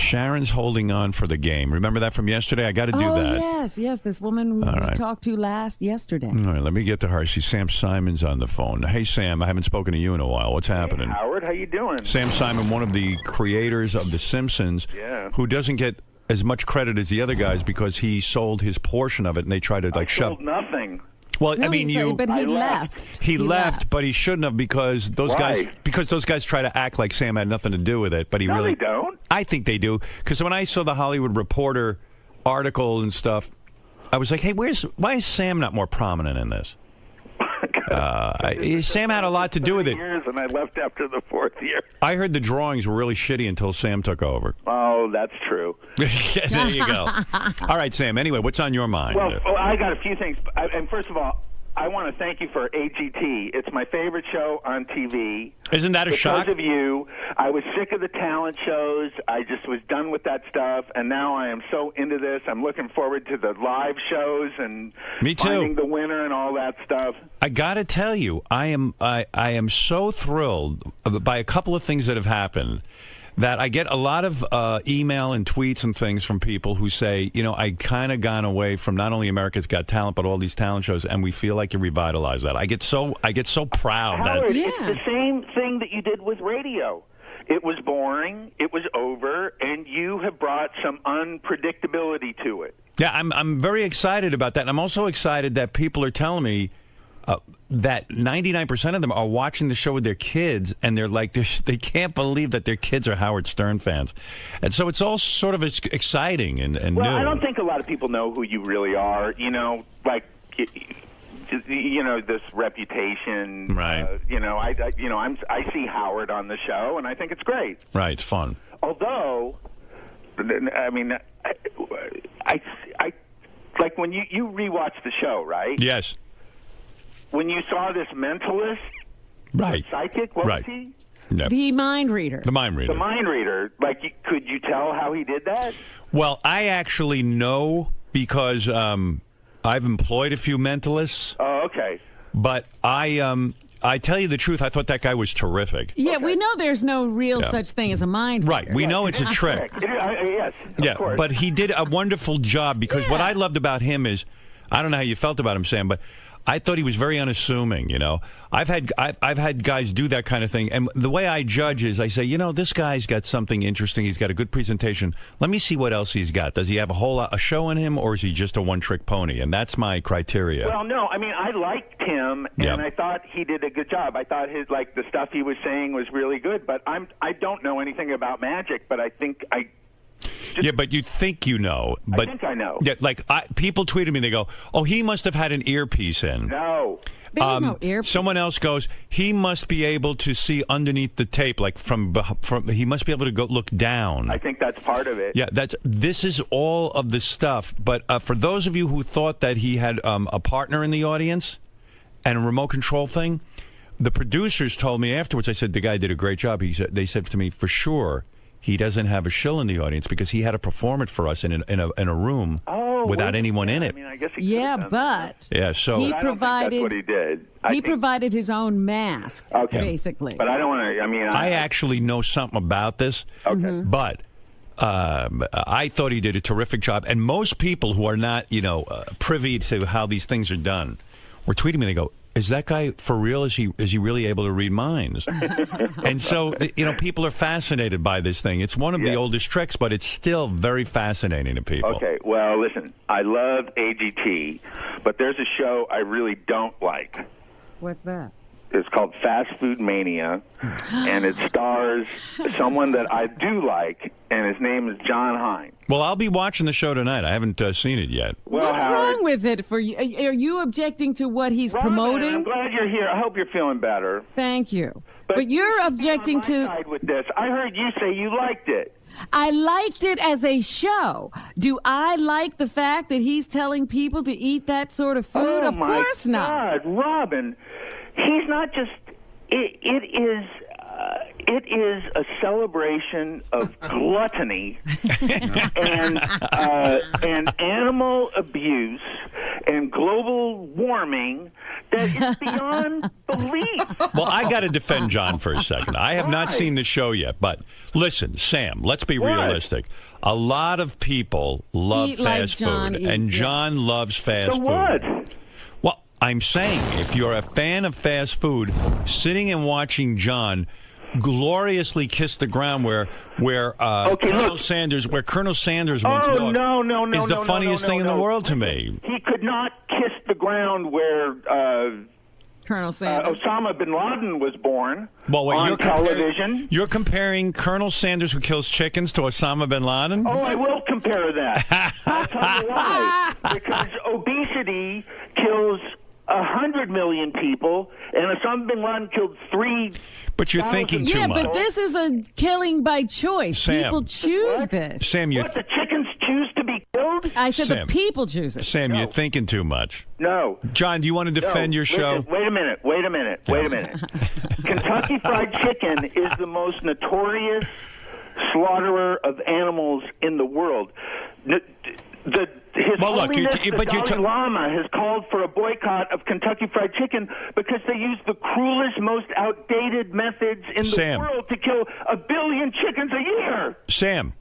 Sharon's holding on for the game. Remember that from yesterday? I got to do that. Yes. This woman who we talked to yesterday. All right, let me get to her. See, Sam Simon's on the phone. Hey, Sam, I haven't spoken to you in a while. What's happening? Hey, Howard, how you doing? Sam Simon, one of the creators of The Simpsons, who doesn't get as much credit as the other guys because he sold his portion of it, and they tried to shove nothing. Well, no, I mean, but he left. He left, but he shouldn't have because those guys try to act like Sam had nothing to do with it, but he really they don't. I think they do because when I saw the Hollywood Reporter article and stuff, I was like, hey, why is Sam not more prominent in this? Sam had a lot to do with it. Years and I left after the 4th year. I heard the drawings were really shitty until Sam took over. Oh, that's true. There you go. All right, Sam. Anyway, what's on your mind? Well, I got a few things. And first of all, I want to thank you for AGT. It's my favorite show on TV. Isn't that a shock? Because of you. I was sick of the talent shows. I just was done with that stuff, and now I am so into this. I'm looking forward to the live shows and Me too. finding the winner and all that stuff. I got to tell you, I am so thrilled by a couple of things that have happened. That I get a lot of email and tweets and things from people who say, I kind of gone away from not only America's Got Talent, but all these talent shows, and we feel like you revitalized that. I get so proud. Howard, it's the same thing that you did with radio. It was boring, it was over, and you have brought some unpredictability to it. Yeah, I'm very excited about that. And I'm also excited that people are telling me that 99% of them are watching the show with their kids, and they're like, they can't believe that their kids are Howard Stern fans. And so it's all sort of exciting and new. Well, I don't think a lot of people know who you really are, this reputation. Right. I see Howard on the show, and I think it's great. Right, it's fun. Although, I mean, I like when you rewatch the show, right? Yes. When you saw this mentalist, psychic, what was he? No. The mind reader. The mind reader. The mind reader. Could you tell how he did that? Well, I actually know because I've employed a few mentalists. Oh, okay. But I tell you the truth, I thought that guy was terrific. Yeah, we know there's no real such thing as a mind reader. Right, we know it's a trick. Yes, of course. But he did a wonderful job because what I loved about him is, I don't know how you felt about him, Sam, but I thought he was very unassuming, I've had guys do that kind of thing, and the way I judge is I say, this guy's got something interesting. He's got a good presentation. Let me see what else he's got. Does he have a show in him, or is he just a one-trick pony? And that's my criteria. Well, no, I mean, I liked him, and I thought he did a good job. I thought the stuff he was saying was really good, but I don't know anything about magic, but I think but you think you know. But I think I know. Yeah, people tweeted me. They go, "Oh, he must have had an earpiece in." No. There was no earpiece. Someone else goes, "He must be able to see underneath the tape, like from. He must be able to go look down." I think that's part of it. Yeah, this is all of the stuff. But for those of you who thought that he had a partner in the audience and a remote control thing, the producers told me afterwards. I said the guy did a great job. They said to me, for sure, he doesn't have a shill in the audience because he had to perform it for us in a room without anyone in it. I mean, I guess he but so he provided. That's what he did. He provided his own mask, basically. But I don't want to. I mean, I actually know something about this. Okay, but. I thought he did a terrific job, and most people who are not, privy to how these things are done, were tweeting me. They go, "Is that guy for real? Is he really able to read minds?" And so, people are fascinated by this thing. It's one of the oldest tricks, but it's still very fascinating to people. Okay, well, listen, I love AGT, but there's a show I really don't like. What's that? It's called Fast Food Mania, and it stars someone that I do like, and his name is John Hein. Well, I'll be watching the show tonight. I haven't seen it yet. Well, what's wrong with it for you? Are you objecting to what he's promoting? I'm glad you're here. I hope you're feeling better. Thank you. But you're objecting to. Side with this. I heard you say you liked it. I liked it as a show. Do I like the fact that he's telling people to eat that sort of food? Oh, of course not. God, Robin. He's not just. It is a celebration of gluttony and animal abuse and global warming that is beyond belief. Well, I got to defend John for a second. I have not seen the show yet, but listen, Sam, let's be realistic. A lot of people love fast food, and John loves fast food. What? Well, I'm saying if you're a fan of fast food, sitting and watching John gloriously kiss the ground where Colonel Sanders once walked is the funniest thing in the world to me. He could not kiss the ground where Colonel Sanders. Osama bin Laden was born on television. You're comparing Colonel Sanders who kills chickens to Osama bin Laden? Oh, I will compare that. I'll tell you why. Because obesity kills 100 million people, and Osama bin Laden killed 3. But you're thinking too much. Yeah, but this is a killing by choice. Sam. People choose this. Sam, the chickens choose to be killed? I said the people choose it. Sam, you're thinking too much. No. John, do you want to defend your show? Listen, wait a minute. Kentucky Fried Chicken is the most notorious slaughterer of animals in the world. His Holiness the Dalai Lama has called for a boycott of Kentucky Fried Chicken because they use the cruelest, most outdated methods in the world to kill 1 billion chickens a year. Sam,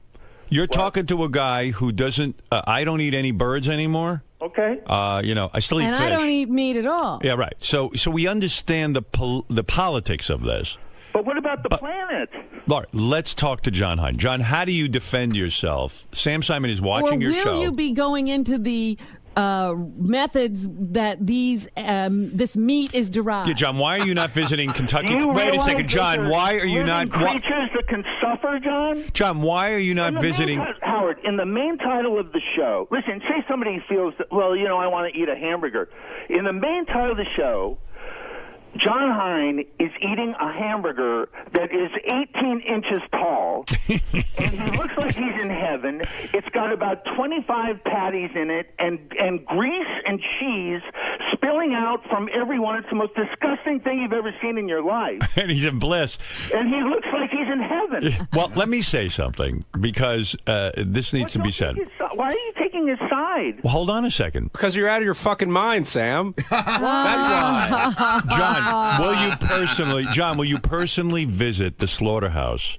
you're talking to a guy who doesn't. I don't eat any birds anymore. Okay. I still eat fish. And I don't eat meat at all. Yeah, right. So we understand the politics of this. But what about the planet? All right, let's talk to John Hein. John, how do you defend yourself? Sam Simon is watching your show. Will you be going into the methods that this meat is derived? Yeah, John, why are you not visiting Kentucky? Wait a second, John. Why are you not? Creatures that can suffer, John. John, why are you not visiting? Howard, in the main title of the show, listen. Say somebody feels that. Well, I want to eat a hamburger. In the main title of the show, John Hein is eating a hamburger that is 18 inches tall, and he looks like he's in heaven. It's got about 25 patties in it, and grease and cheese spilling out from everyone. It's the most disgusting thing you've ever seen in your life. And he's in bliss. And he looks like he's in heaven. Well, let me say something, because this needs to be said. Why are you taking his side? Well, hold on a second. Because you're out of your fucking mind, Sam. That's why. John, will you personally visit the slaughterhouse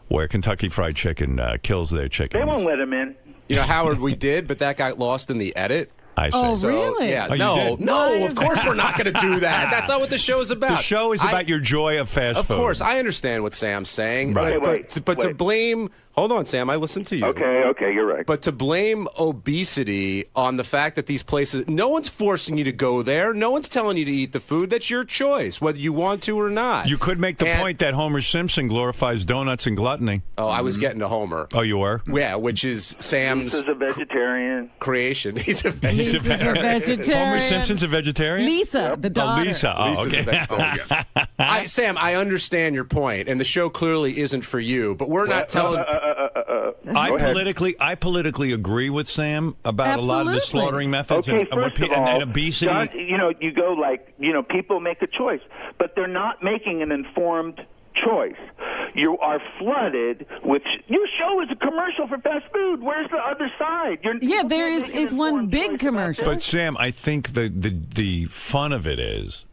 where Kentucky Fried Chicken kills their chickens? They won't let him in. Howard, we did, but that got lost in the edit. I see. Oh, really? Yeah, no, of course we're not going to do that. That's not what the show is about. The show is about your joy of fast food. Of course, I understand what Sam's saying. Right. But to blame... Hold on, Sam. I listened to you. Okay, you're right. But to blame obesity on the fact that these places... No one's forcing you to go there. No one's telling you to eat the food. That's your choice, whether you want to or not. You could make the point that Homer Simpson glorifies donuts and gluttony. Oh, I was getting to Homer. Oh, you were? Yeah, which is Sam's... He's a vegetarian. Creation. He's a vegetarian. Homer Simpson's a vegetarian? Lisa, the daughter. Lisa. Oh, okay. Sam, I understand your point, and the show clearly isn't for you, but we're not telling... I politically agree with Sam about a lot of the slaughtering methods and obesity. John, you go people make a choice, but they're not making an informed choice. You are flooded with your show is a commercial for fast food. Where's the other side? It's one big commercial. But Sam, I think the fun of it is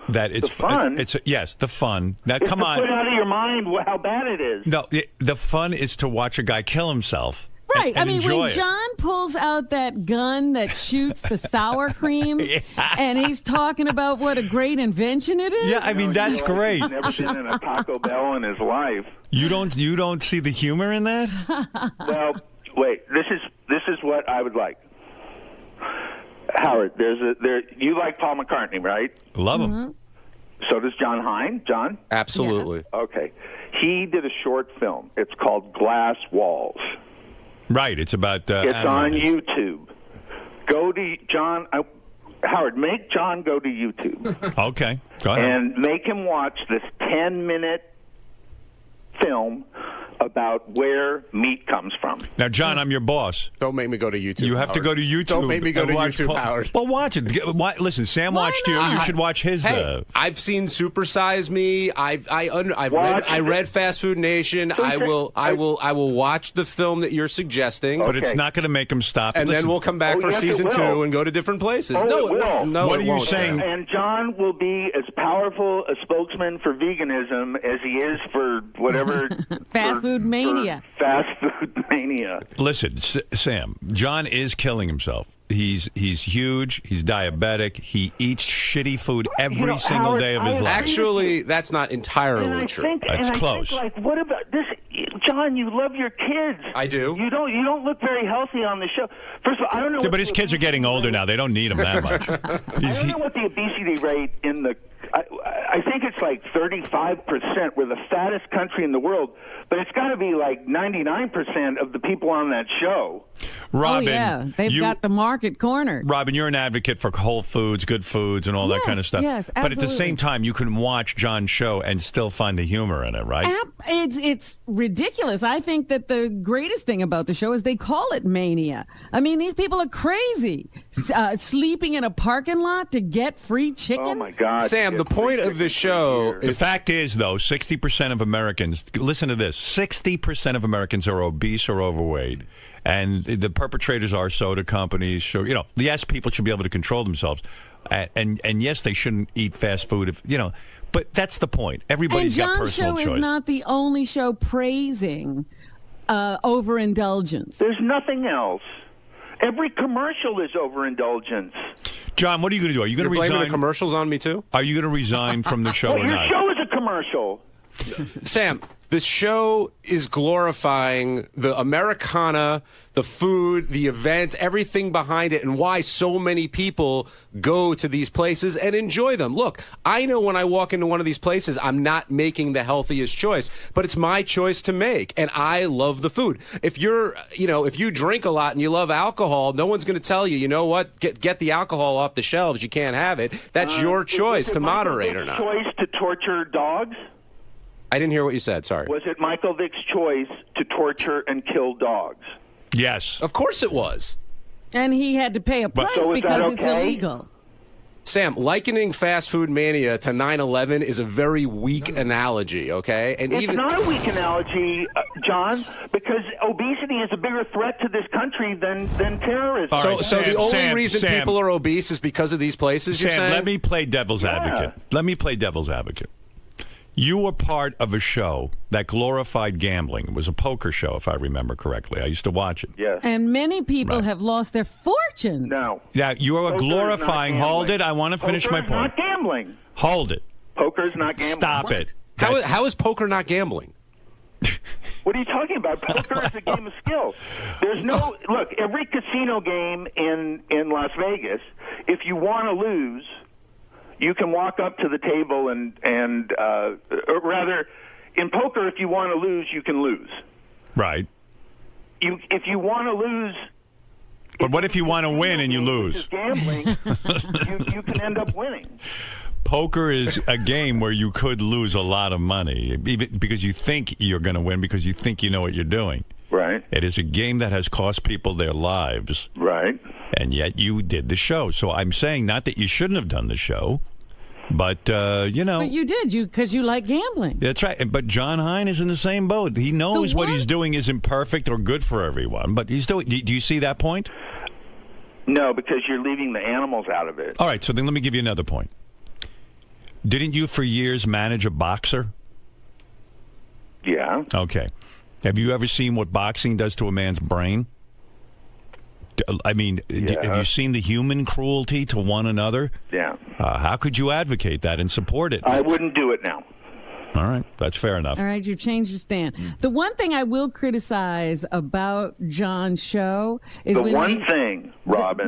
that it's fun. Yes, the fun. Now, come on. Put out of your mind how bad it is. No, the fun is to watch a guy kill himself. Right. And when John pulls out that gun that shoots the sour cream, and he's talking about what a great invention it is. Yeah, that's great. He's never been in a Taco Bell in his life. You don't see the humor in that? Well, wait. This is what I would like. Howard, you like Paul McCartney, right? Love him. So does John Hein. John? Absolutely. Yeah. Okay. He did a short film. It's called Glass Walls. Right. It's about. It's on YouTube. Go to John. Howard, make John go to YouTube. Okay. Go ahead. And make him watch this 10-minute film about where meat comes from. Now, John, I'm your boss. Don't make me go to YouTube. You have Howard. to go to YouTube. Don't make me go to watch YouTube, Howard. Well, watch it. Listen, Sam watched you. You should watch his. Hey, I've seen Super Size Me. I read Fast Food Nation. I will watch the film that you're suggesting. But it's not going to make him stop. And then we'll come back for season 2 and go to different places. No, it will. No, what are you saying? And John will be as powerful a spokesman for veganism as he is for whatever fast food mania. Fast food mania. Listen, Sam, John is killing himself. He's huge. He's diabetic. He eats shitty food every single day of his life. Actually, that's not entirely true. That's close. What about this, John? You love your kids. I do. You don't look very healthy on the show. First of all, I don't know. Yeah, but his kids are getting older now. They don't need him that much. I don't know what the obesity rate in the. I think it's like 35%. We're the fattest country in the world, but it's got to be like 99% of the people on that show. Robin, they've got the market cornered. Robin, you're an advocate for whole foods, good foods, and all that kind of stuff. Yes, absolutely. But at the same time, you can watch John's show and still find the humor in it, right? It's ridiculous. I think that the greatest thing about the show is they call it Mania. I mean, these people are crazy. Sleeping in a parking lot to get free chicken. Oh, my God. Sam, the point of this show is... The fact is, though, 60% of Americans, listen to this, 60% of Americans are obese or overweight. And the perpetrators are soda companies. So, yes, people should be able to control themselves. And yes, they shouldn't eat fast food, but that's the point. Everybody's got personal choice. And John's show is not the only show praising overindulgence. There's nothing else. Every commercial is overindulgence. John, what are you going to do? Are you going to resign? Blaming the commercials on me, too? Are you going to resign from the show or not? Your show is a commercial. Sam, the show is glorifying the Americana, the food, the event, everything behind it, and why so many people go to these places and enjoy them. Look, I know when I walk into one of these places, I'm not making the healthiest choice, but it's my choice to make, and I love the food. If if you drink a lot and you love alcohol, no one's going to tell you, you know what, get the alcohol off the shelves. You can't have it. That's your choice to moderate or not. Choice to torture dogs? I didn't hear what you said. Sorry. Was it Michael Vick's choice to torture and kill dogs? Yes. Of course it was. And he had to pay a price because it's illegal. Sam, likening fast food mania to 9/11 is a very weak analogy, okay? And it's not a weak analogy, John, because obesity is a bigger threat to this country than terrorism. So the only reason people are obese is because of these places, you're saying? Let me play devil's advocate. Let me play devil's advocate. You were part of a show that glorified gambling. It was a poker show, if I remember correctly. I used to watch it. Yes. And many people have lost their fortunes. No. Yeah, you are glorifying. Hold it. I want to finish my point. Poker is not gambling. Hold it. Poker is not gambling. Stop it. How is poker not gambling? What are you talking about? Poker is a game of skill. There's no look. Every casino game in Las Vegas, if you want to lose, you can walk up to the table or rather, in poker, if you want to lose, you can lose. Right. If you want to lose. But what if you want to win and you lose? Gambling, you can end up winning. Poker is a game where you could lose a lot of money because you think you're going to win because you think you know what you're doing. Right. It is a game that has cost people their lives. Right. And yet you did the show. So I'm saying not that you shouldn't have done the show, but, But you did, because you like gambling. That's right. But John Hein is in the same boat. He knows what he's doing isn't perfect or good for everyone, but he's doing. Do you see that point? No, because you're leaving the animals out of it. All right, so then let me give you another point. Didn't you for years manage a boxer? Yeah. Okay. Have you ever seen what boxing does to a man's brain? I mean, have you seen the human cruelty to one another? Yeah. How could you advocate that and support it? I wouldn't do it now. All right. That's fair enough. All right. You've changed your stand. The one thing I will criticize about John's show is Robin.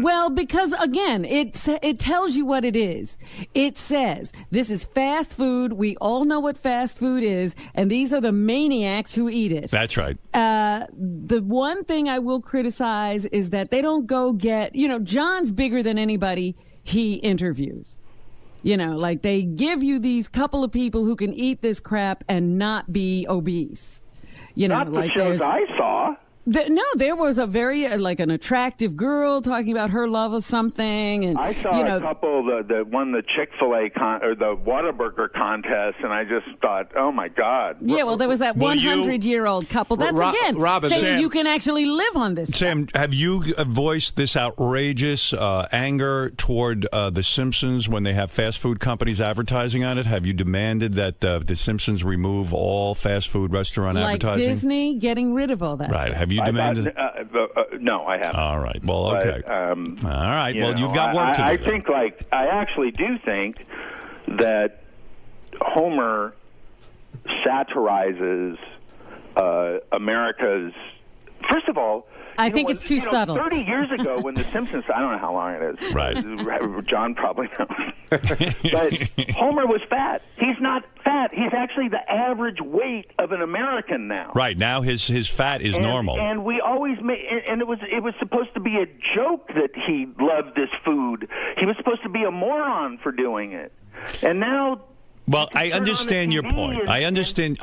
Well, because, again, it tells you what it is. It says, this is fast food. We all know what fast food is, and these are the maniacs who eat it. That's right. The one thing I will criticize is that they don't go get, John's bigger than anybody he interviews. Like they give you these couple of people who can eat this crap and not be obese. Not the shows I saw. No, there was a very an attractive girl talking about her love of something, and I saw a couple that won the Chick-fil-A or the Whataburger contest, and I just thought, oh my God. Yeah, well, there was that 100-year-old couple. That's again Robin, saying Sam, you can actually live on this. Sam, have you voiced this outrageous anger toward The Simpsons when they have fast food companies advertising on it? Have you demanded that The Simpsons remove all fast food restaurant advertising? Like Disney getting rid of all that Right. stuff. Have you demanded? No, I haven't. All right. Well, okay. But, all right. Well, you've got work to do. I actually do think that Homer satirizes America's. First of all, I think it's too subtle. 30 years ago, when The Simpsons, I don't know how long it is. Right. John probably knows. But Homer was fat. He's not fat. He's actually the average weight of an American now. Right. Now his fat is normal. And we always and it was supposed to be a joke that he loved this food. He was supposed to be a moron for doing it. And now. Well, I understand your point. I understand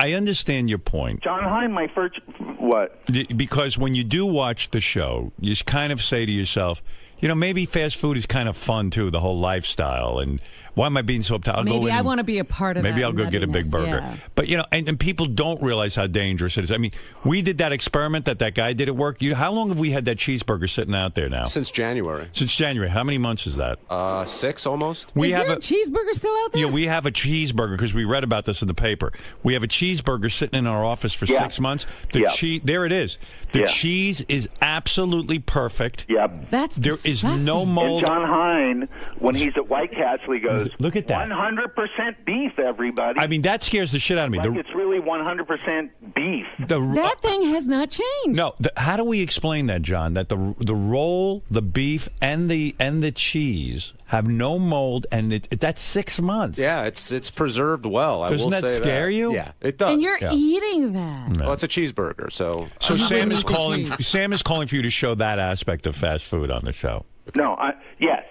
your point. John Hein, my first what? Because when you do watch the show, you kind of say to yourself, maybe fast food is kind of fun too, the whole lifestyle. And why am I being so uptight? Maybe I want to be a part of that. Maybe I'll go get a big burger. Yeah. But, and people don't realize how dangerous it is. I mean, we did that experiment that guy did at work. How long have we had that cheeseburger sitting out there now? Since January. Since January. How many months is that? 6 almost. Is there a cheeseburger still out there? Yeah, we have a cheeseburger because we read about this in the paper. We have a cheeseburger sitting in our office for 6 months. There it is. The cheese is absolutely perfect. Yep. There is no mold. And John Hein, when he's at White Castle, he goes, look at that. 100% beef, everybody. I mean, that scares the shit out of me. It's really 100% beef. That thing has not changed. No. How do we explain that, John? That the roll, the beef, and the cheese have no mold, and that's 6 months. Yeah, it's preserved well. Doesn't that scare you? Yeah, it does. And you're eating that. No. Well, it's a cheeseburger, so Sam is calling. Sam is calling for you to show that aspect of fast food on the show. No, yes.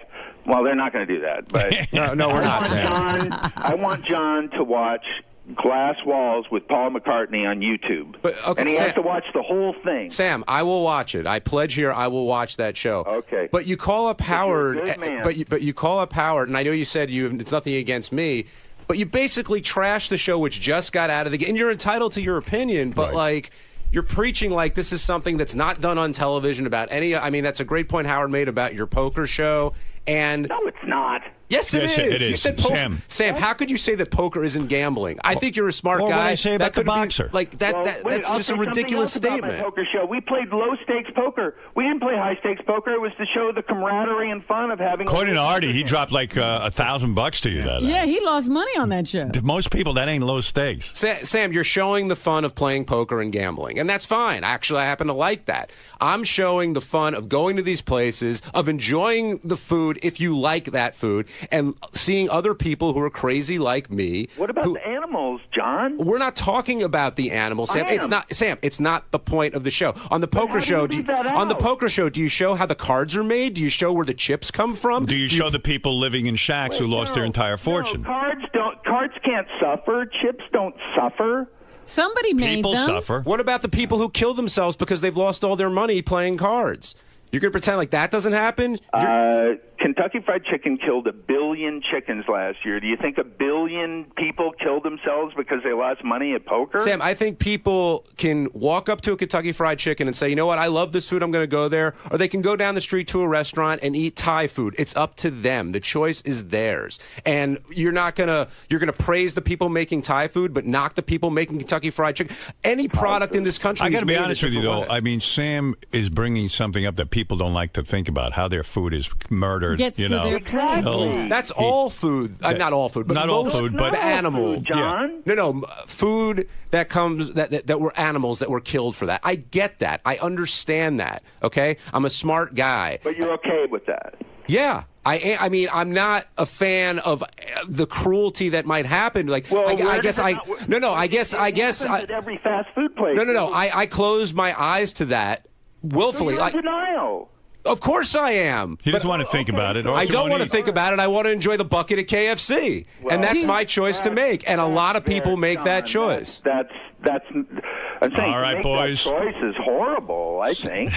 Well, they're not going to do that. But no, we're not. Sam. I want John to watch Glass Walls with Paul McCartney on YouTube. And he has to watch the whole thing. Sam, I will watch it. I pledge here I will watch that show. Okay. But you call up Howard, but you call up Howard, and I know you said it's nothing against me, but you basically trashed the show, which just got out of the game. And you're entitled to your opinion, but you're preaching like this is something that's not done on television about any. I mean, that's a great point Howard made about your poker show. And no, it's not. Yes, it is. It is. You said Sam, how could you say that poker isn't gambling? I think you're a smart guy. What I say about the boxer? That's just a ridiculous statement. About my poker show. We played low stakes poker. We didn't play high stakes poker. It was to show the camaraderie and fun of having. According to Artie, he dropped like $1,000 to you that night. Yeah, he lost money on that show. To most people, that ain't low stakes. Sam, you're showing the fun of playing poker and gambling, and that's fine. Actually, I happen to like that. I'm showing the fun of going to these places, of enjoying the food if you like that food, and seeing other people who are crazy like me. What about the animals, John? We're not talking about the animals, Sam. It's not the point of the show. On the poker show, do you show how the cards are made? Do you show where the chips come from? Do you show the people living in shacks who lost their entire fortune? No, cards can't suffer. Chips don't suffer. Somebody made people them. Suffer. What about the people who kill themselves because they've lost all their money playing cards? You're going to pretend like that doesn't happen? Kentucky Fried Chicken killed 1 billion chickens last year. Do you think 1 billion people killed themselves because they lost money at poker? Sam, I think people can walk up to a Kentucky Fried Chicken and say, you know what, I love this food, I'm going to go there. Or they can go down the street to a restaurant and eat Thai food. It's up to them. The choice is theirs. And you're going to praise the people making Thai food, but knock the people making Kentucky Fried Chicken. Any product in this country. I got to be honest with you, though. I mean, Sam is bringing something up that people don't like to think about, how their food is murdered. Gets to their plate. That's all food. Not all food, but not all food, but animal. John? Yeah. No, food that comes that were animals that were killed for that. I get that. I understand that. Okay, I'm a smart guy. But you're okay with that? Yeah. I mean, I'm not a fan of the cruelty that might happen. Like, well, I guess at every fast food place. No. I close my eyes to that willfully. So you're in denial. Of course I am. He doesn't want to think about it. I don't want to think about it. I want to enjoy the bucket at KFC. And that's my choice to make. And a lot of people make that choice. That's I'm saying all right, make boys. That choice is horrible, I think.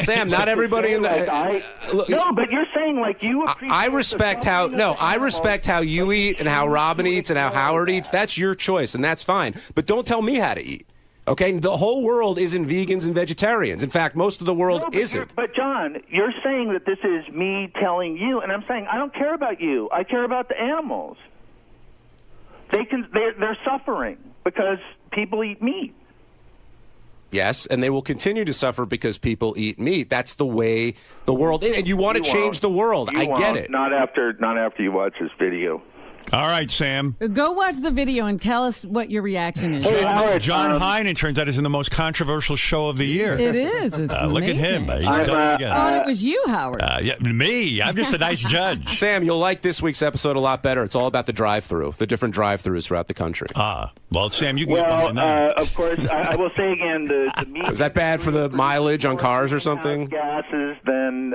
Sam, not everybody in the... No, but you're saying like you appreciate... I respect how you eat and how Robin eats and how Howard eats. That's your choice, and that's fine. But don't tell me how to eat. Okay? The whole world isn't vegans and vegetarians. In fact, most of the world isn't. But, John, you're saying that this is me telling you, and I'm saying I don't care about you. I care about the animals. They're suffering because people eat meat. Yes, and they will continue to suffer because people eat meat. That's the way the world is. And you want to change the world. I get it. Not after you watch this video. All right, Sam. Go watch the video and tell us what your reaction is. Hey, Howard, John Hein, it turns out, is in the most controversial show of the year. It is. It's look at him. amazing. He's done it again. I thought it was you, Howard. Yeah, me. I'm just a nice judge. Sam, you'll like this week's episode a lot better. It's all about the drive-through, the different drive-throughs throughout the country. Well, Sam, you can get one of course, I will say again, the meat... Is that bad for the mileage on cars or something? Gases than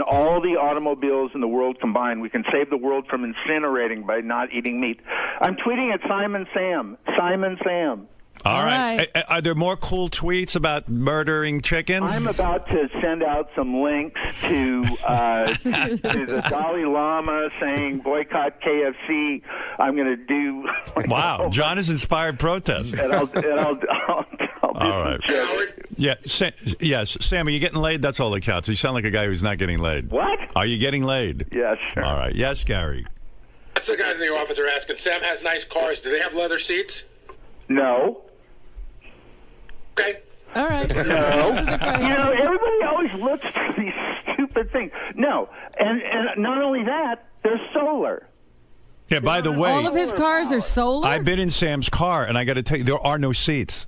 all the automobiles in the world combined. We can save the world from incinerating by not eating meat. I'm tweeting at Simon Sam. Simon Sam. All right. Are there more cool tweets about murdering chickens? I'm about to send out some links to the Dalai Lama saying boycott KFC. I'm going to do. Wow, John has inspired protest. And I'll do all right. Yeah, yes, Sam, are you getting laid? That's all that counts. You sound like a guy who's not getting laid. What? Are you getting laid? Yes, sure. All right. Yes, Gary. That's the guys in the office are asking. Sam has nice cars. Do they have leather seats? No. Okay. All right. No. Everybody always looks for these stupid things. No. And not only that, they're solar. Yeah, by the way, all of his cars are solar? I've been in Sam's car, and I got to tell you, there are no seats.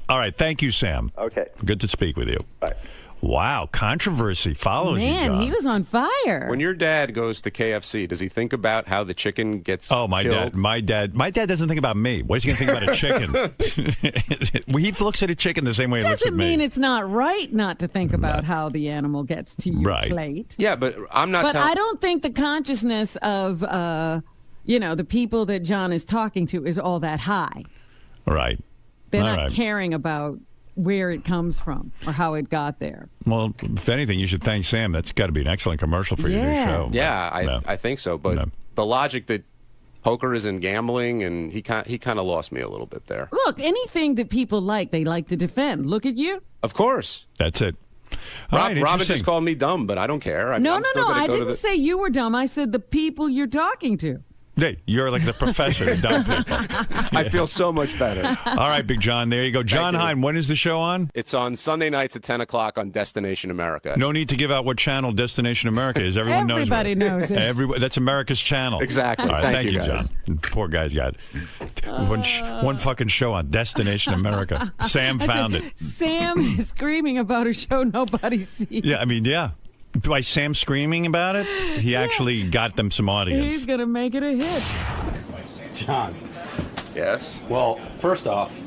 All right. Thank you, Sam. Okay. Good to speak with you. Bye. Wow, controversy follows you, Man, John. he was on fire. When your dad goes to KFC, does he think about how the chicken gets killed? My dad doesn't think about me. What is he going to think about a chicken? He looks at a chicken the same way he looks at me. Doesn't mean it's not right not to think about how the animal gets to your plate. Yeah, but I'm not. But I don't think the consciousness of the people that John is talking to is all that high. Right. They're not caring about where it comes from or how it got there. Well, if anything, you should thank Sam. That's got to be an excellent commercial for your new show. Yeah, I think so. But the logic that poker isn't gambling, and he kind of lost me a little bit there. Look, anything that people like, they like to defend. Look at you. Of course. That's it. Robin just called me dumb, but I don't care. No. I didn't say you were dumb. I said the people you're talking to. Hey, you're like the professor of dumb people. I feel so much better. All right, Big John. There you go. John Hein, when is the show on? It's on Sunday nights at 10 o'clock on Destination America. No need to give out what channel Destination America is. Everybody knows it. That's America's channel. Exactly. All right, thank you, John. Poor guy's got one fucking show on Destination America. Sam found it. Sam is screaming about a show nobody sees. Yeah, I mean, yeah. By Sam screaming about it, he actually got them some audience. He's going to make it a hit. John. Yes? Well, first off,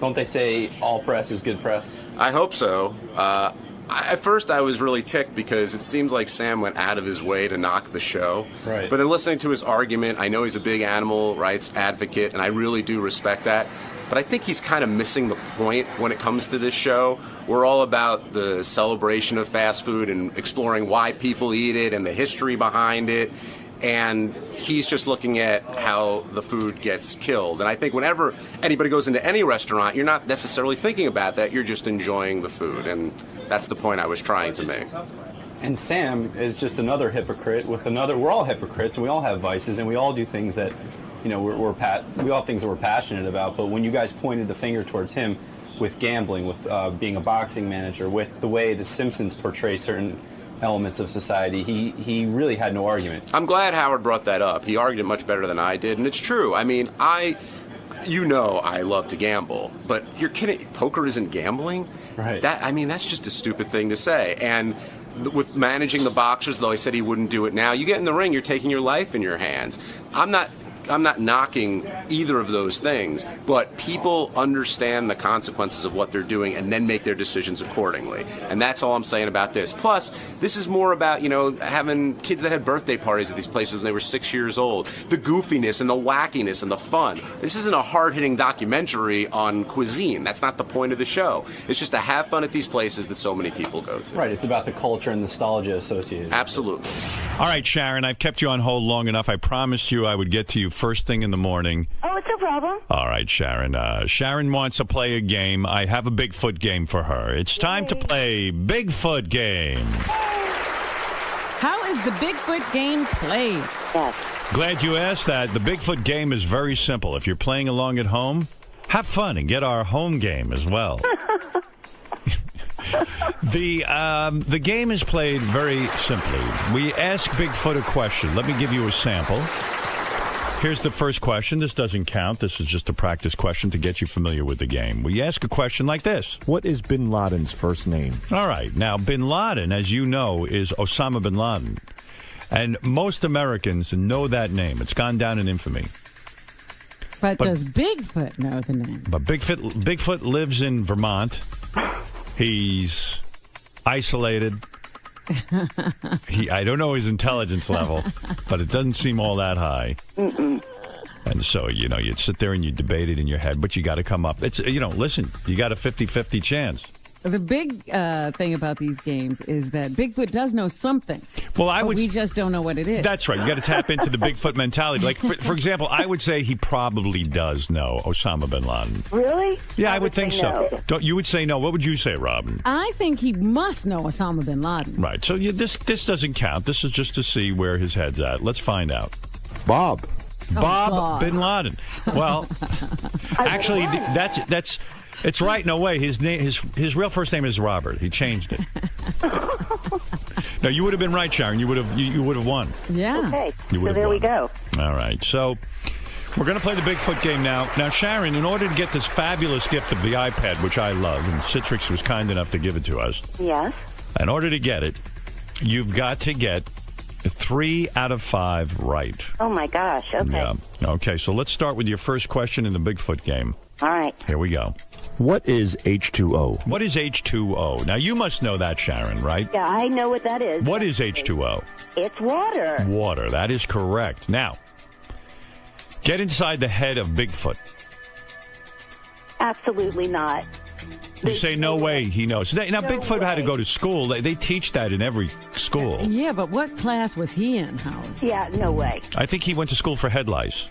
don't they say all press is good press? I hope so. At first, I was really ticked because it seems like Sam went out of his way to knock the show. Right. But in listening to his argument, I know he's a big animal rights advocate, and I really do respect that. But I think he's kind of missing the point when it comes to this show. We're all about the celebration of fast food and exploring why people eat it and the history behind it. And he's just looking at how the food gets killed. And I think whenever anybody goes into any restaurant, you're not necessarily thinking about that. You're just enjoying the food. And that's the point I was trying to make. And Sam is just another hypocrite with another. We're all hypocrites, and we all have vices, and we all do things that, we all have things that we're passionate about. But when you guys pointed the finger towards him with gambling, with being a boxing manager, with the way The Simpsons portray certain elements of society, he really had no argument. I'm glad Howard brought that up. He argued it much better than I did, and it's true. I mean, I love to gamble, but you're kidding. Poker isn't gambling? Right. That's just a stupid thing to say. And with managing the boxers, though I said he wouldn't do it now, you get in the ring, you're taking your life in your hands. I'm not not knocking either of those things, but people understand the consequences of what they're doing and then make their decisions accordingly. And that's all I'm saying about this. Plus, this is more about, having kids that had birthday parties at these places when they were 6 years old. The goofiness and the wackiness and the fun. This isn't a hard-hitting documentary on cuisine. That's not the point of the show. It's just to have fun at these places that so many people go to. Right, it's about the culture and nostalgia associated. Absolutely. All right, Sharon, I've kept you on hold long enough. I promised you I would get to you first thing in the morning. Oh, it's no problem. All right, Sharon. Sharon wants to play a game. I have a Bigfoot game for her. It's time to play Bigfoot game. How is the Bigfoot game played? Yes. Glad you asked that. The Bigfoot game is very simple. If you're playing along at home, have fun and get our home game as well. The game is played very simply. We ask Bigfoot a question. Let me give you a sample. Here's the first question. This doesn't count. This is just a practice question to get you familiar with the game. We ask a question like this. What is bin Laden's first name? All right. Now, bin Laden, as you know, is Osama bin Laden. And most Americans know that name. It's gone down in infamy. But does Bigfoot know the name? But Bigfoot lives in Vermont. He's isolated. I don't know his intelligence level, but it doesn't seem all that high. Mm-mm. And so, you'd sit there and you debate it in your head, but you got to come up. It's, listen, you got a 50-50 chance. The big thing about these games is that Bigfoot does know something. Well, we just don't know what it is. That's right. You got to tap into the Bigfoot mentality. Like, for example, I would say he probably does know Osama bin Laden. Really? Yeah, I would think so. No. You would say no. What would you say, Robin? I think he must know Osama bin Laden. Right. So this doesn't count. This is just to see where his head's at. Let's find out. Bob bin Laden. Well, actually, that's. It's right. No way. His real first name is Robert. He changed it. No, you would have been right, Sharon. You would have won. Yeah. Okay. So there we go. All right. So we're going to play the Bigfoot game now. Now, Sharon, in order to get this fabulous gift of the iPad, which I love, and Citrix was kind enough to give it to us. Yes. In order to get it, you've got to get 3 out of 5 right. Oh my gosh. Okay. Yeah. Okay. So let's start with your first question in the Bigfoot game. All right. Here we go. What is H2O? What is H2O? Now, you must know that, Sharon, right? Yeah, I know what that is. What is H2O? It's water. Water. That is correct. Now, get inside the head of Bigfoot. Absolutely not. You say, no way he knows. Now, Bigfoot had to go to school. They teach that in every school. Yeah, but what class was he in, Howard? Yeah, no way. I think he went to school for head lice.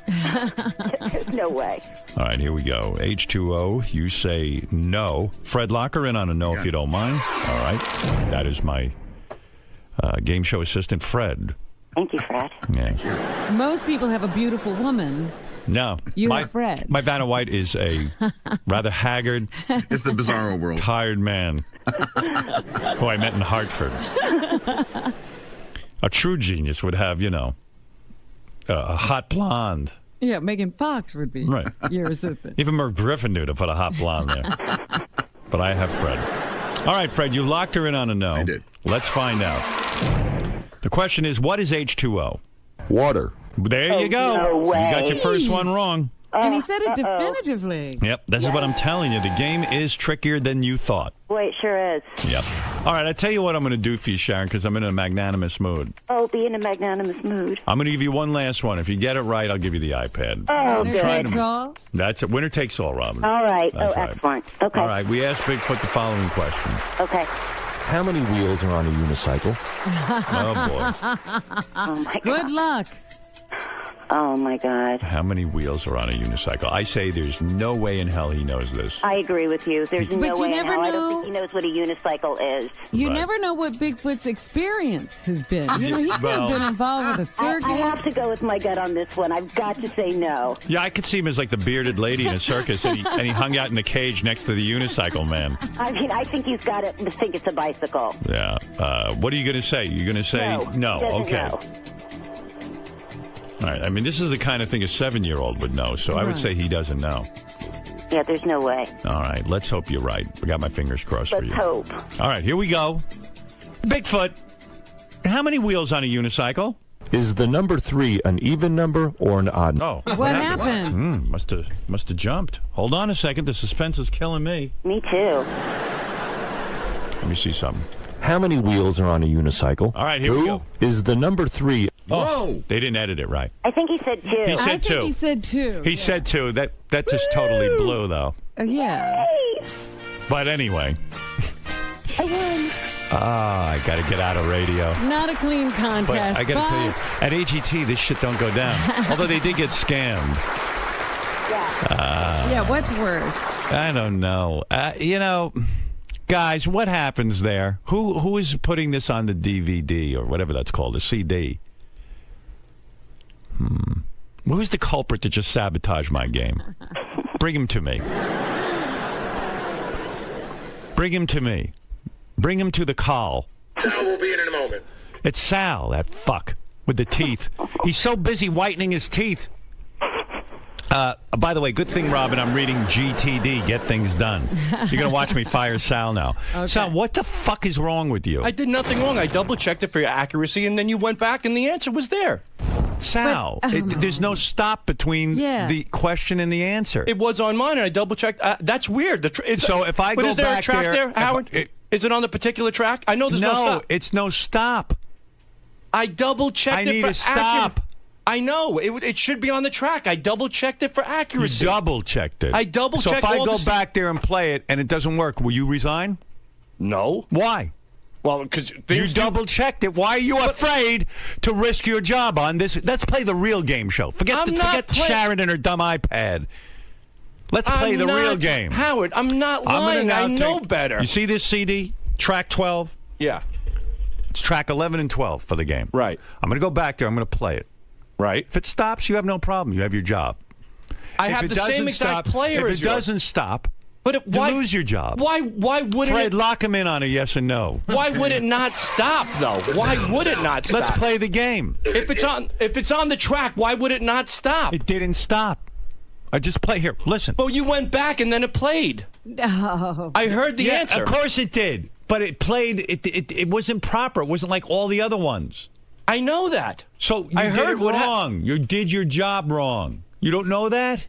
No way. All right, here we go. H2O, you say no. Fred, lock her in on a no if you don't mind. All right. That is my game show assistant, Fred. Thank you, Fred. Yeah. Most people have a beautiful woman. No. You're Fred. My Vanna White is a rather haggard, it's the bizarro world, tired man who I met in Hartford. A true genius would have, a hot blonde. Yeah, Megan Fox would be your assistant. Even Merv Griffin knew to put a hot blonde there. But I have Fred. All right, Fred, you locked her in on a no. I did. Let's find out. The question is, what is H2O? Water. There you go. No way. You got your first one wrong. And he said it definitively. Yep, this is what I'm telling you. The game is trickier than you thought. Boy, it sure is. Yep. All right, I tell you what I'm going to do for you, Sharon, because I'm in a magnanimous mood. Oh, be in a magnanimous mood. I'm going to give you one last one. If you get it right, I'll give you the iPad. Oh, Winner good. takes all? That's it. Winner takes all, Robin. All right. That's right. Excellent. Okay. All right, we asked Bigfoot the following question. Okay. How many wheels are on a unicycle? Oh, boy. Oh, my God. Good luck. Oh, my God. How many wheels are on a unicycle? I say there's no way in hell he knows this. I agree with you. There's no But you way in never hell. I know. don't think he knows what a unicycle is. You Right. never know what Bigfoot's experience has been. He could have Well- been involved with a circus. I have to go with my gut on this one. I've got to say no. Yeah, I could see him as like the bearded lady in a circus, and he hung out in a cage next to the unicycle man. I mean, I think he's got to think it's a bicycle. Yeah. What are you going to say? You're going to say No. He doesn't Okay. know. All right. I mean, this is the kind of thing a 7-year-old would know, so I would say he doesn't know. Yeah, there's no way. All right. Let's hope you're right. I got my fingers crossed for Let's you. hope. All right. Here we go. Bigfoot. How many wheels on a unicycle? Is the number 3 an even number or an odd number? Oh, What happened? Must have jumped. Hold on a second. The suspense is killing me. Me too. Let me see something. How many wheels are on a unicycle? All right, here we go. Is the number 3... Oh, they didn't edit it right. I think he said 2. He said I think 2. he said 2. He said 2. That just totally blew, though. Yeah. But anyway. I won. I got to get out of radio. Not a clean But contest. I got to tell you, at AGT, this shit don't go down. Although they did get scammed. Yeah, what's worse? I don't know. Guys, what happens there? Who is putting this on the DVD or whatever that's called, the CD? Who's the culprit that just sabotaged my game? Bring him to me. Bring him to me. Bring him to the call. Sal will be in a moment. It's Sal, that fuck, with the teeth. He's so busy whitening his teeth. By the way, good thing, Robin, I'm reading GTD, Get Things Done. You're going to watch me fire Sal now. Okay. Sal, what the fuck is wrong with you? I did nothing wrong. I double-checked it for your accuracy, and then you went back, and the answer was there. Sal, there's no stop between the question and the answer. It was on mine, and I double-checked. That's weird. So if I go back there... Is there a track there, Howard? Is it on the particular track? I know there's no stop. No, it's no stop. I double-checked it for I need a stop. I know. It should be on the track. I double-checked it for accuracy. You double-checked it. I double-checked. So if I go back there and play it and it doesn't work, will you resign? No. Why? Well, because you double-checked it. Why are you afraid to risk your job on this? Let's play the real game show. Forget Sharon and her dumb iPad. Let's play the real game. Howard, I'm not lying. I know better. You see this CD? Track 12? Yeah. It's track 11 and 12 for the game. Right. I'm going to go back there. I'm going to play it. Right. If it stops, you have no problem. You have your job. I have the same exact player as If it doesn't stop, you lose your job. Why wouldn't Fred, lock him in on a yes and no. Why would it not stop, though? Why would it not stop? Let's play the game. If it's on the track, why would it not stop? It didn't stop. I just play here. Listen. Well, you went back and then it played. No. I heard the answer. Of course it did. But it played. It wasn't proper. It wasn't like all the other ones. I know that. So you did it wrong. You did your job wrong. You don't know that?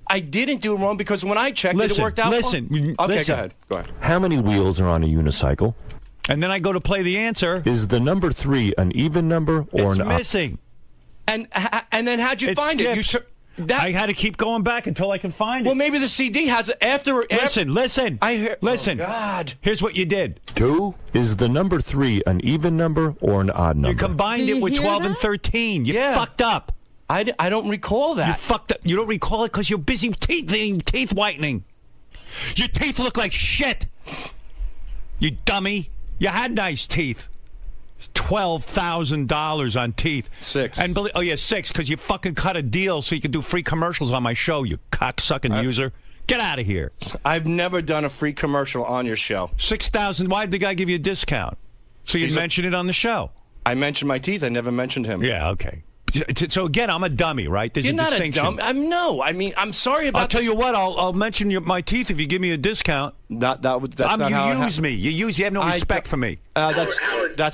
I didn't do it wrong because when I checked it worked out. Okay, Go ahead. How many wheels are on a unicycle? And then I go to play the answer. Is the number 3 an even number or an odd? It's missing. And then how'd you find it? I had to keep going back until I could find it. Well, maybe the CD has it after. Listen. Listen. Oh, God. Here's what you did. 2. Is the number 3 an even number or an odd number? You combined it with 12 and 13. You fucked up. I don't recall that. You fucked up. You don't recall it because you're busy teeth whitening. Your teeth look like shit. You dummy. You had nice teeth. $12,000 on teeth. 6. And 6 because you fucking cut a deal so you could do free commercials on my show, you cocksucking user. Get out of here. I've never done a free commercial on your show. 6,000. Why did the guy give you a discount? So you'd mention it on the show. I mentioned my teeth. I never mentioned him. Yeah, okay. So again, I'm a dummy, right? There's You're a not distinction. I'm sorry about. I'll tell you what. I'll mention my teeth if you give me a discount. That's not how you use me. You have no respect for me. That's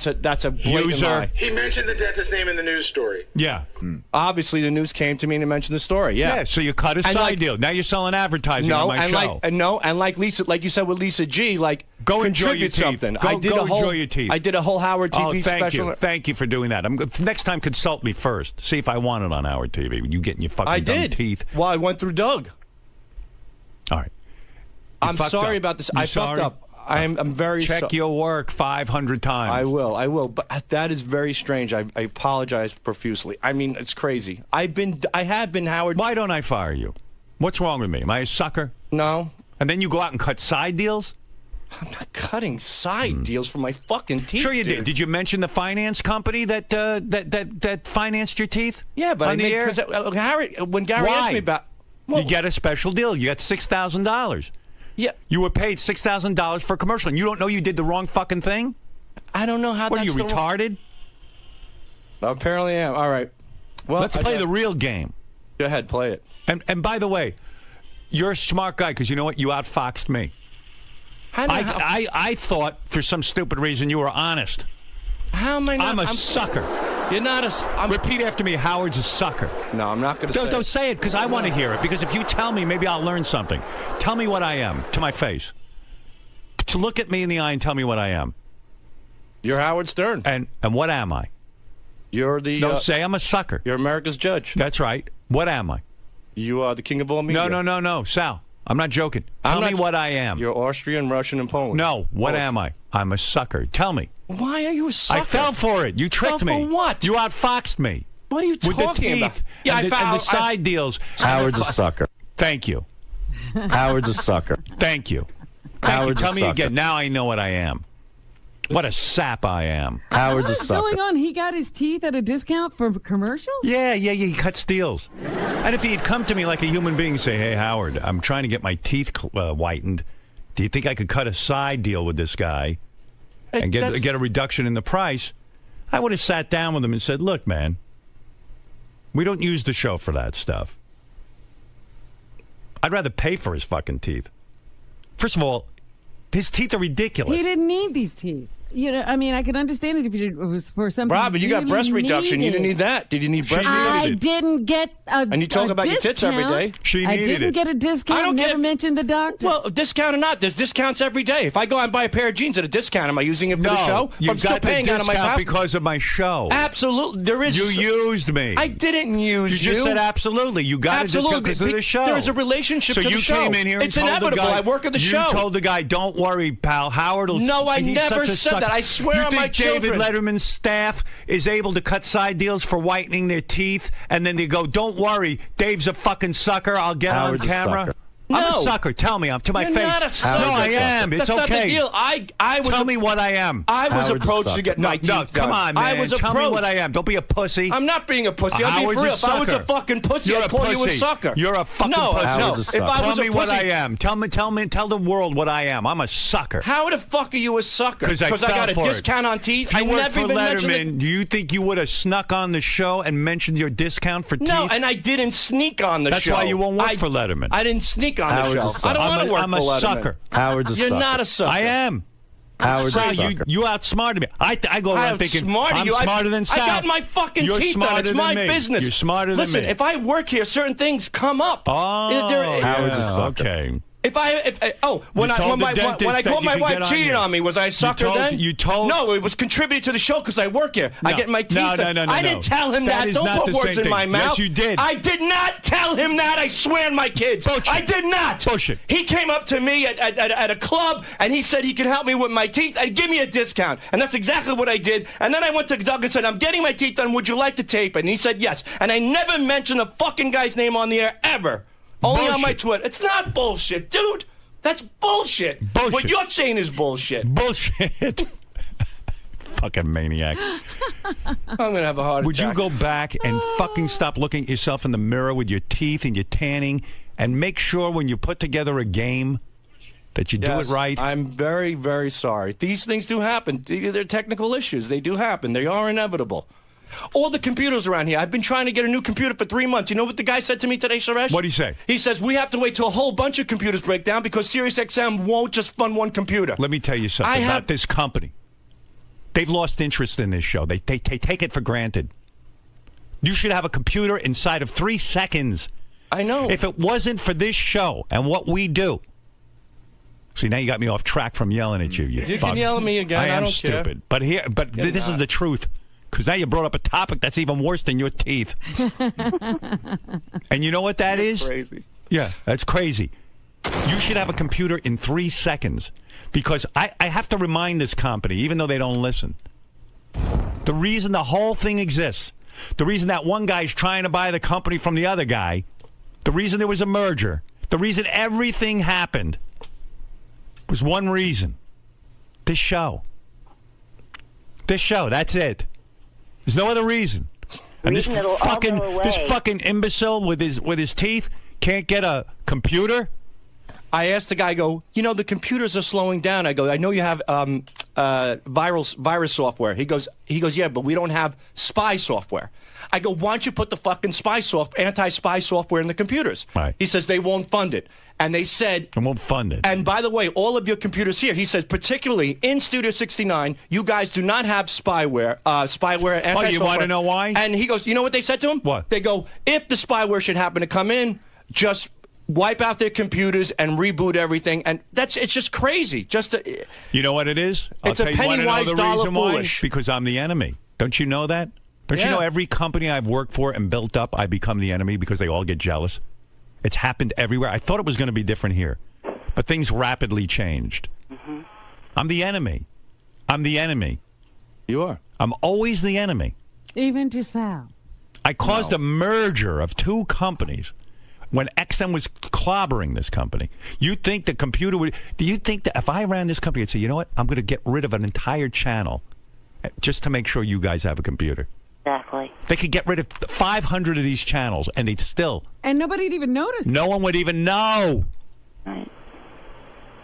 a blatant lie. He mentioned the dentist's name in the news story. Yeah. Obviously, the news came to me and mentioned the story. Yeah. Yeah. So you cut a side deal. Now you're selling advertising on my show. And like Lisa, like you said with Lisa G, like go enjoy your teeth. Something. Go enjoy your teeth. I did a whole Howard TV special. Thank you for doing that. Next time, consult me first. See if I want it on Howard TV. You getting your fucking dumb teeth. Well, I went through Doug. All right. I'm sorry about this. I fucked up. I'm very sorry. Check your work 500 times. I will. But that is very strange. I apologize profusely. I mean, it's crazy. I have been Howard. Why don't I fire you? What's wrong with me? Am I a sucker? No. And then you go out and cut side deals? I'm not cutting side deals for my fucking teeth. Sure you did. Did you mention the finance company that financed your teeth? Yeah, but on the air? When Gary asked me about, you get a special deal. You got $6,000. Yeah. You were paid $6,000 for a commercial, and you don't know you did the wrong fucking thing? I don't know how. What are you, retarded? Apparently I am. All right. Well, let's play the real game. Go ahead, play it. And by the way, you're a smart guy because you know what? You outfoxed me. I thought for some stupid reason you were honest. How am I not? I'm a sucker. You're not a... Repeat after me. Howard's a sucker. No, I'm not going to say Don't say it, because I want to hear it. Because if you tell me, maybe I'll learn something. Tell me what I am, to my face. To look at me in the eye and tell me what I am. You're Howard Stern. And what am I? You're the... Don't say I'm a sucker. You're America's judge. That's right. What am I? You are the king of all media. No. Sal, I'm not joking. Tell me what I am. You're Austrian, Russian, and Polish. No, what am I? I'm a sucker. Tell me. Why are you a sucker? I fell for it. You tricked me. For what? You outfoxed me. What are you talking With the teeth about? Yeah, and the side deals. Howard's a sucker. Thank you. Howard's a sucker. Thank you. Howard's Tell a me sucker. again. Now I know what I am. What a sap I am. Howard's a What's sucker. going on? He got his teeth at a discount for commercial? Yeah. He cuts deals. And if he'd come to me like a human being and say, hey, Howard, I'm trying to get my teeth whitened. Do you think I could cut a side deal with this guy and get a reduction in the price? I would have sat down with him and said, look, man, we don't use the show for that stuff. I'd rather pay for his fucking teeth. First of all, his teeth are ridiculous. He didn't need these teeth. You know, I mean, I could understand it if it was for something. Robin, you got really breast reduction. needed. You didn't need that. Did you need breast reduction? I didn't get a And you talk about your tits every day. She I needed didn't it. get a discount. I don't Never get- mentioned the doctor. Well, discount or not, there's discounts every day. If I go out and buy a pair of jeans at a discount, am I using it for the show? you I'm still got the paying out of my discount pocket. because of my show. Absolutely. There is. You used me. I didn't use You just said absolutely. You got a discount because of the show. There's a relationship so to the show. you came in here and it's told inevitable. the guy, I work at the show. You told the guy, don't worry, pal. Howard will... No, I he's never such a said sucker. that. I swear you on think my David children. Letterman's staff is able to cut side deals for whitening their teeth, and then they go, don't worry, Dave's a fucking sucker. I'll get Howard's on a camera. sucker. I'm No. a sucker. Tell me. I'm to my You're face. not a sucker. No, I am. It's That's not okay. the deal. I was Tell me what I am. I was Howard's a approached to sucker. get my teeth No, done. come on, man. I was Tell me approached. what I am. Don't be a pussy. I'm not being a pussy. I'm being Howard's for real. a If I was a sucker. fucking pussy, You're I'd a call you a pussy. sucker. You're a fucking no, pussy. No, Howard's a if sucker. I Tell was a me pussy, what I am. Tell the world what I am. I'm a sucker. How the fuck are you a sucker? Because I got a fell for discount on teeth. If you I worked never for even mentioned Letterman, do you think you would have snuck on the show and mentioned your discount for teeth? No, and I didn't sneak on the That's show. why you won't work for Letterman. I didn't sneak on Howard's the a show. sucker. I don't want to work I'm for a Letterman. sucker. Howard's a You're sucker. not a sucker. I am. Howard's a Sal, sucker. you outsmarted me. I go I around thinking outsmarted I'm you. smarter than Sal. I got my fucking You're teeth done. smarter It's than my me. business. You're smarter than Listen, me. if I work here, certain things come up. Oh, Howard's a yeah, sucker. okay. When I told the caught dentist my that you could wife get on cheated here. on me, was I a sucker then? You told. No, it was contributed to the show because I work here. I No. get my teeth No, done. no, I didn't tell him That that. is Don't not put the words same in my thing. mouth. Yes, you did. I did not tell him that. I swear on my kids. Bullshit. I did not. Bullshit. He came up to me at a club and he said he could help me with my teeth and give me a discount. And that's exactly what I did. And then I went to Doug and said, I'm getting my teeth done. Would you like to tape it? And he said yes. And I never mentioned the fucking guy's name on the air ever. Only on my Bullshit. Twitter. It's not bullshit, dude. That's bullshit. Bullshit. What you're saying is bullshit. Bullshit. Fucking maniac. I'm going to have a heart Would you attack. go back and fucking stop looking at yourself in the mirror with your teeth and your tanning and make sure when you put together a game that you do it right? I'm very, very sorry. These things do happen. They're technical issues. They do happen. They are inevitable. All the computers around here. I've been trying to get a new computer for 3 months. You know what the guy said to me today, Suresh? What'd he say? He says, we have to wait till a whole bunch of computers break down because SiriusXM won't just fund one computer. Let me tell you something about this company. They've lost interest in this show. They take it for granted. You should have a computer inside of 3 seconds. I know. If it wasn't for this show and what we do. See, now you got me off track from yelling at you. You fuck. can yell at me again. I am don't care. stupid. But this is the truth. Because now you brought up a topic that's even worse than your teeth. And you know what that is? Crazy. Yeah, that's crazy. You should have a computer in 3 seconds. Because I have to remind this company, even though they don't listen, the reason the whole thing exists, the reason that one guy's trying to buy the company from the other guy, the reason there was a merger, the reason everything happened was one reason. This show. This show, that's it. There's no other reason. And this fucking imbecile with his teeth can't get a computer. I asked the guy, I go, you know, the computers are slowing down. I go, I know you have virus software. He goes, yeah, but we don't have spy software. I go, why don't you put the fucking anti-spy software in the computers? Right. He says they won't fund it. And they said... They won't fund it. And by the way, all of your computers here, he says, particularly in Studio 69, you guys do not have spyware, anti-software. Oh, you want to know why? And he goes, you know what they said to him? What? They go, if the spyware should happen to come in, just wipe out their computers and reboot everything. And it's just crazy. You know what it is? It's a penny-wise, dollar-foolish. Because I'm the enemy. Don't you know that? Don't you know every company I've worked for and built up, I become the enemy because they all get jealous? It's happened everywhere. I thought it was going to be different here, but things rapidly changed. Mm-hmm. I'm the enemy. I'm the enemy. You are. I'm always the enemy. Even to Sal. I caused a merger of two companies when XM was clobbering this company. You think the computer would... Do you think that if I ran this company, I'd say, you know what? I'm going to get rid of an entire channel just to make sure you guys have a computer. Exactly. They could get rid of 500 of these channels, and they'd still... And nobody'd even notice. No one would even know. Right.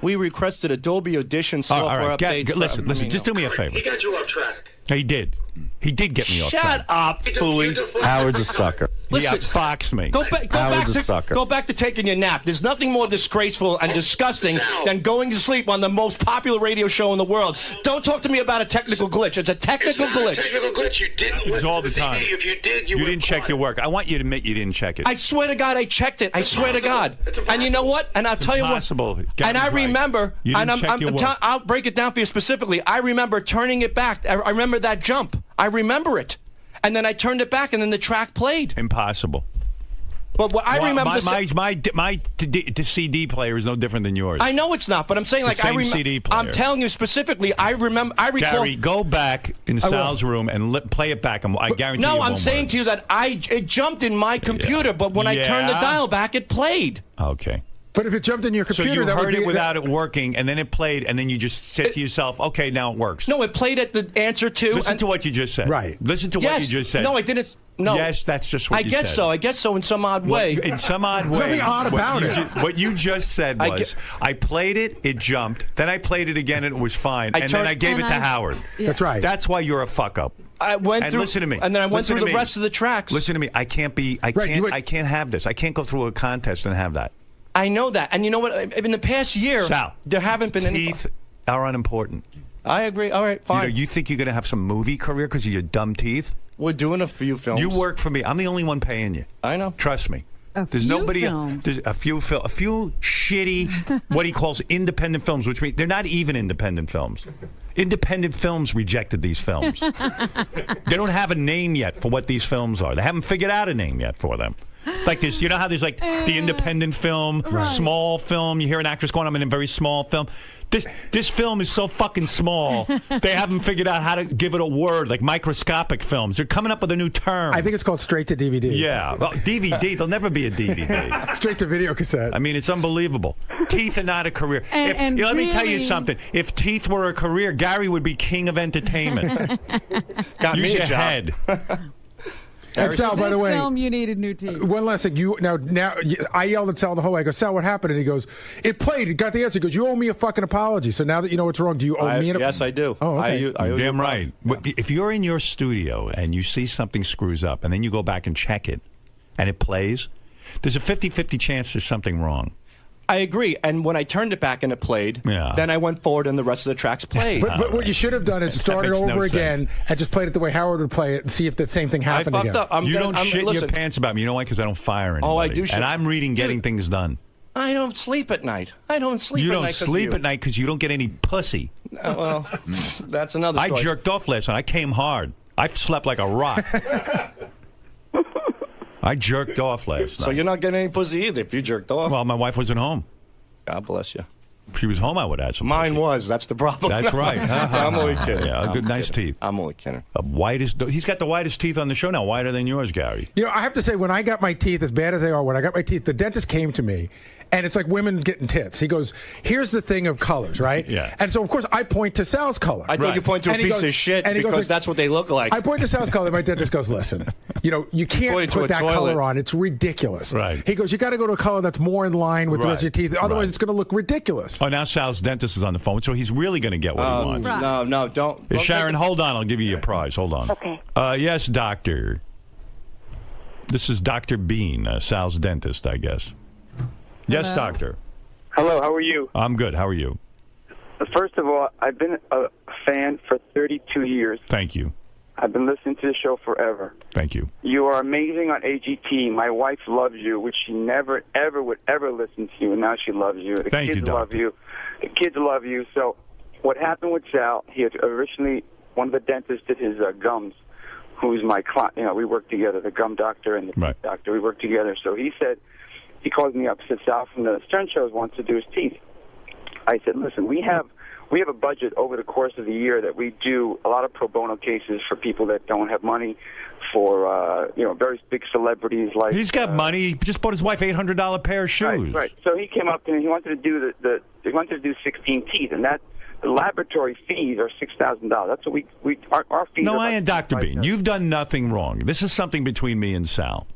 We requested a Dolby Audition software update. Listen, just do me a favor. He got you off track. He did. He did get me off track. Shut up, Fooey. Howard's a sucker. He outfoxed me. Go back to taking your nap. There's nothing more disgraceful and disgusting than going to sleep on the most popular radio show in the world. Don't talk to me about a technical glitch. It's a technical glitch. A technical glitch. You didn't. It was all the time. If you did, you didn't check your work. I want you to admit you didn't check it. I swear to God, I checked it. I swear to God. And you know what? And I'll tell you what. And I remember. I'll break it down for you specifically. I remember turning it back. I remember that jump. I remember it. And then I turned it back, and then the track played. Impossible. But what I remember... My CD player is no different than yours. I know it's not, but I'm saying, like, CD player. I'm telling you specifically, I recall... Gary, go back in Sal's room and play it back. I guarantee you it won't I'm saying work. to you that it jumped in my computer, but when I turned the dial back, it played. Okay. But if it jumped in your computer, so you that heard would be it without it working, and then it played, and then you just said to yourself, "Okay, now it works." No, it played at the answer to. Listen to what you just said. Right. Listen to what you just said. No, I didn't. No. Yes, that's just what you said. I guess so in some odd way. In some odd way. Nothing odd about it. What you just said was, I played it jumped. Then I played it again, and it was fine. Then I gave it to Howard. Yeah. That's right. That's why you're a fuck up. I went through. Listen to me. And then I went through the rest of the tracks. Listen to me. I can't have this. I can't go through a contest and have that. I know that. And you know what? In the past year, Sal, there haven't been any... Teeth are unimportant. I agree. All right, fine. You think you're going to have some movie career because of your dumb teeth? We're doing a few films. You work for me. I'm the only one paying you. I know. Trust me. There's a few shitty, what he calls independent films, which means they're not even independent films. Independent films rejected these films. They don't have a name yet for what these films are. They haven't figured out a name yet for them. Like this, you know how there's like the independent film, small film. You hear an actress going, I'm in a very small film. This film is so fucking small, they haven't figured out how to give it a word, like microscopic films. They're coming up with a new term. I think it's called straight to DVD. Yeah. Well, DVD, there'll never be a DVD. Straight to video cassette. I mean, it's unbelievable. Teeth are not a career. Let me tell you something. If teeth were a career, Gary would be king of entertainment. Got Use me your a job. head. And Sal, by the way, film you needed new teeth. One last thing. Now, I yelled at Sal the whole way. I go, Sal, what happened? And he goes, it played. It got the answer. He goes, you owe me a fucking apology. So now that you know what's wrong, do you owe me an apology? Yes, I do. Oh, okay. I owe Damn right. If you're in your studio and you see something screws up, and then you go back and check it, and it plays, there's a 50-50 chance there's something wrong. I agree. And when I turned it back and it played, then I went forward and the rest of the tracks played. But what you should have done is started over again and just played it the way Howard would play it and see if that same thing happened again. Up. You don't shit in your pants about me. You know why? Because I don't fire anybody. Oh, I do shit. And I'm reading Getting Things Done. I don't sleep at night. I don't sleep at night. You don't sleep at night because you don't get any pussy. Well, that's another story. I jerked off last night. I came hard. I slept like a rock. I jerked off last night. So you're not getting any pussy either if you jerked off? Well, my wife wasn't home. God bless you. If she was home, I would add some Mine pussy. was. That's the problem. That's right. I'm only kidding. Yeah, nice teeth. I'm only kidding. He's got the whitest teeth on the show now, whiter than yours, Gary. I have to say, when I got my teeth, as bad as they are, when I got my teeth, the dentist came to me, and it's like women getting tits. He goes, here's the thing of colors, right? Yeah. And so, of course, I point to Sal's color. I thought you point to a piece of shit because that's what they look like. I point to Sal's color. My dentist goes, listen, you can't put that color on. It's ridiculous. Right. He goes, you got to go to a color that's more in line with the rest of your teeth. Otherwise, it's going to look ridiculous. Oh, now Sal's dentist is on the phone, so he's really going to get what he wants. No, don't. Sharon, hold on. I'll give you your prize. Hold on. Okay. Yes, doctor. This is Dr. Bean, Sal's dentist, I guess. Yes, doctor. Hello, how are you? I'm good. How are you? First of all, I've been a fan for 32 years. Thank you. I've been listening to the show forever. Thank you. You are amazing on AGT. My wife loves you, which she never, ever would ever listen to you, and now she loves you. The Thank kids you, love you. The kids love you. So what happened with Sal, he had originally, one of the dentists did his gums, who's my client. We work together, the gum doctor and the teeth doctor. We work together. So he said, he calls me up, said, Sal from the Stern Shows wants to do his teeth. I said, listen, we have a budget over the course of the year that we do a lot of pro bono cases for people that don't have money, for very big celebrities like. He's got money. He just bought his wife $800 pair of shoes. Right. So he came up and he wanted to do he wanted to do 16 teeth, and that the laboratory fees are $6,000. That's what our fees. No, I am Dr. Bean. You've done nothing wrong. This is something between me and Sal.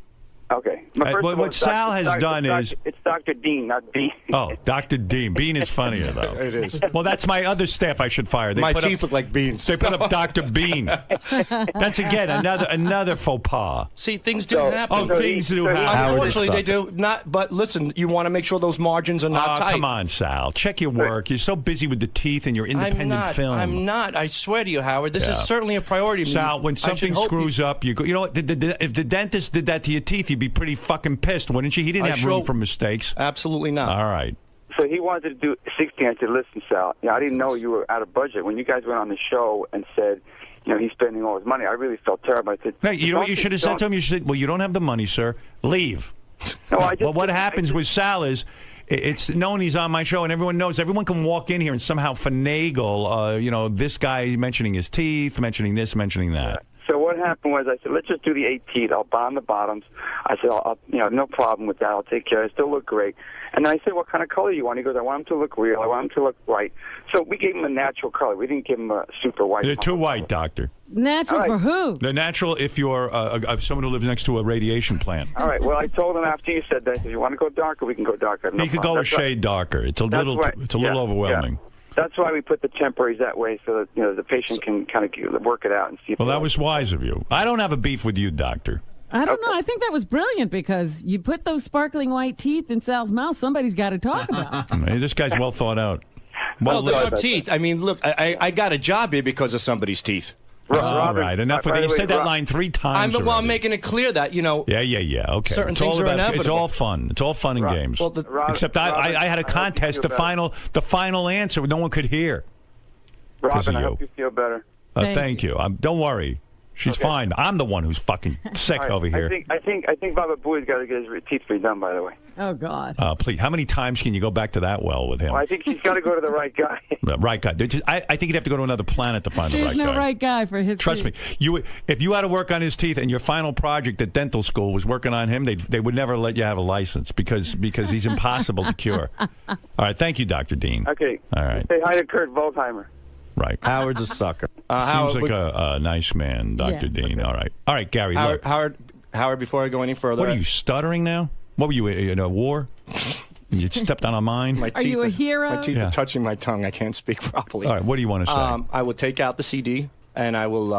Okay. What Sal has done is... It's Dr. Dean, not Bean. Oh, Dr. Dean. Bean is funnier, though. It is. Well, that's my other staff I should fire. My teeth look like beans. They put up Dr. Bean. That's, again, another faux pas. See, things do happen. Oh, things do happen. Unfortunately, they do not. But listen, you want to make sure those margins are not tight. Come on, Sal. Check your work. You're so busy with the teeth and your independent film. I'm not. I swear to you, Howard. This is certainly a priority. Sal, when something screws up, you go. You know what? If the dentist did that to your teeth, you'd be pretty fucking pissed, wouldn't you? He didn't have room for mistakes. Absolutely not. All right. So he wanted to do 16. I said, listen, Sal, I didn't know you were out of budget. When you guys went on the show and said, he's spending all his money, I really felt terrible. I said, no, you know what you should have said to him? You should say, well, you don't have the money, sir. Leave. No, But what happens with Sal is, it's known he's on my show, and everyone knows. Everyone can walk in here and somehow finagle, this guy mentioning his teeth, mentioning this, mentioning that. So what happened was I said, let's just do the 8 teeth. I'll bond the bottoms. I said, no problem with that. I'll take care. I still look great. And then I said, what kind of color you want? He goes, I want them to look real. I want them to look white. So we gave him a natural color. We didn't give him a super white. They're too white, doctor. Natural for who? They're natural if you're someone who lives next to a radiation plant. All right. Well, I told him after you said that, if you want to go darker, we can go darker. He could go a shade darker. It's a little overwhelming. Yeah. That's why we put the temporaries that way, so that the patient can kind of work it out and see. Well, that was wise of you. I don't have a beef with you, doctor. I don't know. I think that was brilliant because you put those sparkling white teeth in Sal's mouth. Somebody's got to talk about. Hey, this guy's well thought out. Well, there are teeth. I mean, look, I got a job here because of somebody's teeth. All right, enough with that. You said that line 3 times. I'm making it clear that, Yeah, okay. Certain things are inevitable. It's all fun. It's all fun and games. Well, except I had a contest. The final answer no one could hear. Robin, I hope you feel better. Thank you. Don't worry. She's fine. I'm the one who's fucking sick over here. I think Baba Booey's got to get his teeth redone, by the way. Oh, God. Please, how many times can you go back to that well with him? Well, I think he's got to go to the right guy. The right guy. I think he'd have to go to another planet to find the right guy. There's no right guy for his Trust me. If you had to work on his teeth and your final project at dental school was working on him, they would never let you have a license because he's impossible to cure. All right. Thank you, Dr. Dean. Okay. All right. Say hi to Kurt Volkheimer. Right. Howard's a sucker. Seems like a nice man, Dr. Dean. Okay. All right, Gary. Howard, before I go any further. What are you, stuttering now? What were you, in a war? You stepped on a mine? Are you a hero? My teeth are touching my tongue. I can't speak properly. All right, what do you want to say? I will take out the CD, and I will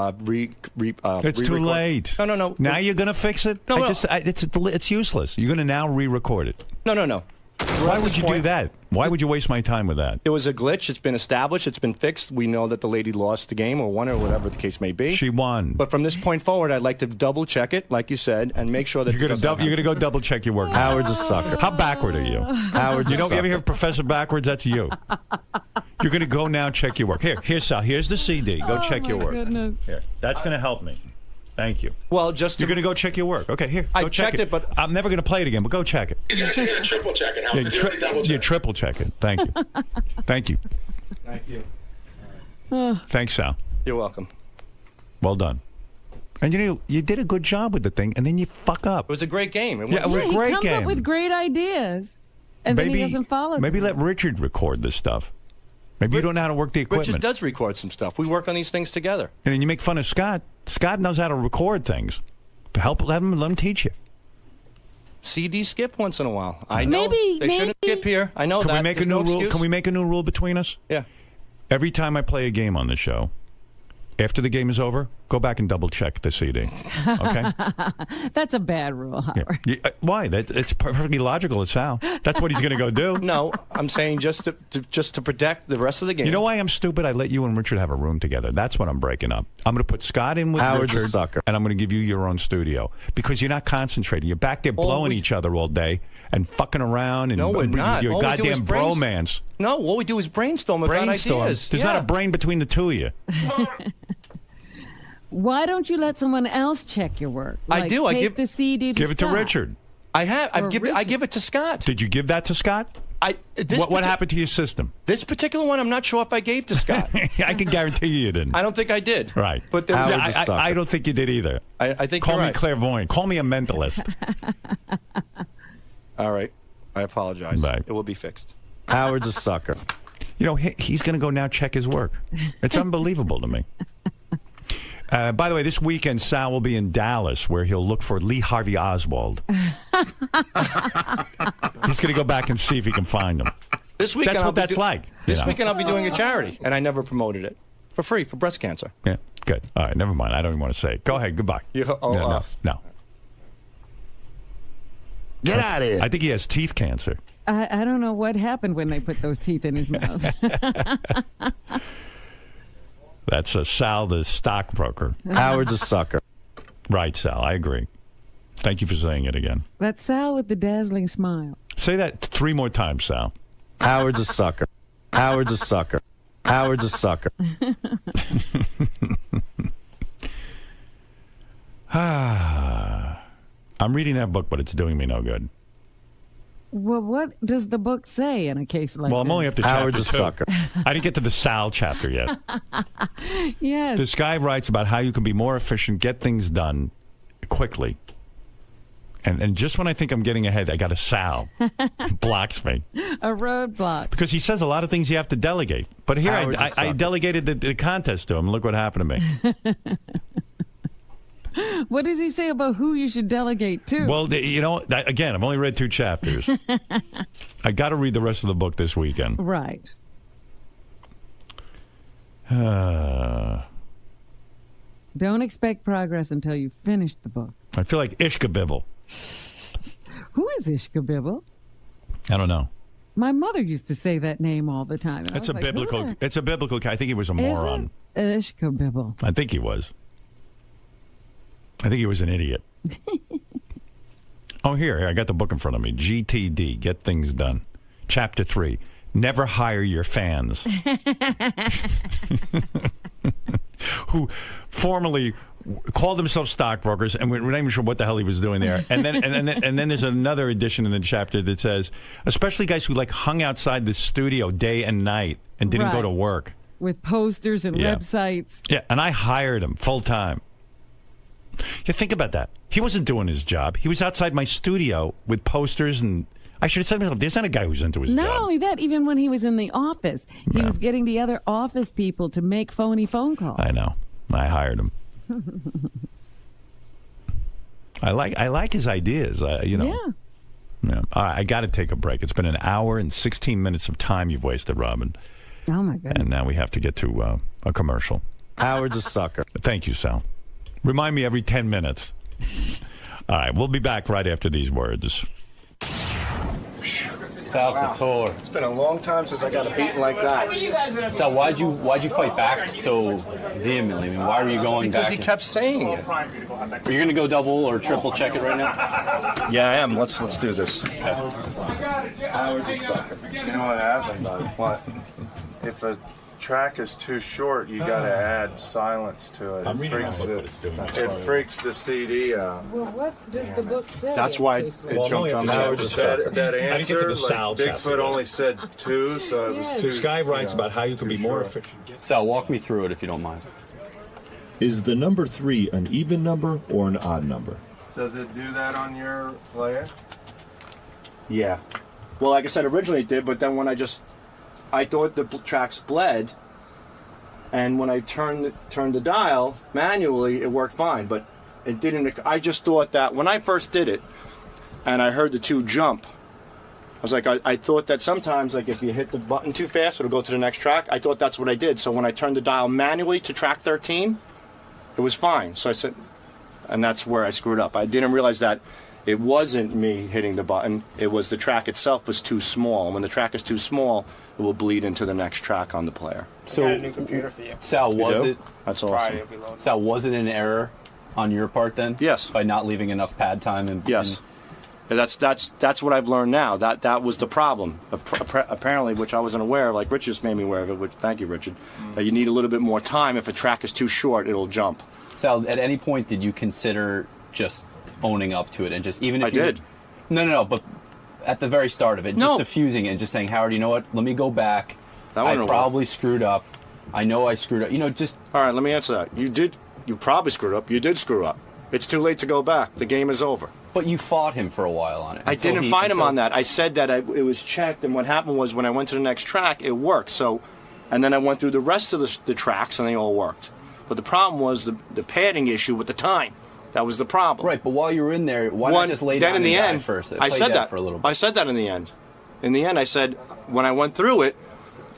It's too late. No. Now you're going to fix it? No. It's useless. You're going to now re-record it. No. Why would you do that? Why would you waste my time with that? It was a glitch. It's been established. It's been fixed. We know that the lady lost the game or won or whatever the case may be. She won. But from this point forward, I'd like to double check it, like you said, and make sure that you're going to go double check your work. Howard's a sucker. How backward are you? Howard's you ever hear of Professor Backwards? That's you. You're going to go now check your work. Here's Sal. Here's the CD. Go check your work. Goodness. Here. That's going to help me. Thank you. Well, you're going to go check your work. Okay, here. I go check checked it, but I'm never going to play it again. But go check it. He's actually going to triple check it. You triple check it. Thank you. Thank you. Thank you. Thanks, Sal. You're welcome. Well done. And you did a good job with the thing, and then you fuck up. It was a great game. It was a great he comes game. up with great ideas. And then he doesn't follow Maybe them. let Richard record this stuff. Maybe you don't know how to work the equipment. Richard does record some stuff. We work on these things together. And then you make fun of Scott. Scott knows how to record things. Let him teach you. CD skip once in a while. I know Maybe they shouldn't skip here. I know Can that. we make There's a new no rule? excuse. Can we make a new rule between us? Yeah. Every time I play a game on the show, after the game is over, go back and double check the CD. Okay? That's a bad rule, Howard. Yeah. Why? It's perfectly logical. It's Sal. That's what he's going to go do. No, I'm saying just to protect the rest of the game. You know why I'm stupid? I let you and Richard have a room together. That's what I'm breaking up. I'm going to put Scott in with Howard's a Richard, sucker. and I'm going to give you your own studio because you're not concentrating. You're back there blowing each other all day and fucking around and No, we're not. your All we do is goddamn bromance. No, all we do is brainstorm about ideas. There's not a brain between the two of you. Why don't you let someone else check your work? I do. I Take give the CD to Give it to Scott. Richard. I have. Or I give it to Scott. Did you give that to Scott? What happened to your system? This particular one, I'm not sure if I gave to Scott. I can guarantee you didn't. I don't think I did. Right. But there was I don't think you did either. I think Call you're me right. clairvoyant. Call me a mentalist. All right. I apologize. Right. It will be fixed. Howard's a sucker. You know, he's going to go now check his work. It's unbelievable to me. By the way, this weekend, Sal will be in Dallas, where he'll look for Lee Harvey Oswald. He's going to go back and see if he can find him. This weekend, That's what that's like. This weekend, I'll be doing a charity, and I never promoted it for free for breast cancer. Yeah, good. All right, never mind. I don't even want to say it. Go ahead. Goodbye. No. Get out of here. I think he has teeth cancer. I don't know what happened when they put those teeth in his mouth. That's Sal, the stockbroker. Howard's a sucker. Right, Sal. I agree. Thank you for saying it again. That's Sal with the dazzling smile. Say that 3 more times, Sal. Howard's a sucker. Howard's a sucker. Howard's a sucker. I'm reading that book, but it's doing me no good. Well, what does the book say in a case like Well, I'm this? only up to chapter Howard's a 2. sucker. I didn't get to the Sal chapter yet. Yes. This guy writes about how you can be more efficient, get things done quickly. And just when I think I'm getting ahead, I got a Sal. Blocks me. A roadblock. Because he says a lot of things you have to delegate. But here, I delegated the contest to him. Look what happened to me. What does he say about who you should delegate to? Well, again, I've only read 2 chapters. I got to read the rest of the book this weekend. Right. I Don't expect progress until you finish the book. feel like Ishkabibble. Who is Ishkabibble? I don't know. My mother used to say that name all the time. It's a biblical. It's a biblical. I think he was a moron. Ishkabibble. I think he was. I think he was an idiot. Oh, here, I got the book in front of me. GTD, Get Things Done. Chapter 3, Never Hire Your Fans. Who formerly called themselves stockbrokers, and we're not even sure what the hell he was doing there. And then there's another edition in the chapter that says, especially guys who hung outside the studio day and night and didn't go to work. With posters and websites. Yeah, and I hired him full time. Yeah, think about that. He wasn't doing his job. He was outside my studio with posters, and I should have said to myself, there's not a guy who's into his job. Not only that, even when he was in the office, he was getting the other office people to make phony phone calls. I know. I hired him. I like his ideas. Yeah. All right, I got to take a break. It's been an hour and 16 minutes of time you've wasted, Robin. Oh, my goodness. And now we have to get to a commercial. Howard's a sucker. Thank you, Sal. Remind me every 10 minutes. All right, we'll be back right after these words. Sal Fatone. It's been a long time since I got a beating like that. Sal, why'd you fight back so vehemently? I mean, why were you going Because back? he kept saying it. Are you going to go double or triple check it right now? Yeah, I am. Let's do this. Howard's a sucker. You know what happened, bud? What? If a track is too short, you got to add silence to it. It freaks the CD out. Well, what does the book say? That's why it jumped on Howard's a sucker. that answer. the Sal chapter Bigfoot only said 2, so it was 2. This guy writes about how you can be more efficient. Sal, walk me through it if you don't mind. Is the number 3 an even number or an odd number? Does it do that on your player? Yeah. Well, like I said, originally it did, but then when I thought the tracks bled, and when I turned the dial manually, it worked fine, but it didn't. I just thought that when I first did it, and I heard the two jump, I was like, I thought that sometimes, like if you hit the button too fast, it'll go to the next track. I thought that's what I did. So when I turned the dial manually to track 13, it was fine. So I said, and that's where I screwed up. I didn't realize that it wasn't me hitting the button. It was the track itself was too small. And when the track is too small, it will bleed into the next track on the player. So, I got a new computer for you. Sal, was it? That's Friday awesome. it'll be loaded. Sal, was it an error on your part then? Yes. By not leaving enough pad time and yes. That's what I've learned now. That was the problem. Apparently, which I wasn't aware of. Like Richard just made me aware of it. Which, thank you, Richard. That you need a little bit more time. If a track is too short, it'll jump. Sal, at any point did you consider just owning up to it and just even if I did. No, but at the very start of it, just diffusing it and just saying, Howard, you know what? Let me go back. I probably screwed up. I know I screwed up. You know, just all right. Let me answer that. You did. You probably screwed up. You did screw up. It's too late to go back. The game is over. But you fought him for a while on it. I didn't fight him on that. I said that it was checked, and what happened was when I went to the next track, it worked. So, and then I went through the rest of the tracks, and they all worked. But the problem was the padding issue with the time. That was the problem. Right, but while you were in there, why not just lay down and die first? I said that for a little bit. I said that in the end. In the end, I said when I went through it,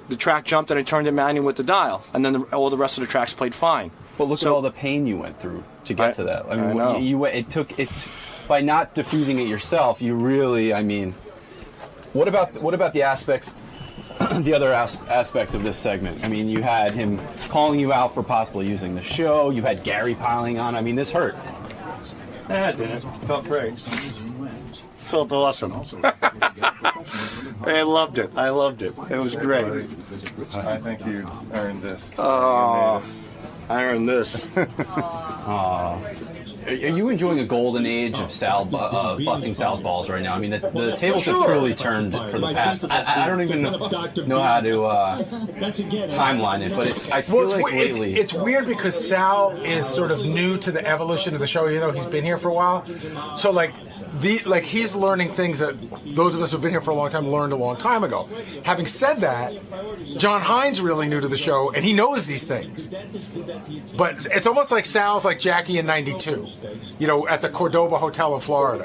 the track jumped and I turned it manual with the dial, and then all the rest of the tracks played fine. But look at all the pain you went through to get to that. I mean, know. It took by not diffusing it yourself. You really, I mean, what about the aspects, the other aspects of this segment? I mean, you had him calling you out for possibly using the show. You had Gary piling on. I mean, this hurt. It didn't. Felt great. Felt awesome. I loved it. It was great. I think you earned this. Oh, I earned this. Are you enjoying a golden age of Sal busting Sal's balls right now? I mean, the tables have truly turned for the past. I don't even know how to timeline it, but I feel like lately it's weird because Sal is sort of new to the evolution of the show. You know, he's been here for a while, so like he's learning things that those of us who've been here for a long time learned a long time ago. Having said that, John Hein's really new to the show, and he knows these things. But it's almost like Sal's like Jackie in '92. You know, at the Cordoba Hotel in Florida.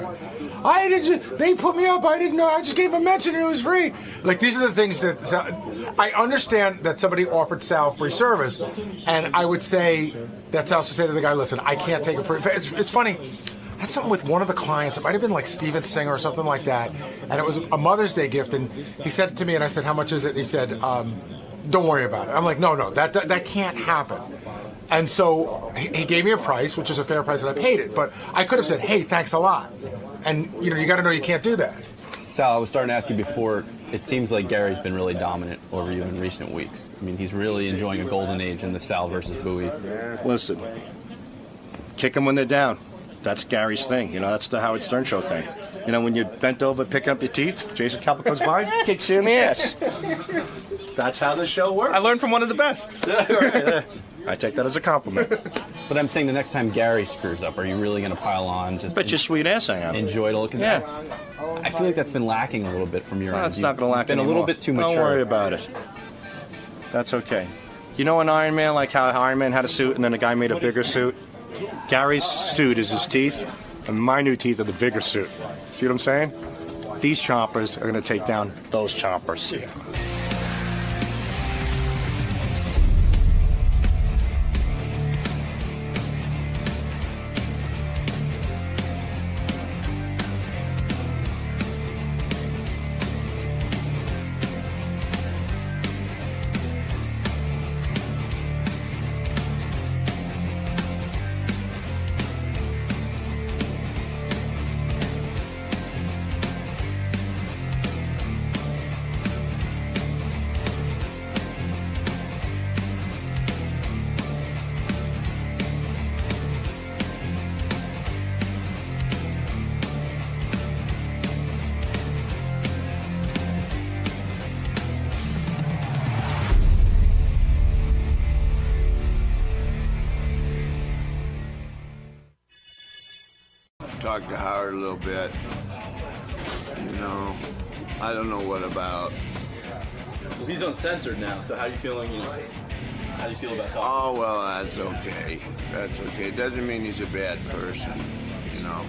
They put me up. I didn't know. I just gave him a mention and it was free. Like, these are the things that I understand that somebody offered Sal free service, and I would say that Sal should say to the guy, listen, I can't take it free. It's funny. I had something with one of the clients. It might have been like Steven Singer or something like that. And it was a Mother's Day gift. And he said it to me, and I said, how much is it? And he said, don't worry about it. I'm like, no, that can't happen. And so he gave me a price, which is a fair price, and I paid it. But I could have said, hey, thanks a lot. And, you know, you got to know you can't do that. Sal, I was starting to ask you before, it seems like Gary's been really dominant over you in recent weeks. I mean, he's really enjoying a golden age in the Sal versus Bowie. Listen, kick them when they're down. That's Gary's thing. You know, that's the Howard Stern Show thing. You know, when you're bent over picking up your teeth, Jason Kappa comes by, kicks you in the ass. That's how the show works. I learned from one of the best. I take that as a compliment. But I'm saying the next time Gary screws up, are you really going to pile on? Just bet your sweet ass I am. Enjoy it a little. Because I feel like that's been lacking a little bit from your end. It's not going to lack been anymore. A little bit too mature. Don't worry about it. That's okay. You know an Iron Man, like how Iron Man had a suit and then a guy made a bigger suit? Gary's suit is his teeth, and my new teeth are the bigger suit. See what I'm saying? These chompers are going to take down those chompers. Talked to Howard a little bit. You know, I don't know what about. Well, he's uncensored now, so how are you feeling? How do you feel about talking? Oh, well, that's okay. That's okay. It doesn't mean he's a bad person, you know.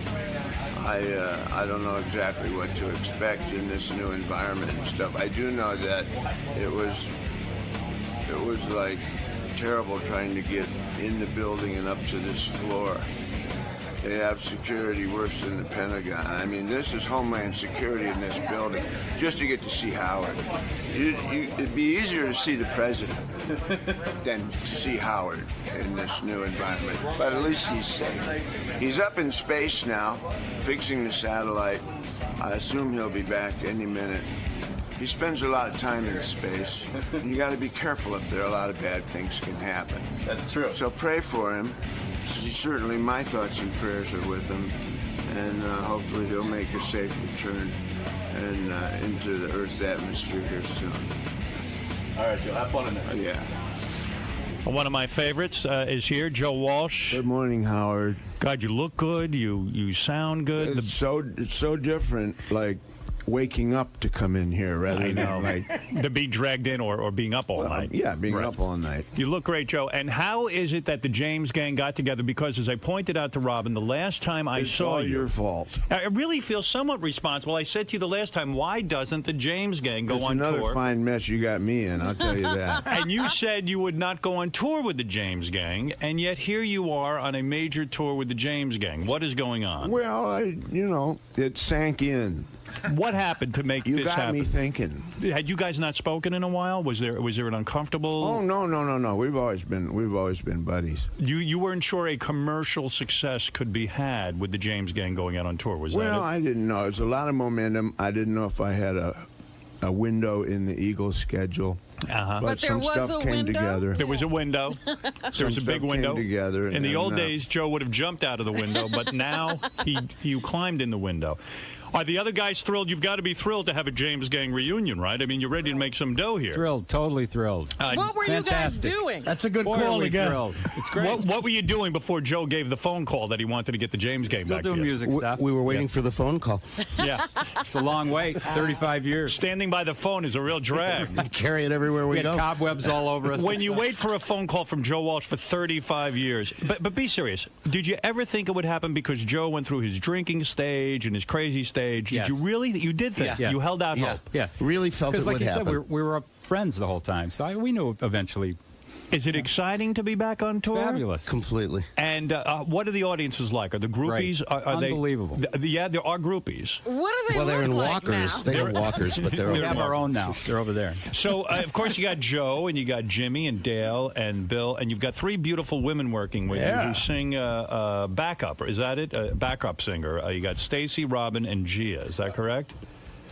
I don't know exactly what to expect in this new environment and stuff. I do know that it was like terrible trying to get in the building and up to this floor. They have security worse than the Pentagon. I mean, this is Homeland Security in this building, just to get to see Howard. It'd be easier to see the president than to see Howard in this new environment. But at least he's safe. He's up in space now, fixing the satellite. I assume he'll be back any minute. He spends a lot of time in space. You got to be careful up there. A lot of bad things can happen. That's true. So pray for him. Certainly my thoughts and prayers are with him, and hopefully he'll make a safe return and into the Earth's atmosphere here soon. All right, Joe, have fun in there. Yeah. One of my favorites is here, Joe Walsh. Good morning, Howard. God, you look good. You sound good. It's so different, like waking up to come in here rather than like to be dragged in or being up all night. Yeah, being up all night. You look great, Joe. And how is it that the James Gang got together? Because as I pointed out to Robin, the last time I saw you, it's all your fault. I really feel somewhat responsible. I said to you the last time, why doesn't the James Gang go on tour? It's another fine mess you got me in, I'll tell you that. And you said you would not go on tour with the James Gang, and yet here you are on a major tour with the James Gang. What is going on? Well, it sank in. What happened to make this happen? You got me thinking. Had you guys not spoken in a while? Was there an uncomfortable? Oh no. We've always been buddies. You weren't sure a commercial success could be had with the James Gang going out on tour, was that it? Well, I didn't know. There's a lot of momentum. I didn't know if I had a window in the Eagles schedule. But there some was stuff a came window? together. There was a window. There was a big window. Together, in the old days, Joe would have jumped out of the window, but now you climbed in the window. Are the other guys thrilled? You've got to be thrilled to have a James Gang reunion, right? I mean, you're ready to make some dough here. Thrilled, totally thrilled. What were Fantastic. you guys doing? That's a good call again. Thrilled. It's great. What were you doing before Joe gave the phone call that he wanted to get the James Gang Still back doing together? music stuff. We were waiting for the phone call. Yeah. It's a long wait, 35 years. Standing by the phone is a real drag. We carry it everywhere we go. Cobwebs all over us. When you wait for a phone call from Joe Walsh for 35 years, but be serious, did you ever think it would happen because Joe went through his drinking stage and his crazy stage? Yes. Did you really? You did think? Yeah. You held out hope? Yes. Really felt it would happen. Because like you said, we were friends the whole time, so we knew eventually. Is it exciting to be back on tour? Fabulous. Completely. And what are the audiences like? Are the groupies? Right. Are Unbelievable. Yeah, there are groupies. What do they Well, they're look in like walkers. now? They are walkers, but they're We have our own now. They're over there. So, of course, you got Joe, and you got Jimmy, and Dale, and Bill, and you've got three beautiful women working with you who sing backup. Is that it? Backup singer. You got Stacy, Robin, and Gia. Is that correct?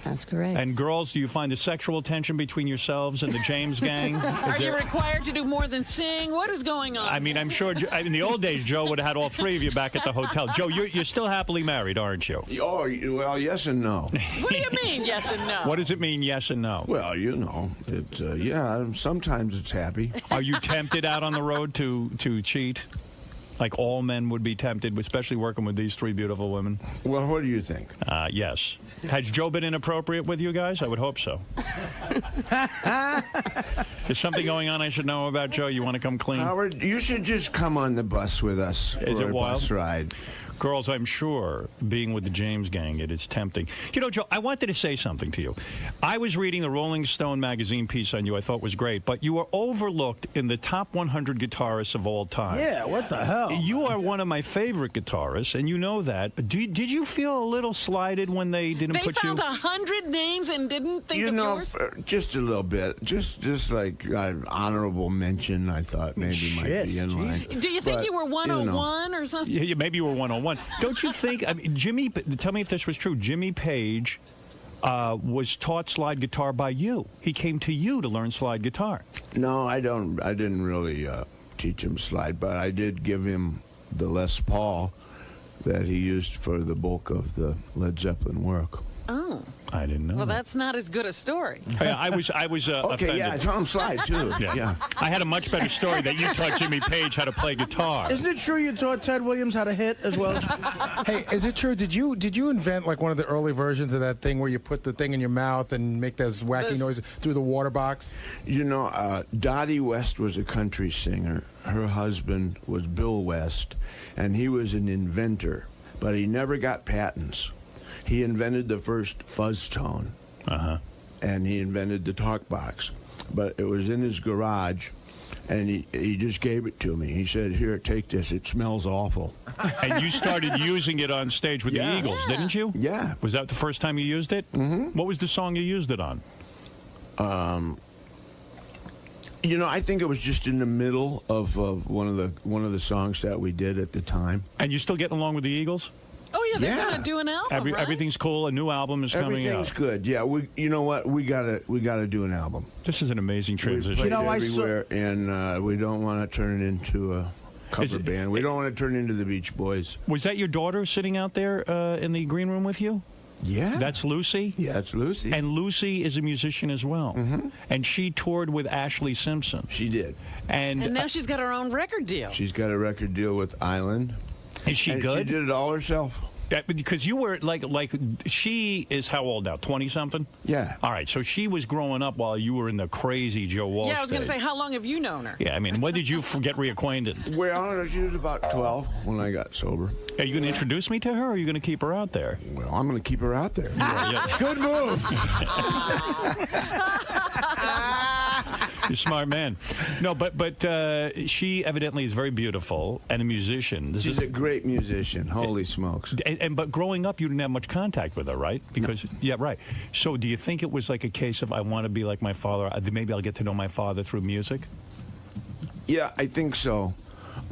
That's correct. And girls, do you find a sexual tension between yourselves and the James Gang? Are you required to do more than sing? What is going on? I mean, I'm sure in the old days, Joe would have had all three of you back at the hotel. Joe, you're still happily married, aren't you? Oh, well, yes and no. What do you mean, yes and no? What does it mean, yes and no? Well, it's sometimes it's happy. Are you tempted out on the road to cheat? Like all men would be tempted, especially working with these three beautiful women? Well, what do you think? Yes. Has Joe been inappropriate with you guys? I would hope so. Is something going on I should know about, Joe? You want to come clean? Howard, you should just come on the bus with us for a bus ride. Girls, I'm sure, being with the James Gang, it is tempting. You know, Joe, I wanted to say something to you. I was reading the Rolling Stone magazine piece on you I thought was great, but you were overlooked in the top 100 guitarists of all time. Yeah, what the hell? You are one of my favorite guitarists, and you know that. Did you feel a little slighted when they didn't put you... They found 100 names and didn't think of yours? Just a little bit. Just like an honorable mention, I thought maybe might be in line. Do you think you were 101 or something? Yeah, maybe you were 101. Don't you think, I mean, Jimmy, tell me if this was true, Jimmy Page was taught slide guitar by you. He came to you to learn slide guitar. No, I didn't really teach him slide, but I did give him the Les Paul that he used for the bulk of the Led Zeppelin work. Oh. I didn't know. Well, that's not as good a story. I was Okay, offended. yeah, Tom Slide, too. Yeah. I had a much better story that you taught Jimmy Page how to play guitar. Isn't it true you taught Ted Williams how to hit as well? Hey, is it true? Did you invent like one of the early versions of that thing where you put the thing in your mouth and make those wacky noises through the water box? You know, Dottie West was a country singer. Her husband was Bill West, and he was an inventor, but he never got patents. He invented the first fuzz tone, and he invented the talk box, but it was in his garage, and he just gave it to me. He said, "Here, take this. It smells awful." And you started using it on stage with the Eagles, didn't you? Yeah. Was that the first time you used it? Mm-hmm. What was the song you used it on? You know, I think it was just in the middle of one of the songs that we did at the time. And you still getting along with the Eagles? Oh yeah, they're gonna do an album, right? Everything's cool. A new album is coming out. Everything's good. Yeah, you know what? We gotta do an album. This is an amazing transition. We played everywhere, and we don't want to turn it into a cover band. We don't want to turn it into the Beach Boys. Was that your daughter sitting out there in the green room with you? Yeah. That's Lucy? Yeah, it's Lucy. And Lucy is a musician as well. Mm-hmm. And she toured with Ashley Simpson. She did. And now she's got her own record deal. She's got a record deal with Island. Is she good? She did it all herself. Yeah, because you were like she is how old now? 20-something? Yeah. All right, so she was growing up while you were in the crazy Joe Walsh Yeah, I was going to stage. say, how long have you known her? Yeah, I mean, when did you get reacquainted? Well, she was about 12 when I got sober. Are you going to introduce me to her, or are you going to keep her out there? Well, I'm going to keep her out there. Good move. You're a smart man. No, but she evidently is very beautiful and a musician. She's a great musician. Holy smokes. But growing up, you didn't have much contact with her, right? Because yeah, right. So do you think it was like a case of I want to be like my father? Maybe I'll get to know my father through music? Yeah, I think so.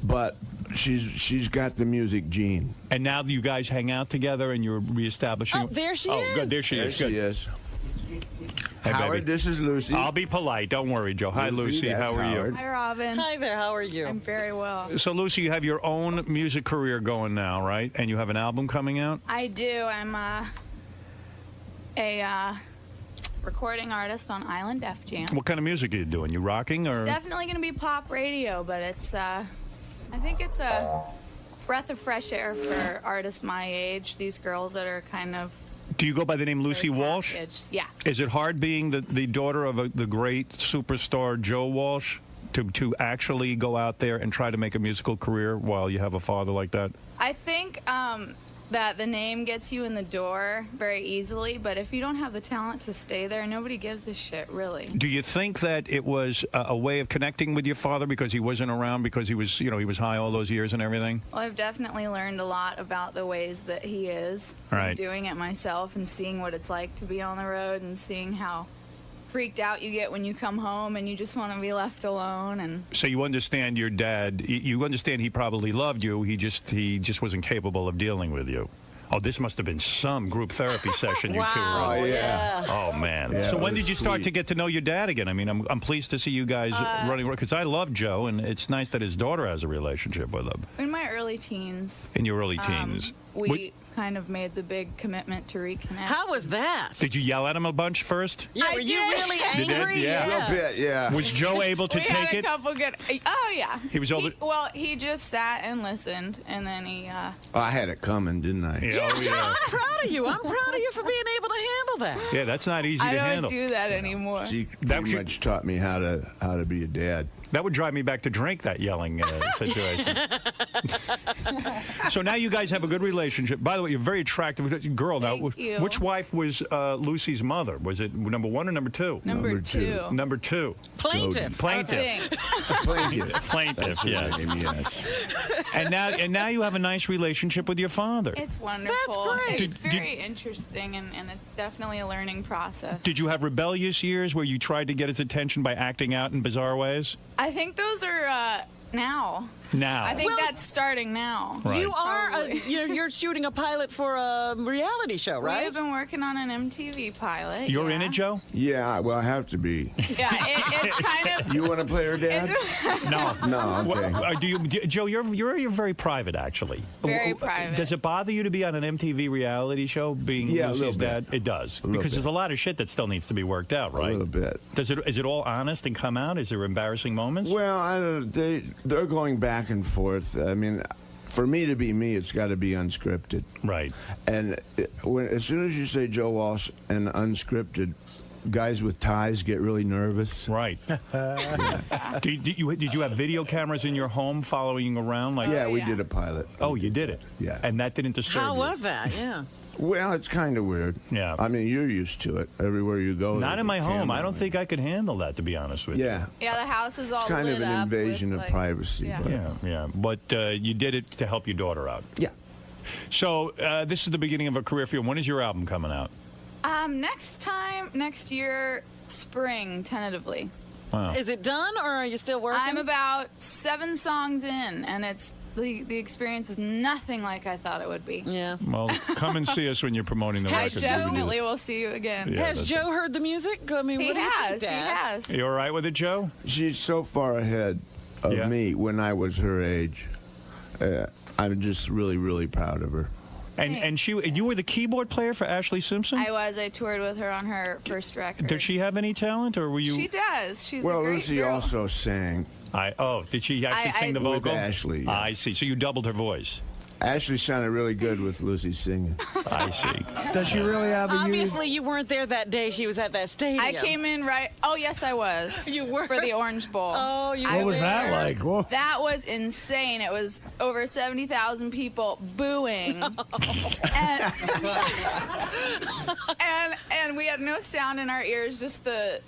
But she's got the music gene. And now you guys hang out together and you're reestablishing. Oh, there she is. Oh, good. There she is. Good. She is. Hey, Howard, baby. this is Lucy. I'll be polite. Don't worry, Joe. Hi, Lucy. that's How are Howard. you? Hi, Robin. Hi there. How are you? I'm very well. So, Lucy, you have your own music career going now, right? And you have an album coming out? I do. I'm a recording artist on Island Def Jam. What kind of music are you doing? You rocking or? It's definitely going to be pop radio, but it's I think it's a breath of fresh air for artists my age. These girls that are kind of. Do you go by the name Lucy Walsh? Yeah. Is it hard being the daughter of the great superstar Joe Walsh to actually go out there and try to make a musical career while you have a father like that? I think that the name gets you in the door very easily, but if you don't have the talent to stay there, nobody gives a shit, really. Do you think that it was a way of connecting with your father because he wasn't around, because he was, he was high all those years and everything? Well, I've definitely learned a lot about the ways that he is. Right. Doing it myself and seeing what it's like to be on the road and seeing how freaked out you get when you come home and you just want to be left alone. And so you understand your dad. You understand he probably loved you. He just wasn't capable of dealing with you. Oh, this must have been some group therapy session you two were on. Oh, yeah. Oh, man. Yeah, so when it was did you start sweet. to get to know your dad again? I mean, I'm pleased to see you guys running, because I love Joe, and it's nice that his daughter has a relationship with him. in my early teens. In your early teens. We kind of made the big commitment to reconnect. How was that? Did you yell at him a bunch first? Yeah, were you really Did it? angry? Yeah. A little bit, yeah. Was Joe able to We take had a it? couple good. Oh yeah. He was able. Well, he just sat and listened, and then he. I had it coming, didn't I? Yeah, oh, Joe, yeah. I'm proud of you. I'm proud of you for being able to handle that. Yeah, that's not easy I to don't handle. do that anymore. She That pretty was much taught me how to be a dad. That would drive me back to drink, that yelling situation. So now you guys have a good relationship. By the way, you're a very attractive girl. Now, Thank you. which wife was Lucy's mother? Was it number one or number two? Number two. Number two. Plaintiff. Plaintiff. Plaintiff. Plaintiff, That's her yeah. name, yes. And now you have a nice relationship with your father. It's wonderful. That's great. It's Did- very interesting, and it's definitely a learning process. Did you have rebellious years where you tried to get his attention by acting out in bizarre ways? I think those are Now. I think that's starting now. Right. You are. You're shooting a pilot for a reality show, right? We've been working on an MTV pilot. You're in it, Joe? Yeah, well, I have to be. Yeah, it's kind of. You want to play her dad? No, okay. Joe, you're very private, actually. Very private. Does it bother you to be on an MTV reality show being Lucy's dad? It does. Because there's a lot of shit that still needs to be worked out, right? A little bit. Is it all honest and come out? Is there embarrassing moments? Well, they're going back and forth. I mean, for me to be me, it's got to be unscripted. Right. And as soon as you say Joe Walsh and unscripted, guys with ties get really nervous. Right. Yeah. Did you have video cameras in your home following you around? We did a pilot. Oh, you did it? Yeah. And that didn't disturb you? How was that? Yeah. Well, it's kind of weird. Yeah. I mean, you're used to it. Everywhere you go. Not in my home. I don't think I could handle that, to be honest with you. Yeah, the house is all it's kind lit of an up invasion with, of privacy. Yeah. Yeah. But you did it to help your daughter out. Yeah. So this is the beginning of a career for you. When is your album coming out? Next year, spring, tentatively. Wow. Is it done, or are you still working? I'm about 7 songs in, and it's the experience is nothing like I thought it would be. Yeah. Well, come and see us when you're promoting the I record. definitely will see you again. Yeah, has Joe heard the music? I mean, he what do you has. think, Dad? He has. You all right with it, Joe? She's so far ahead of me when I was her age. I'm just really, really proud of her. And you were the keyboard player for Ashley Simpson? I was. I toured with her on her first record. Does she have any talent, or were you? She does. She's well, a great Lucy girl. also sang. Did she actually sing the vocal? With Ashley. Yeah. I see. So you doubled her voice. Ashley sounded really good with Lucy singing. I see. Does she really have a Obviously, you weren't there that day she was at that stadium. I came in right. Oh, yes, I was. You were? For the Orange Bowl. Oh, you What was that there. like? Whoa. That was insane. It was over 70,000 people booing. and we had no sound in our ears, just the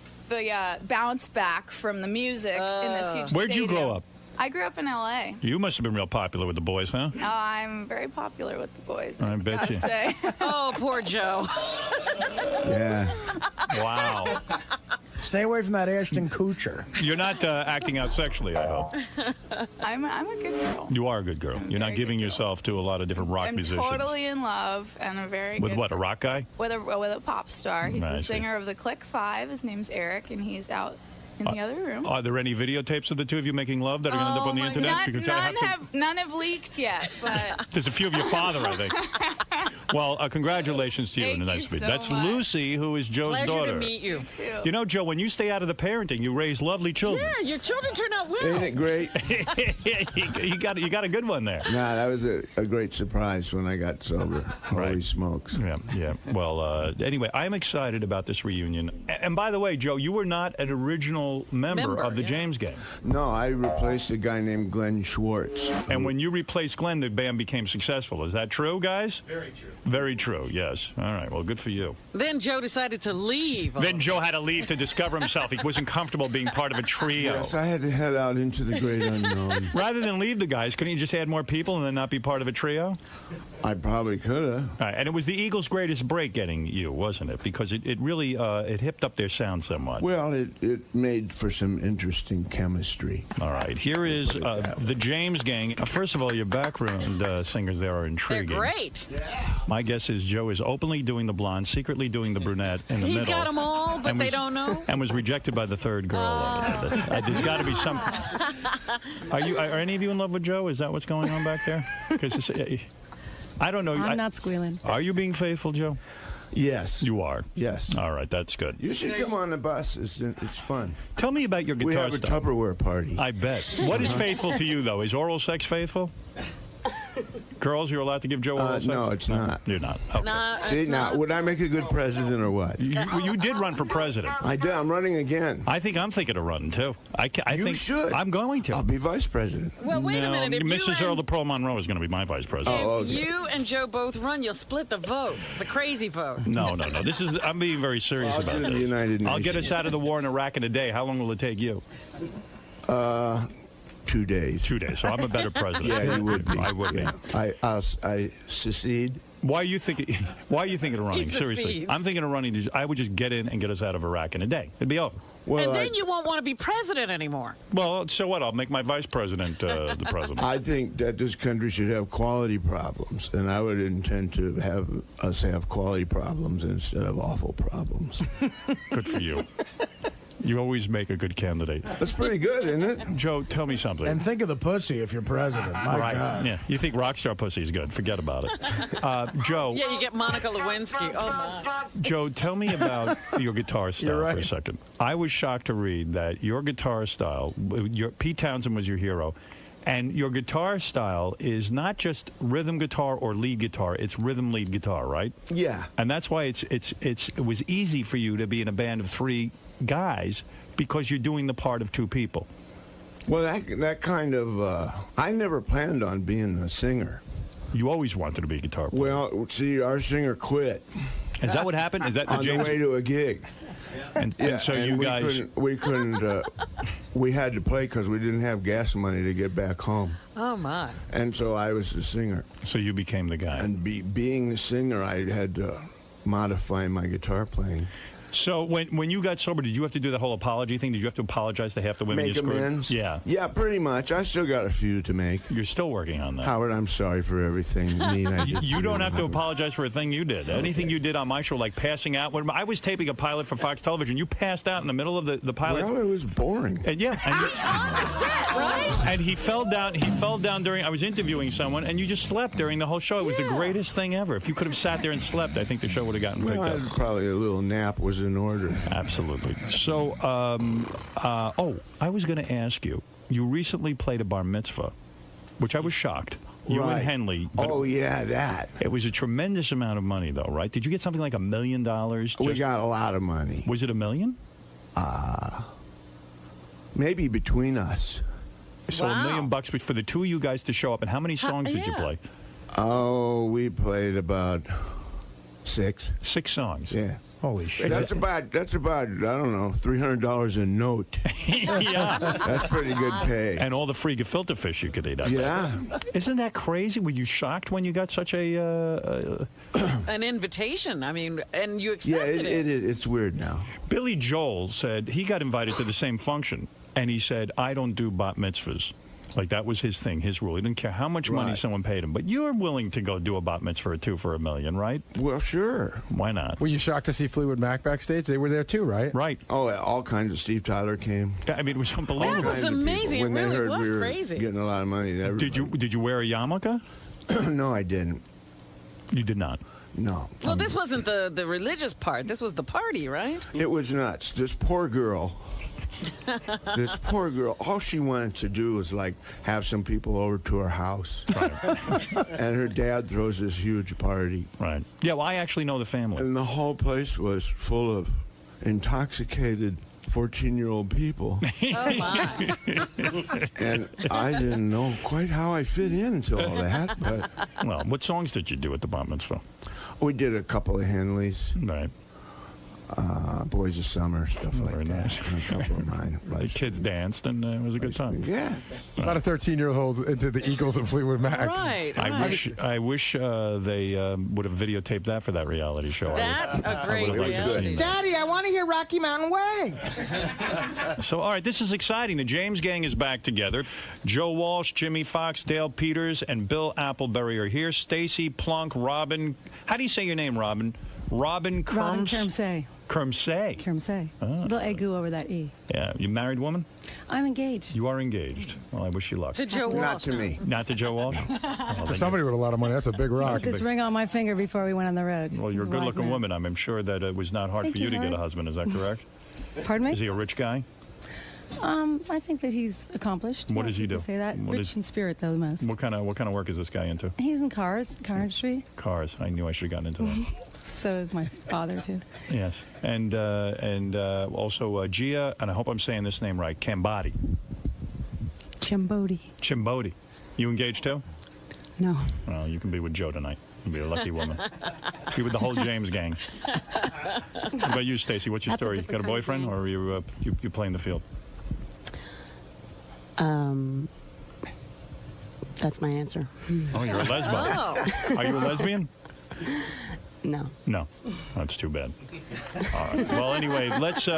bounce back from the music in this huge Where'd you stadium. grow up? I grew up in L.A. You must have been real popular with the boys, huh? Oh, I'm very popular with the boys. I bet gotta you. Say. Oh, poor Joe. Yeah. Wow. Stay away from that Ashton Kutcher. You're not acting out sexually, I hope. I'm a good girl. You are a good girl. You're not giving yourself to a lot of different rock I'm musicians. totally in love and a very With good what, a rock guy? With a pop star. He's I the see. singer of the Click Five. His name's Eric, and he's out in the other room. Are there any videotapes of the two of you making love that are going to end up on the internet? Because I None have leaked yet, but There's a few of your father, I think. Well, congratulations to you. Thank and a you nice meet. so That's much. Lucy, who is Joe's Pleasure daughter. to meet you. too. You know, Joe, when you stay out of the parenting, you raise lovely children. Yeah, your children turn out well. Ain't it great? you got a good one there. Nah, that was a great surprise when I got sober. Holy smokes. Yeah. Well, anyway, I'm excited about this reunion. And by the way, Joe, you were not an original member of the James Gang. No, I replaced a guy named Glenn Schwartz. And when you replaced Glenn, the band became successful. Is that true, guys? Very true. Very true, yes. All right, well, good for you. Then Joe decided to leave. Then Joe had to leave to discover himself. He wasn't comfortable being part of a trio. Yes, I had to head out into the great unknown. Rather than leave the guys, couldn't you just add more people and then not be part of a trio? I probably could have. All right, and it was the Eagles' greatest break getting you, wasn't it? Because it really it hipped up their sound somewhat. Well, it made for some interesting chemistry. All right, here is the James Gang. First of all, your background singers there are intriguing. They're great. My guess is Joe is openly doing the blonde, secretly doing the brunette in the middle. He's got them all, but they don't know. And was rejected by the third girl. There's got to be some. Are any of you in love with Joe? Is that what's going on back there? Because I don't know. I'm not squealing. Are you being faithful, Joe? Yes. You are? Yes. All right, that's good. You should come on the bus. It's fun. Tell me about your guitar We have a stuff. Tupperware party. I bet. What is faithful to you, though? Is oral sex faithful? Girls, you're allowed to give Joe oral sex? No, it's not. You're not. Okay. Nah, See, now, would I make a good president or what? You did run for president. I did. I'm running again. I'm thinking of running, too. I You think should. I'm going to. I'll be vice president. Well, wait a minute. If Mrs. Earl Pearl Monroe is going to be my vice president. Oh, okay. you and Joe both run, you'll split the vote, the crazy vote. No. I'm being very serious I'll about do the this. United I'll get Nations. us out of the war in Iraq in a day. How long will it take you? 2 days. 2 days. So I'm a better president. Yeah, you would be. I would be. I secede. Why are you thinking of running? He's a Seriously, thief. I'm thinking of running. I would just get in and get us out of Iraq in a day. It'd be over. And then you won't want to be president anymore. Well, so what? I'll make my vice president the president. I think that this country should have quality problems, and I would intend to have us have quality problems instead of awful problems. Good for you. You always make a good candidate. That's pretty good, isn't it? Joe, tell me something. And think of the pussy if you're president. My right. God. Yeah. You think rockstar pussy is good? Forget about it. Joe. Yeah, you get Monica Lewinsky. Oh my. Joe, tell me about your guitar style for a second. I was shocked to read that your guitar style, Pete Townsend was your hero, and your guitar style is not just rhythm guitar or lead guitar, it's rhythm lead guitar, right? Yeah. And that's why it was easy for you to be in a band of 3 guys because you're doing the part of 2 people. Well, that kind of, I never planned on being a singer. You always wanted to be a guitar player. Well, see, our singer quit. Is that what happened? Is that the on James? the way to a gig? And so and you we guys, couldn't. We had to play because we didn't have gas money to get back home. Oh my! And so I was the singer. So you became the guy. And being the singer, I had to modify my guitar playing. So when you got sober, did you have to do the whole apology thing? Did you have to apologize to half the women Make you screwed? amends? Yeah. Yeah, pretty much. I still got a few to make. You're still working on that. Howard, I'm sorry for everything mean I did. You don't have to apologize for a thing you did. Okay. Anything you did on my show, like passing out. When I was taping a pilot for Fox Television, you passed out in the middle of the pilot. Well, it was boring. And yeah. And on the set, right? And he fell down. He fell down during. I was interviewing someone, and you just slept during the whole show. It was the greatest thing ever. If you could have sat there and slept, I think the show would have gotten picked up. Probably a little nap was in order. Absolutely. So, I was going to ask you. You recently played a bar mitzvah, which I was shocked. You and Henley. Oh, yeah, that. It was a tremendous amount of money, though, right? Did you get something like $1 million? We got a lot of money. Was it $1 million? Maybe between us. So $1 million bucks for the 2 of you guys to show up. And how many songs did you play? Oh, we played about 6. 6 songs. Yeah. Holy shit. That's about I don't know, $300 a note. Yeah. That's pretty good pay. And all the free gefilte fish you could eat. Yeah. Isn't that crazy? Were you shocked when you got such a an invitation? I mean, and you Yeah, accepted it's weird now. Billy Joel said he got invited to the same function, and he said, I don't do bat mitzvahs. Like, that was his thing, his rule. He didn't care how much money someone paid him. But you're willing to go do a bat mitzvah or 2 for $1 million, right? Well, sure. Why not? Were you shocked to see Fleetwood Mac backstage? They were there too, right? Right. Oh, all kinds of Steve Tyler came. I mean, it was unbelievable. That was amazing. When It they really heard was we were crazy. getting a lot of money. Did you wear a yarmulke? No, I didn't. You did not? No. Well, this wasn't the religious part. This was the party, right? It was nuts. This poor girl. All she wanted to do was like have some people over to her house. And her dad throws this huge party. Right. Yeah, well, I actually know the family. And the whole place was full of intoxicated 14-year-old people. Oh, my. And I didn't know quite how I fit into all that. But well, what songs did you do at the bar mitzvah? We did a couple of Henleys. Right. Boys of Summer, stuff like that. Nice. And a couple of mine. The kids danced, and it was a good time. Yeah. About a 13-year-old into the Eagles and Fleetwood Mac. Right. I wish they would have videotaped that for that reality show. That's a great reality. Daddy, I want to hear Rocky Mountain Way. So, all right, this is exciting. The James Gang is back together. Joe Walsh, Jimmy Fox, Dale Peters, and Bill Appleberry are here. Stacy Plunk, Robin. How do you say your name, Robin? Robin Kermsey. Kermsey. A little egu over that E. Yeah. You married woman? I'm engaged. You are engaged. Well, I wish you luck. To Joe Walsh. Not to me. Not to Joe Walsh? To somebody with a lot of money, that's a big rock. This ring on my finger before we went on the road. Well, you're a He's wise good-looking man. woman. I'm sure that it was not hard Thank for you you, to get Howard. a husband. Is that correct? Pardon me? Is he a rich guy? I think that he's accomplished. What Yes, does he you do? can say that. What Rich is- in spirit, though, the most. What kind of work is this guy into? He's in car industry. Cars. I knew I should have gotten into that. So is my father, too. Yes. And also Gia, and I hope I'm saying this name right, Cambodi. Chimbodi. You engaged too? No. Well, you can be with Joe tonight. You'll be a lucky woman. Be with the whole James gang. What about you, Stacy? What's your That's a story? You got a different boyfriend, kind of or are you playing the field? That's my answer. Oh, you're a lesbian. Oh. Are you a lesbian? No. No. That's too bad. All right. Well, anyway, let's...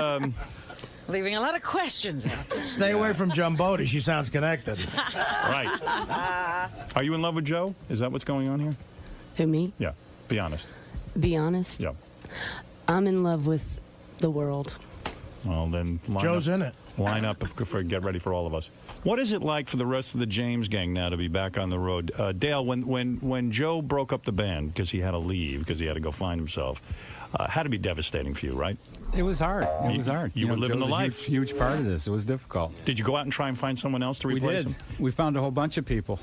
Leaving a lot of questions out there. Stay away from Jumbodi. She sounds connected. Right. Are you in love with Joe? Is that what's going on here? Who, me? Yeah. Be honest. Be honest? Yeah. I'm in love with the world. Well, then... Joe's in it. Line up for get ready for all of us. What is it like for the rest of the James Gang now to be back on the road? Dale, when Joe broke up the band because he had to leave, because he had to go find himself, had to be devastating for you, right? It was hard. It was hard. You were living Joe's the life. Huge part of this. It was difficult. Did you go out and try and find someone else to replace him? We found a whole bunch of people.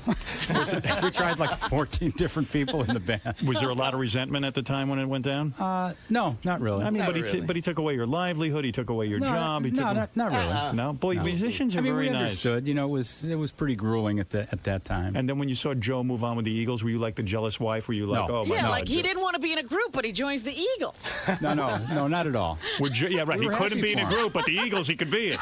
We tried like 14 different people in the band. Was there a lot of resentment at the time when it went down? No, not really. I mean, Not but really. But he took away your livelihood. He took away your job. Not really. No, boy, musicians are I mean, very we nice. understood. You know, it was pretty grueling at that time. And then when you saw Joe move on with the Eagles, were you like the jealous wife? Were you like, oh my yeah, God? like he didn't want to be in a group, but he joins the Eagles. No, not at all. Yeah, right. We He were couldn't happy be in a for him. group, but the Eagles he could be in.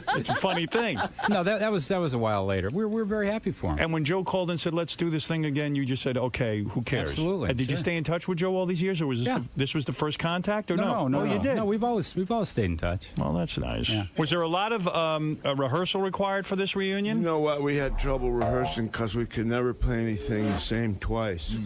It's a funny thing. No, that was a while later. We were very happy for him. And when Joe called and said, "Let's do this thing again," you just said, "Okay, who cares?" Absolutely. And did you Sure. stay in touch with Joe all these years, or was this this was the first contact, or no? No, you did. No, we've always stayed in touch. Well, that's nice. Yeah. Was there a lot of a rehearsal required for this reunion? You know what? We had trouble rehearsing because we could never play anything the same twice.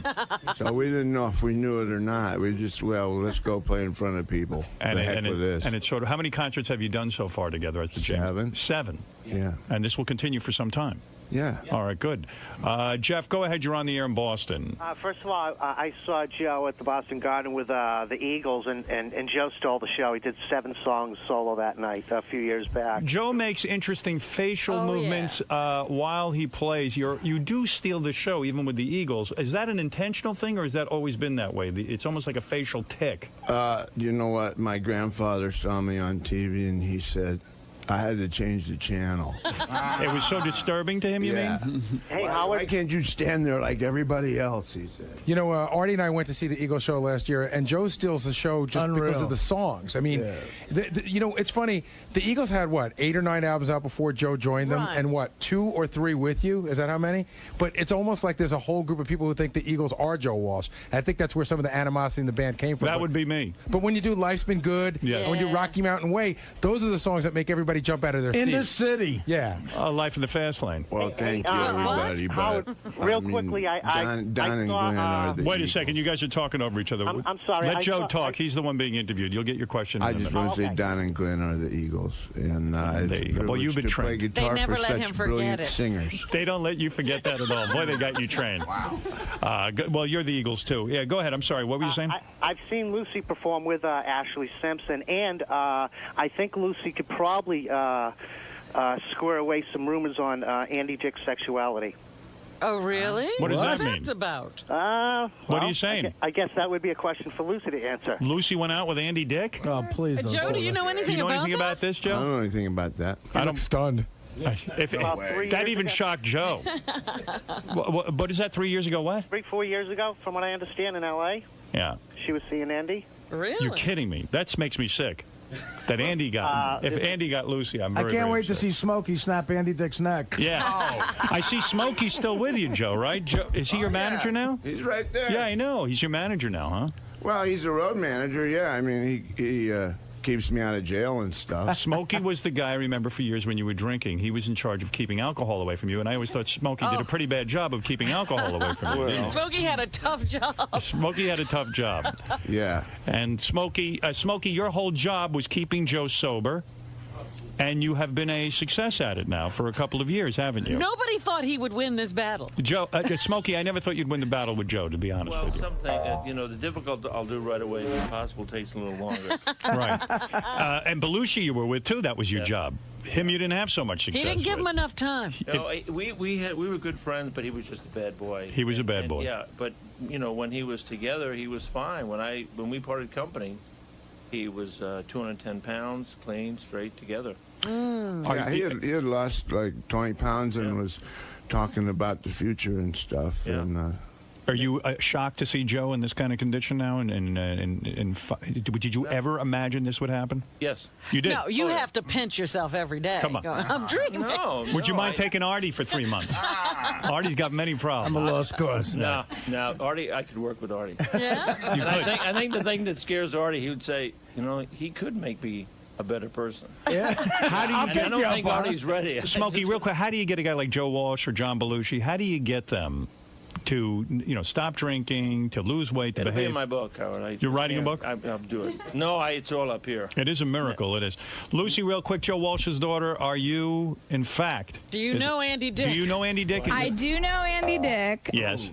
So we didn't know if we knew it or not. We just, let's go play in front of people. And the heck with this. And it's sort of, how many concerts have you done so far together as the James? 7. Yeah. And this will continue for some time. Yeah. All right, good. Jeff, go ahead. You're on the air in Boston. First of all, I saw Joe at the Boston Garden with the Eagles, and Joe stole the show. He did 7 songs solo that night a few years back. Joe makes interesting facial movements while he plays. You do steal the show, even with the Eagles. Is that an intentional thing, or has that always been that way? It's almost like a facial tick. You know what? My grandfather saw me on TV, and he said, I had to change the channel. It was so disturbing to him, you mean? Hey, why can't you stand there like everybody else, he said. You know, Artie and I went to see the Eagles show last year, and Joe steals the show just because of the songs. I mean, you know, it's funny. The Eagles had, 8 or 9 albums out before Joe joined them, and 2 or 3 with you? Is that how many? But it's almost like there's a whole group of people who think the Eagles are Joe Walsh. I think that's where some of the animosity in the band came from. That would be me. But when you do Life's Been Good, and when you do Rocky Mountain Way, those are the songs that make everybody jump out of their seats. In the city. Yeah. Life in the Fast Lane. Well, thank you, everybody. But real quickly, Don and Glenn are the Wait a second. You guys are talking over each other. I'm sorry. Let Joe talk. He's the one being interviewed. You'll get your question in I a just minute. want to say Don and Glenn are the Eagles. And There you go. Well, you've been to play trained. guitar They never for let him such forget brilliant it. singers. They don't let you forget that at all. Boy, they got you trained. Wow. Well, you're the Eagles, too. Yeah, go ahead. I'm sorry. What were you saying? I've seen Lucy perform with Ashley Simpson, and I think Lucy could probably square away some rumors on Andy Dick's sexuality. Oh, really? What does that What's mean? that about? What are you saying? I guess that would be a question for Lucy to answer. Lucy went out with Andy Dick? Oh, please don't. Joe, do you know anything Do you know about anything about this, I Joe? don't know anything about that. I'm stunned. That even shocked Joe. What is that, 3 years ago? What? 3-4 years ago, from what I understand, in L.A., Yeah. she was seeing Andy. Really? You're kidding me. That makes me sick. That Andy got. If Andy got Lucy, I'm I very, can't very wait to upset. see Smokey snap Andy Dick's neck. Yeah. I see Smokey's still with you, Joe, right? Joe, is he your manager now? He's right there. Yeah, I know. He's your manager now, huh? Well, he's a road manager, yeah. I mean, he keeps me out of jail and stuff. Smokey was the guy I remember for years when you were drinking. He was in charge of keeping alcohol away from you, and I always thought Smokey did a pretty bad job of keeping alcohol away from you. Didn't he? Smokey had a tough job. Smokey had a tough job. Yeah. And Smokey, your whole job was keeping Joe sober, and you have been a success at it now for a couple of years, haven't you? Nobody thought he would win this battle. Joe, Smokey, I never thought you'd win the battle with Joe, to be honest with you. Something that, the difficult I'll do right away. The impossible takes a little longer. Right. And Belushi you were with, too. That was your job. Him you didn't have so much success He didn't give him with. enough time. No, we were good friends, but he was just a bad boy. He was a bad boy. Yeah, but when he was together, he was fine. When we parted company, he was 210 pounds, clean, straight, together. Yeah, he had lost like 20 pounds and was talking about the future and stuff. Yeah. And Are you shocked to see Joe in this kind of condition now? Did you ever imagine this would happen? Yes. You did? No, you have to pinch yourself every day. Come on. Going, I'm dreaming. No, Would you mind taking Artie for 3 months? Artie's got many problems. I'm a lost cause. No, Artie, I could work with Artie. Yeah? And I think the thing that scares Artie, he would say, he could make me a better person. Yeah. How do you I don't think Artie's ready. Smokey, real quick, how do you get a guy like Joe Walsh or John Belushi, how do you get them to stop drinking, to lose weight, to It'll be behave? in my book, Howard. You're writing a book? I'll do it. No, it's all up here. It is a miracle. It is. Lucy, real quick, Joe Walsh's daughter, are you, in fact... Do you know Andy Dick? Do you know Andy Dick? I do know Andy Dick. Yes.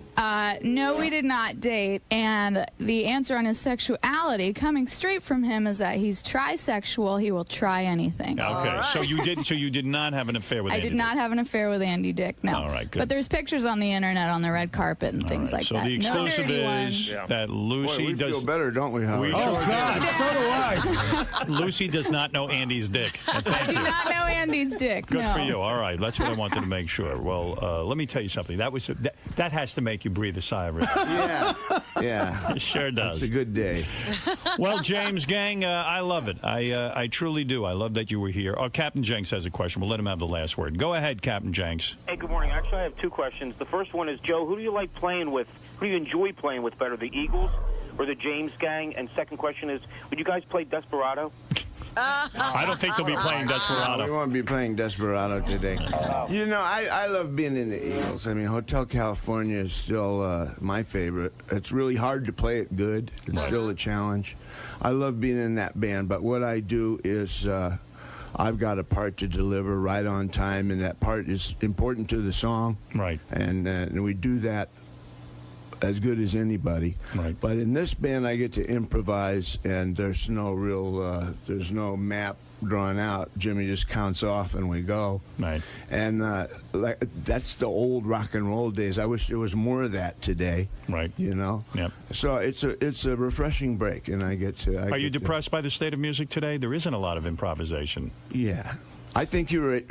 No, we did not date. And the answer on his sexuality, coming straight from him, is that he's trisexual. He will try anything. Okay. So you did not have an affair with I Andy did not have an affair with Andy Dick, no. All right, good. But there's pictures on the internet on the red carpet and things like so that. the exclusive no dirty is ones. that Lucy Boy, we does... feel better, don't we, Howard? We Oh, sure God, do. so do I. Lucy does not know Andy's dick. And I thank do you. not know Andy's dick, Good no. for you. All right. That's what I wanted to make sure. Well, let me tell you something. That has to make you breathe a sigh of relief. Yeah. It sure does. It's a good day. Well, James Gang, I love it. I truly do. I love that you were here. Oh, Captain Jenks has a question. We'll let him have the last word. Go ahead, Captain Jenks. Hey, good morning. Actually, I have two questions. The first one is, Joe, who do you like playing with? Who do you enjoy playing with better, the Eagles or the James Gang? And second question is, would you guys play Desperado? I don't think they'll be playing Desperado. We won't be playing Desperado today. I love being in the Eagles. I mean, Hotel California is still my favorite. It's really hard to play it good. It's still a challenge. I love being in that band, but what I do is I've got a part to deliver right on time, and that part is important to the song. Right. And we do that as good as anybody. Right. But in this band, I get to improvise, and there's no real, there's no map drawn out. Jimmy just counts off, and we go. Right. And that's the old rock and roll days. I wish there was more of that today. Right. Yep. So it's a refreshing break, and I get to. Are you depressed by the state of music today? There isn't a lot of improvisation. Yeah. I think you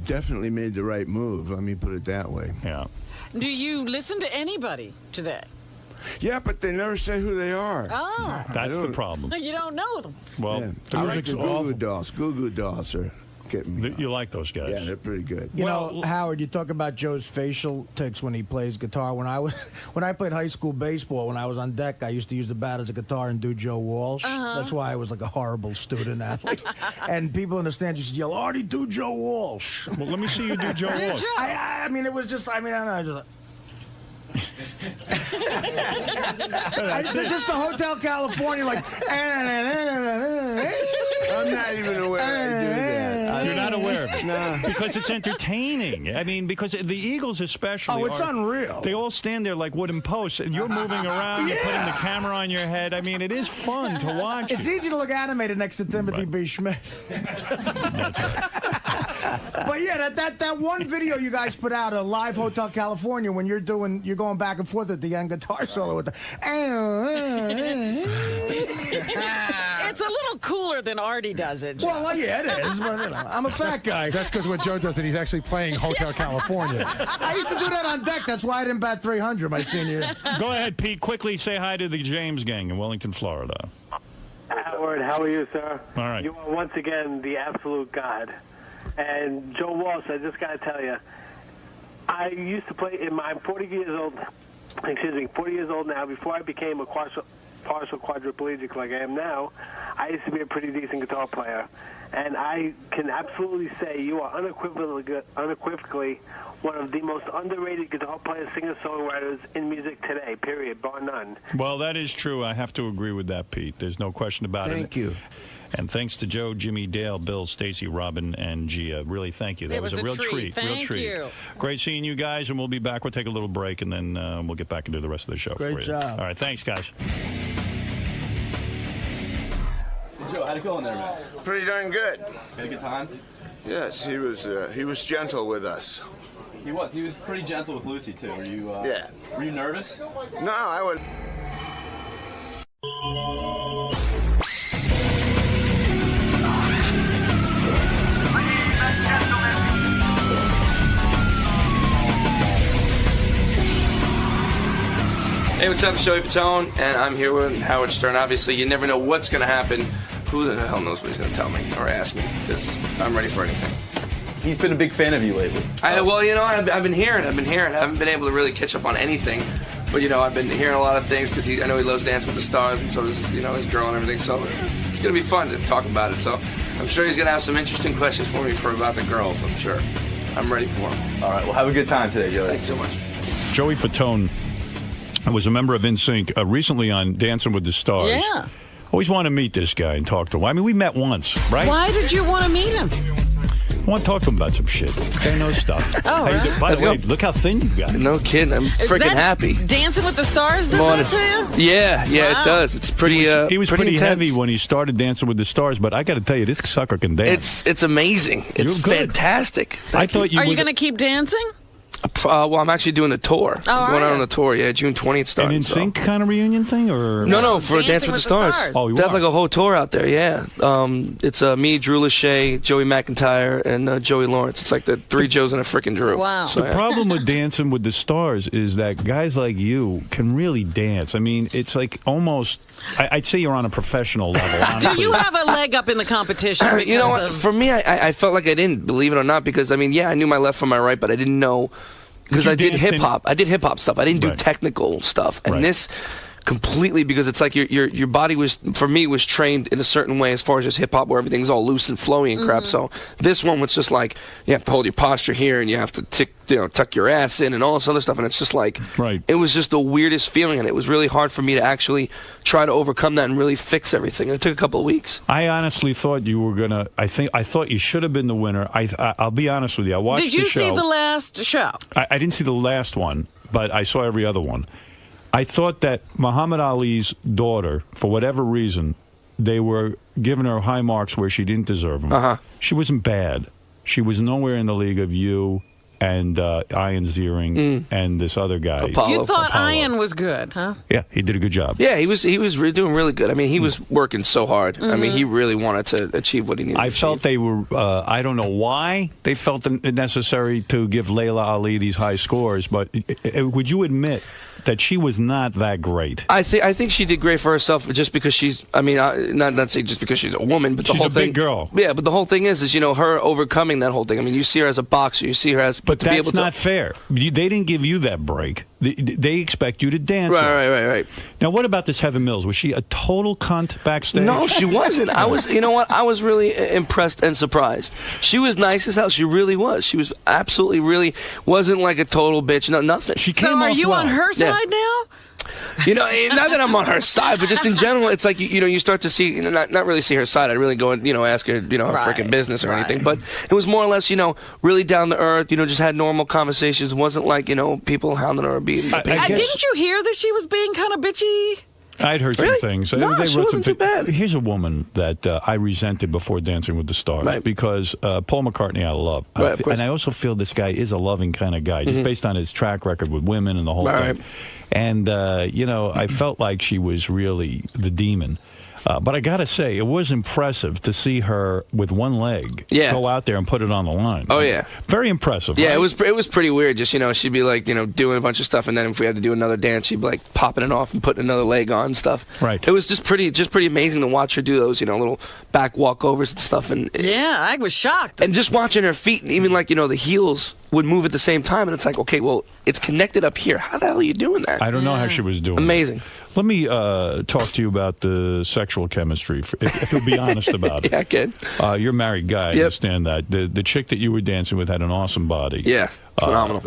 definitely made the right move. Let me put it that way. Yeah. Do you listen to anybody today? Yeah, but they never say who they are. Oh. That's the problem. You don't know them. Well, I like the Goo Goo Dolls. Goo Goo Dolls are getting me. You like those guys? Yeah, they're pretty good. You know, Howard, you talk about Joe's facial tics when he plays guitar. When I played high school baseball, when I was on deck, I used to use the bat as a guitar and do Joe Walsh. That's why I was like a horrible student athlete. And people in the stands used to yell, "Artie, do Joe Walsh." Well, let me see you do Joe Walsh. I mean, it was just, I don't know, just the Hotel California, like. I'm not even aware I do that. You're not aware of it? No. Because it's entertaining. I mean, because the Eagles especially. Oh, it's unreal. They all stand there like wooden posts, and you're moving around, you're putting the camera on your head. I mean, it is fun to watch. It's easy to look animated next to Timothy B. Schmidt. But yeah, that one video you guys put out, a live Hotel California, when you're going back and forth at the end guitar solo with the. It's a little cooler than Artie does it. Well, yeah, it is. But I'm a fat guy. That's because when Joe does it, he's actually playing Hotel California. I used to do that on deck. That's why I didn't bat 300 my senior year. Go ahead, Pete. Quickly say hi to the James Gang in Wellington, Florida. Howard, how are you, sir? All right. You are once again the absolute god. And Joe Walsh, I just got to tell you, I used to play in my 40 years old now. Before I became a partial quadriplegic like I am now, I used to be a pretty decent guitar player. And I can absolutely say you are unequivocally one of the most underrated guitar players, singer-songwriters in music today, period, bar none. Well, that is true. I have to agree with that, Pete. There's no question about it. Thank you. And thanks to Joe, Jimmy, Dale, Bill, Stacy, Robin, and Gia. Really, thank you. That was a real treat. Thank you. Great seeing you guys, and we'll be back. We'll take a little break, and then we'll get back and do the rest of the show. Great for you. job. All right, thanks, guys. Joe, how'd it go in there, man? Pretty darn good. Had a good time? Yes, he was gentle with us. He was. He was pretty gentle with Lucy, too. Were you, Yeah. Were you nervous? No, I was. Hey, what's up, Joey Fatone, and I'm here with Howard Stern. Obviously, you never know what's going to happen. Who the hell knows what he's going to tell me or ask me, because I'm ready for anything. He's been a big fan of you lately. Well, you know, I've been hearing. I haven't been able to really catch up on anything, but, you know, I've been hearing a lot of things because I know he loves Dancing with the Stars, and so does, you know, his girl and everything, so it's going to be fun to talk about it. So I'm sure he's going to have some interesting questions for me about the girls, I'm sure. I'm ready for him. All right, well, have a good time today, Joey. Thanks so much. Joey Fatone was a member of NSYNC recently on Dancing with the Stars. Yeah. Always want to meet this guy and talk to him. I mean, we met once, right? Why did you want to meet him? I want to talk to him about some shit. They know stuff. Oh, right. By the way, look how thin you got. No kidding. I'm freaking happy. Dancing with the Stars does that to you? Yeah, Wow. it does. It's pretty. He was pretty intense. heavy when he started Dancing with the Stars, but I got to tell you, this sucker can dance. It's amazing. It's fantastic. I thought you Are were you going to keep dancing? Well, I'm actually doing a tour. Oh, going are out you? on the tour. Yeah, June 20th starting. an NSYNC kind of reunion thing, or No, for Dancing with the Stars. Oh, you They have are? like a whole tour out there. Yeah, it's me, Drew Lachey, Joey McIntyre, and Joey Lawrence. It's like the three Joes and a frickin' Drew. Wow. So, The problem with Dancing with the Stars is that guys like you can really dance. I mean, it's like almost. I'd say you're on a professional level. Do honestly. you have a leg up in the competition? You know because what? of- For me, I felt like I didn't, believe it or not, because I mean, yeah, I knew my left from my right, but I didn't know because you I did danced in- hip hop. I did hip hop stuff. I didn't do Right. technical stuff, and Right. this completely because it's like your body was, for me, was trained in a certain way as far as just hip hop where everything's all loose and flowy and crap. So this one was just like you have to hold your posture here and you have to tuck your ass in and all this other stuff, and it's just like it was just the weirdest feeling, and it was really hard for me to actually try to overcome that and really fix everything. And it took a couple of weeks. I honestly thought you were gonna. I thought you should have been the winner. I'll be honest with you. I watched Did you the show. see the last show? I didn't see the last one, but I saw every other one. I thought that Muhammad Ali's daughter, for whatever reason, they were giving her high marks where she didn't deserve them. She wasn't bad. She was nowhere in the league of you and Ian Ziering and this other guy. You thought Ian was good, huh? Yeah, he did a good job. Yeah, he was doing really good. I mean, he was working so hard. I mean, he really wanted to achieve what he needed. I felt they were. I don't know why they felt it necessary to give Layla Ali these high scores, but would you admit that she was not that great? I think she did great for herself, just because she's. I mean, not say just because she's a woman, but the She's whole a thing. big girl. Yeah, but the whole thing is you know her overcoming that whole thing. I mean, you see her as a boxer, you see her as. But to be that's able to, not fair. They didn't give you that break. They expect you to dance. Right. Now, what about this Heather Mills? Was she a total cunt backstage? No, she wasn't. I was. You know what? I was really impressed and surprised. She was nice as hell. She really was. She was absolutely really wasn't like a total bitch. No, nothing. She came So are off you well. on her side now? You know, not that I'm on her side, but just in general, it's like you know, you start to see, not really see her side. I'd really go and ask her, her freaking business or anything. But it was more or less, really down to earth. Just had normal conversations. It wasn't like people hounding her or beating her. Didn't you hear that she was being kind of bitchy? I'd heard Really? some things. No, They she wrote wasn't some too bad. Here's a woman that I resented before Dancing with the Stars because Paul McCartney I love. Right, of course. And I also feel this guy is a loving kind of guy, just based on his track record with women and the whole Right. thing. And, I felt like she was really the demon. But I got to say, it was impressive to see her with one leg go out there and put it on the line. Oh, yeah. Very impressive. Yeah, right? it was pretty weird. Just she'd be like doing a bunch of stuff, and then if we had to do another dance, she'd be like popping it off and putting another leg on and stuff. Right. It was just pretty amazing to watch her do those little back walkovers and stuff. And Yeah, I was shocked. and just watching her feet, and even the heels would move at the same time, and it's like, okay, well, it's connected up here. How the hell are you doing that? I don't know how she was doing. Amazing. Let me talk to you about the sexual chemistry, if you'll be honest about it. Yeah, I can. You're a married guy. I understand that. The chick that you were dancing with had an awesome body. Yeah, phenomenal.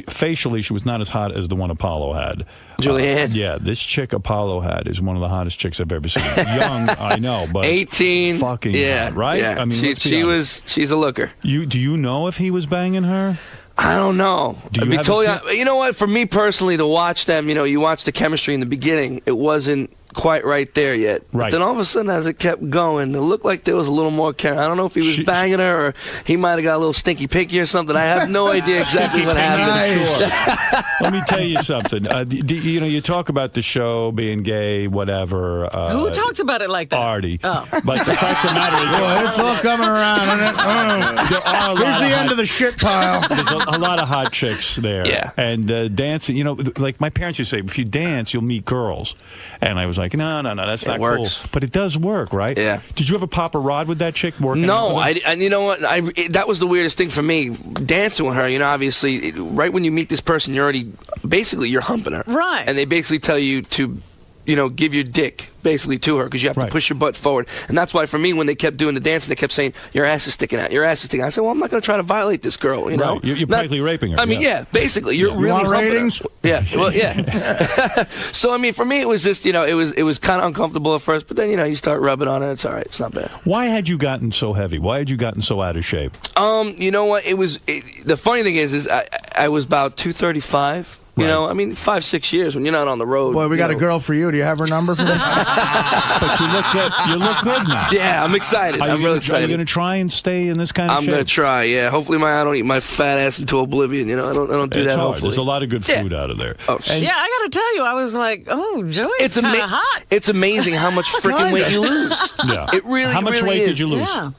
Facially, she was not as hot as the one Apollo had. Julianne. Yeah, this chick Apollo had is one of the hottest chicks I've ever seen. Young, I know, but 18. fucking Yeah, hot, right? yeah. I mean, she's a looker. Do you know if he was banging her? I don't know. Do you be have a totally, you know what? For me personally, to watch them, you watch the chemistry in the beginning. It wasn't quite right there yet. Right. But then all of a sudden, as it kept going, it looked like there was a little more care. I don't know if he was banging her or he might have got a little stinky pinky or something. I have no idea exactly what happened. Let me tell you something. You know, you talk about the show being gay, whatever. Who talks about it like that? Artie. Oh. But the fact of the matter is, Boy, it's all coming around, isn't it? there are a lot Here's the of end of the shit pile. There's a lot of hot chicks there. Yeah. And dancing, you know, like my parents used to say, if you dance, you'll meet girls. And I was like, no, that's not works. cool. But it does work, right? Yeah. Did you ever pop a rod with that chick working? No, and you know what? That was the weirdest thing for me, dancing with her. You know, obviously, right when you meet this person, you're humping her. Right. And they basically tell you to, you know, give your dick basically to her because you have to push your butt forward. And that's why for me, when they kept doing the dance, they kept saying, your ass is sticking out, your ass is sticking out. I said, well, I'm not going to try to violate this girl, you know? You're practically raping her. I mean, yeah, basically. You're really want humping ratings? her. Yeah, well, yeah. So, I mean, for me, it was just, you know, it was kind of uncomfortable at first, but then, you know, you start rubbing on it, it's all right, it's not bad. Why had you gotten so heavy? Why had you gotten so out of shape? You know what? The funny thing is I was about 235. You know, I mean, 5-6 years when you're not on the road. Boy, we got a girl for you. Do you have her number for that? But you look good. You look good now. Yeah, I'm excited. I'm really excited. Are you going to try and stay in this kind of shape? I'm going to try, yeah. Hopefully I don't eat my fat ass into oblivion, you know. I don't do that, hard. hopefully. There's a lot of good food out of there. Oh, Yeah, I got to tell you, I was like, oh, Joey's kind of hot. It's amazing how much freaking weight you lose. Yeah. It really, How much really weight is. did you lose? Yeah.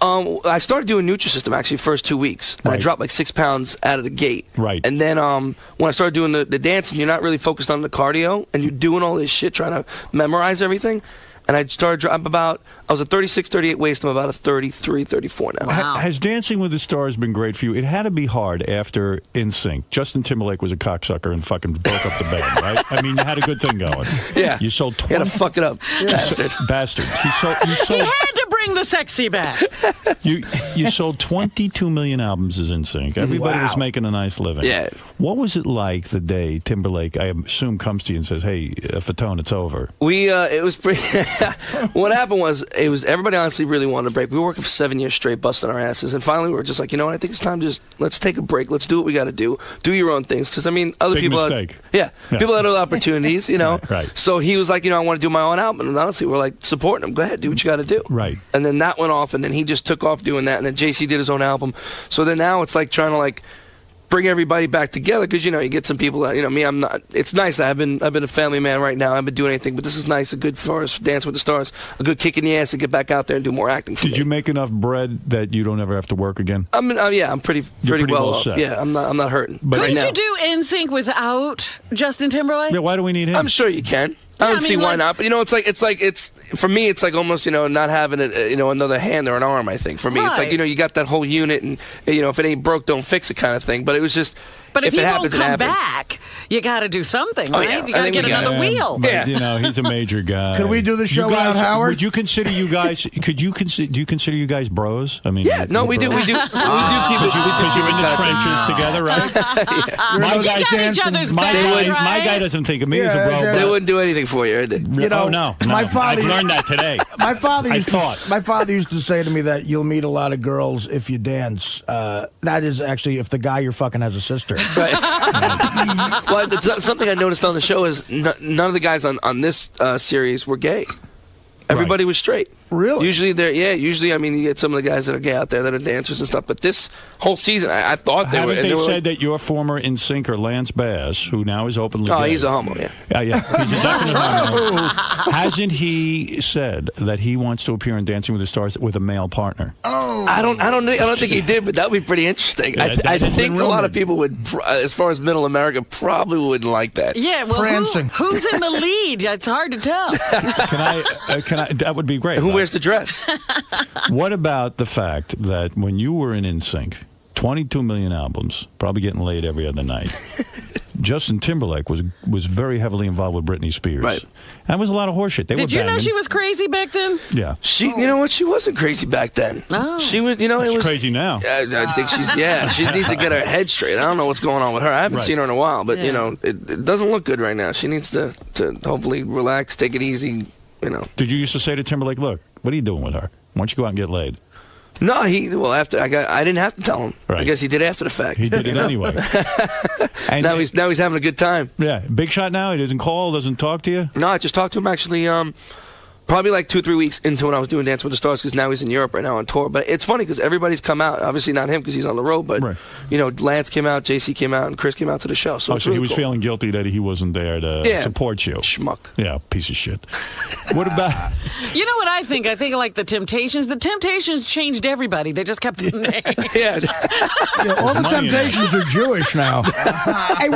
I started doing Nutrisystem actually first 2 weeks. And I dropped like 6 pounds out of the gate. Right. And then when I started doing the dancing, you're not really focused on the cardio, and you're doing all this shit trying to memorize everything. And I started dropping I was a 36, 38 waist. I'm about a 33, 34 now. Wow. Has Dancing with the Stars been great for you? It had to be hard after NSYNC. Justin Timberlake was a cocksucker and fucking broke up the band, right? I mean, you had a good thing going. Yeah. You sold 20. You had to fuck it up, bastard. Bastard. You sold, He had to bring the sexy back. you sold 22 million albums as NSYNC. Everybody was making a nice living. Yeah. What was it like the day Timberlake, I assume, comes to you and says, hey, Fatone, it's over? It was pretty... What happened was, everybody honestly really wanted a break. We were working for 7 years straight, busting our asses, and finally we were just like, you know what, I think it's time to let's take a break. Let's do what we got to do. Do your own things, because I mean, other people mistake. People had other opportunities, you know. Right. So he was like, you know, I want to do my own album, and honestly, we're like supporting him. Go ahead, do what you got to do. Right. And then that went off, and then he just took off doing that, and then JC did his own album. So then now it's like trying to bring everybody back together, because you know you get some people that, you know, me, I'm not. It's nice. I've been a family man right now. I haven't been doing anything, but this is nice. A good for us, Dance with the Stars, a good kick in the ass to get back out there and do more acting. Did you make enough bread that you don't ever have to work again? I mean, yeah, I'm pretty well off. set. Yeah, I'm not hurting. But Couldn't right you do NSYNC without Justin Timberlake? Yeah, why do we need him? I'm sure you can. I don't see why not, but you know, it's for me, it's like almost, you know, not having another hand or an arm. I think for me, it's like, you know, you got that whole unit, and you know, if it ain't broke, don't fix it kind of thing. But it was just, but if it he happens, won't come it happens. back, you got to do something, Oh, right? yeah. You got to get another wheel. But, you know, he's a major guy. Could we do the show without Howard? Would you consider you guys? Do you consider you guys bros? I mean, Yeah, no, we do. We do keep it. Because you're in the trenches together, right? My guy other's my guy doesn't think of me as a bro. They wouldn't do anything for you, would they? You know, oh, no. my father. I've learned that today. My father I used to say to me that you'll meet a lot of girls if you dance. That is actually if the guy you're fucking has a sister. Well, something I noticed on the show is none of the guys on this series were gay. Everybody was straight. Really? Usually, I mean, you get some of the guys that are gay out there that are dancers and stuff. But this whole season, I thought they were. Haven't they were said that your former NSYNCer, Lance Bass, who now is openly Oh, gay, he's a homo, yeah. Yeah, he's a definite homo. Hasn't he said that he wants to appear in Dancing with the Stars with a male partner? Oh, I don't think he did, but that would be pretty interesting. Yeah, I think a lot of people would, as far as Middle America, probably wouldn't like that. Yeah, well, Prancing. who's in the lead? It's hard to tell. Can I? That would be great. Who wears the dress? What about the fact that when you were in NSYNC, 22 million albums, probably getting laid every other night, Justin Timberlake was very heavily involved with Britney Spears. Right. That was a lot of horseshit. Did you know she was crazy back then? Yeah. You know what? She wasn't crazy back then. Oh. She was, you know, it She's was crazy now. I think she needs to get her head straight. I don't know what's going on with her. I haven't seen her in a while, but you know, it doesn't look good right now. She needs to hopefully relax, take it easy, you know. Did you used to say to Timberlake, look, what are you doing with her? Why don't you go out and get laid? No, after I didn't have to tell him. Right. I guess he did after the fact. He did it anyway. And now he's having a good time. Yeah, big shot now. He doesn't call, doesn't talk to you. No, I just talked to him actually. Probably like 2 or 3 weeks into when I was doing Dance with the Stars, because now he's in Europe right now on tour. But it's funny because everybody's come out. Obviously not him because he's on the road, but Lance came out, JC came out, and Chris came out to the show. So, so he was feeling guilty that he wasn't there to support you. Schmuck. Yeah, piece of shit. What about? You know what I think? I think like the Temptations. The Temptations changed everybody. They just kept the name. All the Temptations are Jewish now. Hey,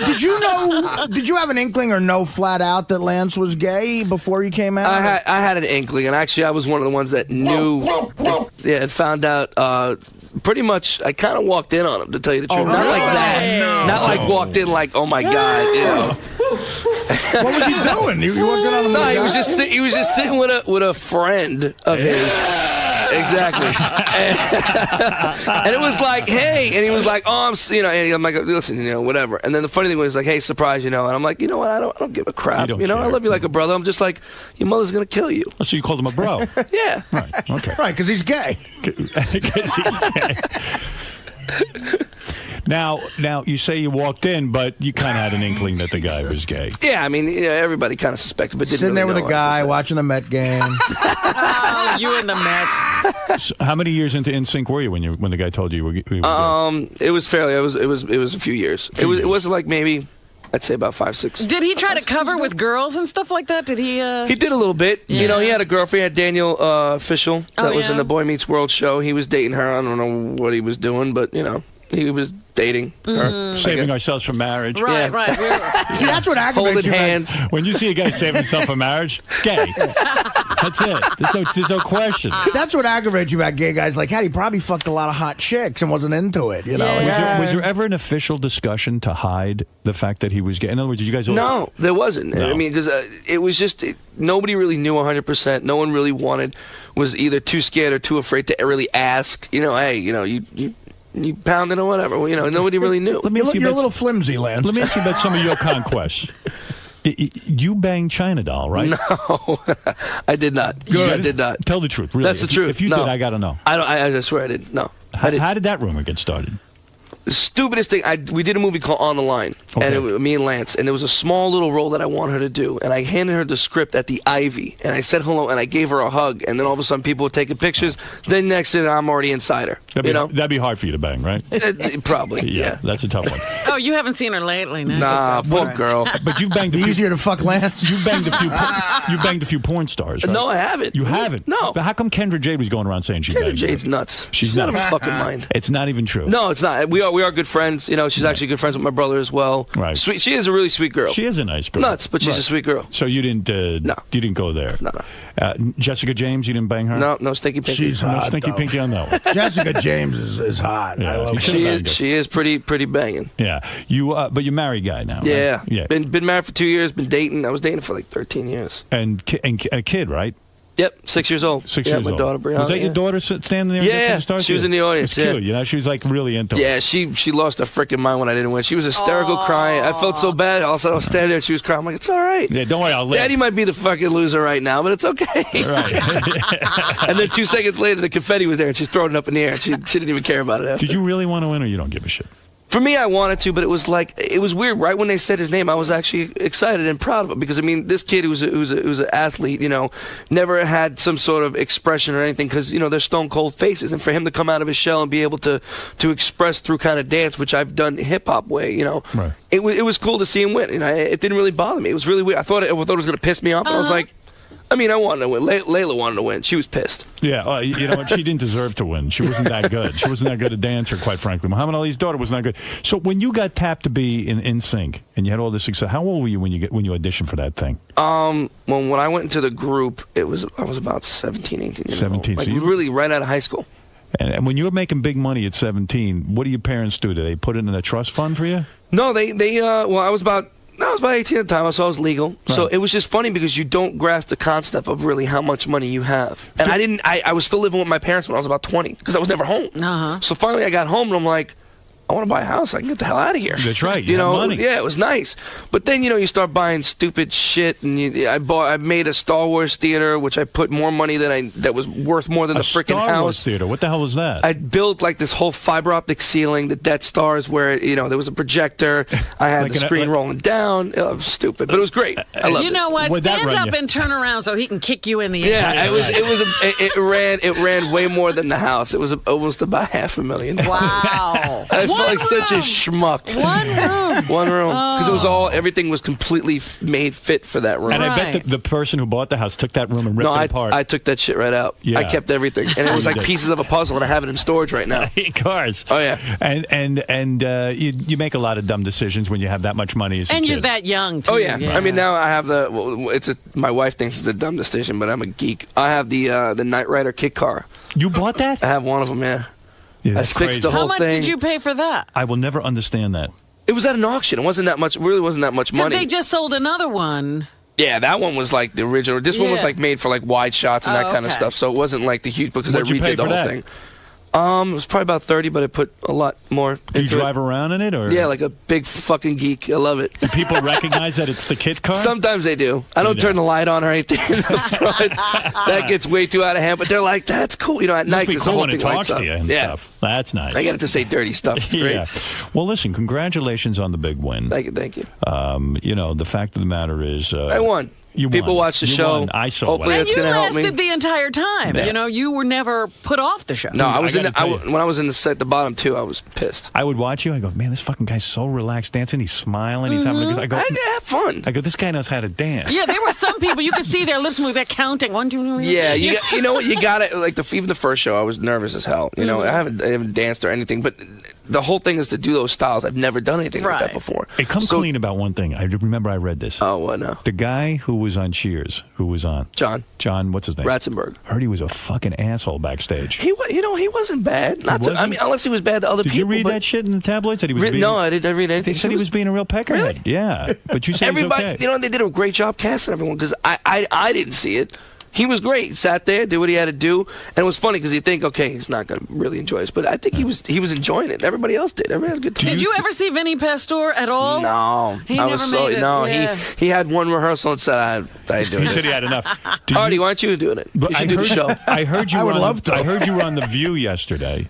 did you know? Did you have an inkling or know flat out that Lance was gay before he came out? I had an inkling, and actually I was one of the ones that knew, and found out pretty much. I kind of walked in on him, to tell you the truth. Not like that. No. Not like walked in like, oh my God, you know. What was he doing? You walked in on him? No, he was just sitting with a friend of his. Exactly. And it was like, hey, and he was like, oh, I'm like, listen, whatever. And then the funny thing was like, hey, surprise, and I'm like, you know what? I don't give a crap. I love you like a brother. I'm just like, your mother's gonna kill you. Oh, so you called him a bro? Yeah. Right. Okay. Right, because he's gay. Because he's gay. Now, you say you walked in, but you kind of had an inkling that the guy was gay. Yeah, I mean, everybody kind of suspected, but didn't sitting there really with a guy watching the Met game. Oh, you and the Mets. So how many years into NSYNC were you when the guy told you you were gay? It was fairly. It was a few years. It was like maybe, I'd say about 5, 6. Did he try to cover with girls and stuff like that? Did he? He did a little bit. Yeah. He had a girlfriend. He had Daniel Fishel that was in the Boy Meets World show. He was dating her. I don't know what he was doing, but he was dating her. Saving ourselves from marriage. Right. See, that's what aggravates Holding you. hands. When you see a guy saving himself for marriage, it's gay. That's it. There's no question. That's what aggravates you about gay guys like Hattie. Probably fucked a lot of hot chicks and wasn't into it. Was there ever an official discussion to hide the fact that he was gay? In other words, did you guys? No, there wasn't. No. I mean, because it was just nobody really knew 100%. No one really was either too scared or too afraid to really ask. Hey, you pounded or whatever. Nobody really knew. You're a little flimsy, Lance. Let me ask you about some of your conquests. You banged China Doll, right? No, I did not. Good. I did not. Tell the truth. Really. That's the truth. If you did, I got to know. I swear I didn't. No. How did that rumor get started? The stupidest thing, we did a movie called On the Line, and it was me and Lance, and there was a small little role that I wanted her to do, and I handed her the script at the Ivy, and I said hello, and I gave her a hug, and then all of a sudden people were taking pictures. Then next thing I'm already inside her. That'd be hard for you to bang, right? Probably. Yeah, that's a tough one. Oh, you haven't seen her lately, no? Nah, poor girl. But you've banged easier to fuck Lance. You've banged a few porn stars. Right? No, I haven't. You haven't? No. But how come Kendra Jade was going around saying she banged? Kendra Jade's nuts. She's out of her fucking mind. It's not even true. No, it's not. We are good friends. She's actually good friends with my brother as well. Right. Sweet. She is a really sweet girl. She is a nice girl. Nuts, but she's a sweet girl. So you didn't? No. You didn't go there. No. Jessica James, you didn't bang her? No, Stinky Pinky. She's hot. No Stinky Pinky on that one. Jessica James is hot. Yeah, I love her. She is pretty banging. Yeah. But you're married guy now. Yeah. Right? Yeah. Been married for 2 years. Been dating. I was dating for like 13 years. And a kid, right? Yep, 6 years old. 6 years my old. daughter Brianna. Was that your daughter standing there? Yeah, she was in the audience. It's cute. She was like really into it. Yeah, she lost her freaking mind when I didn't win. She was hysterical, crying. I felt so bad. All of a sudden I was standing there and she was crying. I'm like, it's all right. Yeah, don't worry, I'll live. Daddy might be the fucking loser right now, but it's okay. Right. And then 2 seconds later, the confetti was there and she's throwing it up in the air and she didn't even care about it after. Did you really want to win or you don't give a shit? For me, I wanted to, but it was weird. Right when they said his name, I was actually excited and proud of him because this kid who's an athlete, never had some sort of expression or anything because they're stone cold faces, and for him to come out of his shell and be able to express through kind of dance, which I've done hip hop way, right. It was cool to see him win. It didn't really bother me. It was really weird. I thought it was going to piss me off, but I was like. I wanted to win. Layla wanted to win. She was pissed. Yeah, you know what? She didn't deserve to win. She wasn't that good. She wasn't that good a dancer, quite frankly. Muhammad Ali's daughter was not good. So when you got tapped to be in NSYNC and you had all this success, how old were you when you auditioned for that thing? When I went into the group, I was about 17, 18 years 17. old. So you really right out of high school. And when you were making big money at 17, what do your parents do? Do they put it in a trust fund for you? No, I was about 18 at the time, so I was legal. Right. So it was just funny because you don't grasp the concept of really how much money you have. And I was still living with my parents when I was about 20 because I was never home. Uh-huh. So finally I got home and I'm like, I want to buy a house. I can get the hell out of here. That's right. You know, money. yeah, it was nice. But then, you know, you start buying stupid shit, and I made a Star Wars theater, which I put more money that was worth more than the freaking house. Star Wars theater. What the hell was that? I built like this whole fiber optic ceiling, the Death Stars, where there was a projector. I had the screen rolling down. It was stupid, but it was great. I loved it. You know what? Stand up and turn around so he can kick you in the air. Yeah, it ran way more than the house. It was almost about $500,000. Wow. I felt like such a schmuck. One room. Because everything was completely made fit for that room. And I bet the person who bought the house took that room and ripped it apart. I took that shit right out. Yeah. I kept everything, and it was like pieces of a puzzle, and I have it in storage right now. Of course. Oh yeah. And you make a lot of dumb decisions when you have that much money as a and kid. you're that young too. Oh yeah. I mean, now I have my wife thinks it's a dumb decision, but I'm a geek. I have the Knight Rider kit car. You bought that? I have one of them. Yeah. I fixed the whole thing. How much did you pay for that? I will never understand that. It was at an auction. It wasn't that much. Really wasn't that much money. They just sold another one. Yeah, that one was like the original. This one was like made for like wide shots and that kind of stuff. So it wasn't like the huge because I redid the whole thing. It was probably about 30, but I put a lot more into it. Do you drive around in it, or? Yeah, like a big fucking geek. I love it. Do people recognize that it's the kit car? Sometimes they do. I don't turn the light on or anything in the front. That gets way too out of hand. But they're like, "That's cool." You know, at night because the whole thing lights talks to you and stuff. That's nice. I get it to say dirty stuff. It's great. Yeah. Well, listen, congratulations on the big win. Thank you. You know, the fact of the matter is, I won. People watch the show. Won. I saw. Hopefully, and it's going to help me. You lasted the entire time. Yeah. You know, you were never put off the show. No, I was when I was in the bottom two. I was pissed. I would watch you. I go, man, this fucking guy's so relaxed dancing. He's smiling. He's having a good. I go, I have fun. I go, this guy knows how to dance. Yeah, there were some people you could see their lips move. They're counting 1, 2, 3. Yeah, you know what? You got it. Like even the first show, I was nervous as hell. You know, I haven't danced or anything, but the whole thing is to do those styles. I've never done anything like that before. Hey, come clean about one thing. I remember I read this. Oh, what now? The guy who was on Cheers, who was on John, what's his name? Ratzenberg. Heard he was a fucking asshole backstage. He wasn't bad. I mean, unless he was bad to other people. Did you read that shit in the tabloids? That he was no, I didn't read anything. They said he was being a real peckerhead. Really? Yeah, but you said everybody. He's okay. You know, they did a great job casting everyone because I didn't see it. He was great. He sat there, did what he had to do, and it was funny because you think, okay, he's not going to really enjoy this, but I think he was enjoying it. Everybody else did. Everybody had a good time. Did you ever see Vinny Pastor at all? No, he never made it. No, yeah. he had one rehearsal and said, I ain't doing it. He said he had enough. Artie, why aren't you doing it? But you should do the show. I heard you. I would love to. I heard you were on The View yesterday.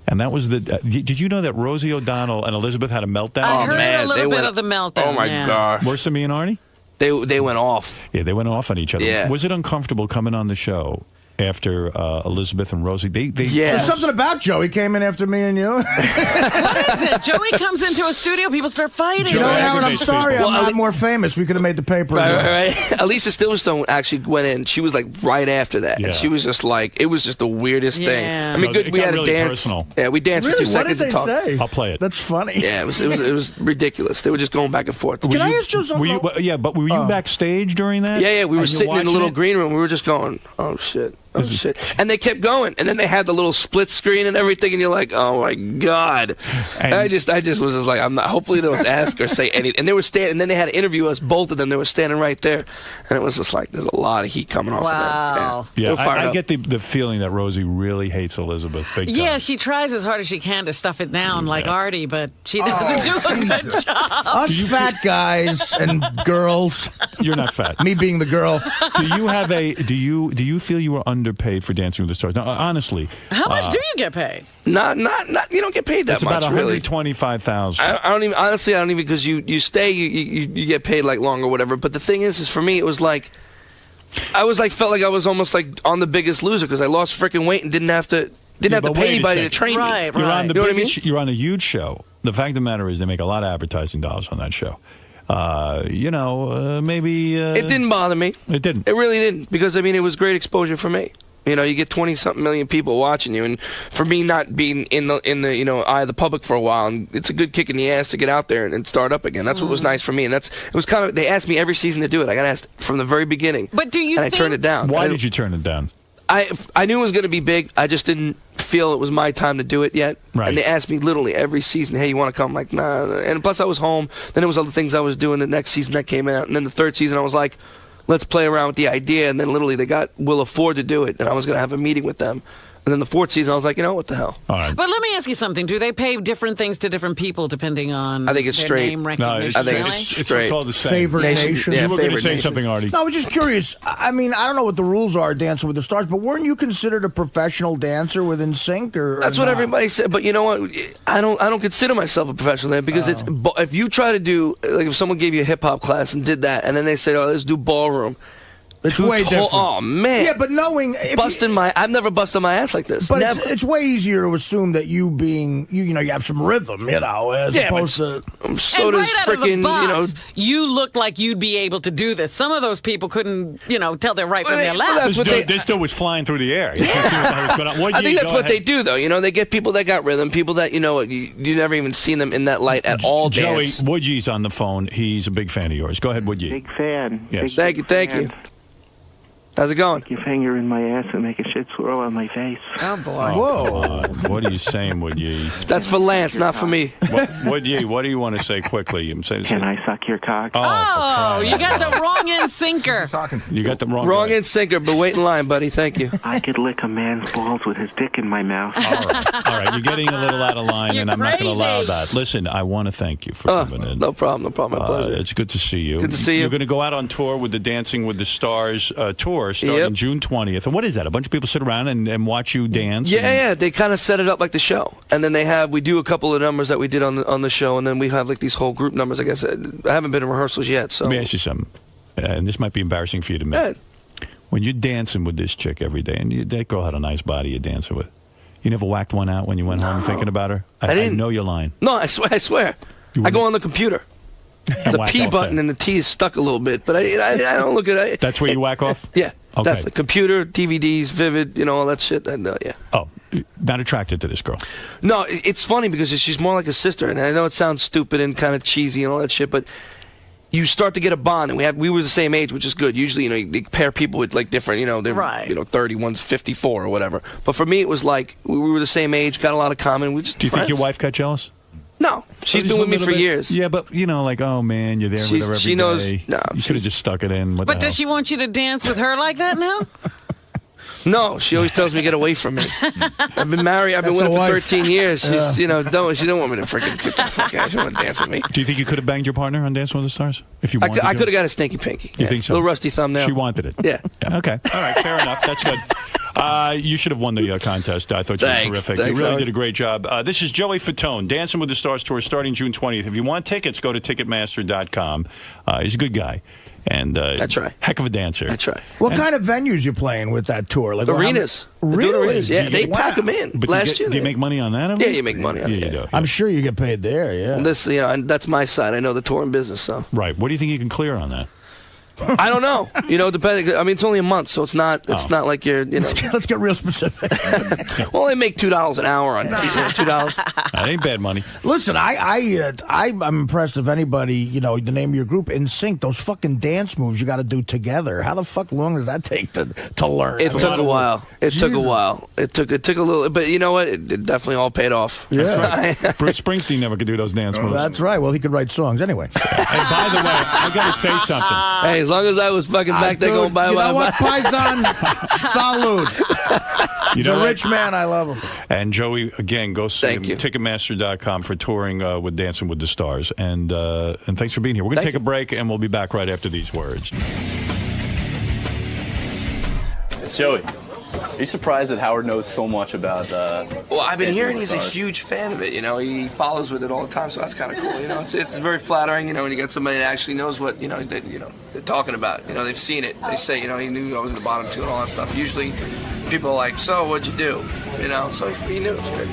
And that was the. Did you know that Rosie O'Donnell and Elizabeth had a meltdown? I heard a little bit of the meltdown. Oh my gosh. Worse than me and Arnie? They went off. Yeah, they went off on each other. Yeah. Was it uncomfortable coming on the show after Elizabeth and Rosie? There's something about Joe. He came in after me and you. What is it? Joey comes into a studio, people start fighting. You know, Howard, I'm sorry I'm not more famous. We could have made the paper. Right. Alicia Silverstone actually went in. She was like right after that. And she was just like, it was just the weirdest thing. I mean, we had really a dance. Personal. Yeah, we danced for 2 seconds to talk. Say? I'll play it. That's funny. Yeah, it was ridiculous. They were just going back and forth. Can I ask you something? Were you backstage during that? Yeah, we were sitting in the little it? green room. We were just going, oh shit. Oh shit! And they kept going, and then they had the little split screen and everything, and you're like, "Oh my god!" And I just was just like, "I'm not." Hopefully, they don't ask or say anything. And they were standing, and then they had to interview us, both of them. They were standing right there, and it was just like, "There's a lot of heat coming off wow. of them." Yeah, I get the feeling that Rosie really hates Elizabeth big time. Yeah, she tries as hard as she can to stuff it down like Artie, but she doesn't do a good job. Us fat guys and girls. You're not fat. Me being the girl. Do you feel you were underpaid for Dancing with the Stars? Now, honestly, how much do you get paid? Not. You don't get paid that much. It's about really. $125,000. I don't even. Honestly, I don't even because you stay, you get paid like long or whatever. But the thing is for me, it was like, felt like I was almost like on The Biggest Loser because I lost freaking weight and didn't have to pay anybody to train me. You're on the biggest, You're on a huge show. The fact of the matter is, they make a lot of advertising dollars on that show. Maybe it didn't bother me. It didn't. It really didn't because I mean it was great exposure for me. You know, you get 20-something million people watching you, and for me not being in the eye of the public for a while, and it's a good kick in the ass to get out there and start up again. That's what was nice for me, and it was kind of. They asked me every season to do it. I got asked from the very beginning. But do you? And I turned it down. Why did you turn it down? I knew it was going to be big. I just didn't feel it was my time to do it yet. Right. And they asked me literally every season, "Hey, you want to come?" I'm like, nah. And plus, I was home. Then there was other things I was doing the next season that came out, and then the third season, I was like, let's play around with the idea. And then literally they got Will Afford to do it, and I was going to have a meeting with them. And then the 4th season, I was like, you know, what the hell? All right. But let me ask you something. Do they pay different things to different people depending on I think it's their straight. name No, recognition? it's, think it's, straight. it's all the same. Favorite nation. You were going to favorite say nation. something, Artie. No, I was just curious. I mean, I don't know what the rules are, Dancing with the Stars, but weren't you considered a professional dancer with NSYNC? Or That's what not? everybody said, but you know what? I don't consider myself a professional dancer because it's if you try to do like if someone gave you a hip hop class and did that, and then they said, "Oh, let's do ballroom." It's way different. Oh man! Yeah, but knowing I've never busted my ass like this. But never. it's way easier to assume that you being you have some rhythm, as opposed to. So and does right out of the freaking box, you look like you'd be able to do this. Some of those people couldn't, tell their right from their left. This dude was flying through the air. You can't see what the hell was going on. I think that's what they do, though. They get people that got rhythm, people that you never even seen them in that light at all. Joey, dance. Woodgie's on the phone. He's a big fan of yours. Go ahead, Woodgie. Big fan. Yes. Thank you. How's it going? Stick your finger in my ass and make a shit swirl on my face. Oh, boy. Whoa. What are you saying, Woodgie? That's for Lance, not for me. Woodgie, what do you want to say quickly? Can I suck your cock? Oh, you got the wrong end sinker. You got the wrong Wrong end sinker, but wait in line, buddy. Thank you. I could lick a man's balls with his dick in my mouth. All right. You're getting a little out of line, and I'm not going to allow that. Listen, I want to thank you for coming in. No problem. My pleasure. It's good to see you. Good to see you. You're going to go out on tour with the Dancing with the Stars tour starting June 20th. And what is that? A bunch of people sit around and watch you dance? Yeah. They kind of set it up like the show, and then we do a couple of numbers that we did on the show, and then we have like these whole group numbers. I guess I haven't been in rehearsals yet. So let me ask you something, and this might be embarrassing for you to admit. When you're dancing with this chick every day, and that girl had a nice body you're dancing with, you never whacked one out when you went home thinking about her? I didn't. I know you're lying. No, I swear. I go on the computer. The whack P off button there. and the T is stuck a little bit, but I don't look at it. That's where you whack off? Yeah, Okay. definitely. Computer, DVDs, Vivid, all that shit. And, yeah. Oh, not attracted to this girl? No, it's funny because she's more like a sister, and I know it sounds stupid and kind of cheesy and all that shit, but you start to get a bond, and we were the same age, which is good. Usually, you pair people with like different, they're right. 30, one's 54 or whatever. But for me, it was like we were the same age, got a lot of common. We just Do you think your wife got jealous? No, she's been with me for years. Yeah, but like, oh man, you're there with her every day. She knows. No, you should have just stuck it in. But does she want you to dance with her like that now? No, she always tells me get away from me. I've been married. I've been with her for 13 years. She's, she don't want me to freaking get the fuck out. She don't want to dance with me. Do you think you could have banged your partner on Dancing with the Stars if you I wanted? could have got a stinky pinky. You think so? A little rusty thumbnail. She wanted it. Yeah. Okay. All right. Fair enough. That's good. You should have won the contest. I thought you were terrific. Thanks, you really Howard. did a great job. This is Joey Fatone, Dancing with the Stars tour starting June 20th. If you want tickets, go to Ticketmaster.com. He's a good guy. And that's right. Heck of a dancer. That's right. What kind of venues you playing with that tour? Like Arenas. Really? Arenas. Yeah, they pack them in. But last year, do you make money on that? Yeah, you make money on it. it. You do. I'm sure you get paid there. Yeah. And this, and that's my side. I know the touring business, so. Right. What do you think you can clear on that? I don't know. Depending. I mean, it's only a month, so it's not. It's not like you're. Let's get real specific. Well, they make $2 an hour on $2. That ain't bad money. Listen, I'm impressed if anybody, the name of your group, NSYNC, those fucking dance moves you got to do together. How the fuck long does that take to learn? It took a while. It took a while. It took a little, but you know what? It definitely all paid off. Yeah. Bruce Springsteen never could do those dance moves. That's right. Well, he could write songs anyway. Hey, by the way, I got to say something. Hey, as long as I was fucking back there going bye. You know what, Paisan? Salud. He's a rich man. I love him. And Joey, again, go see him. Ticketmaster.com for touring with Dancing with the Stars. And thanks for being here. We're going to take a break, and we'll be back right after these words. Joey, are you surprised that Howard knows so much about Well, I've been hearing he's a huge fan of it. He follows with it all the time, so that's kind of cool. It's very flattering. When you get somebody that actually knows what they're talking about. They've seen it. They say he knew I was in the bottom two and all that stuff. Usually, people are like, "So what'd you do?" So he knew. It's good.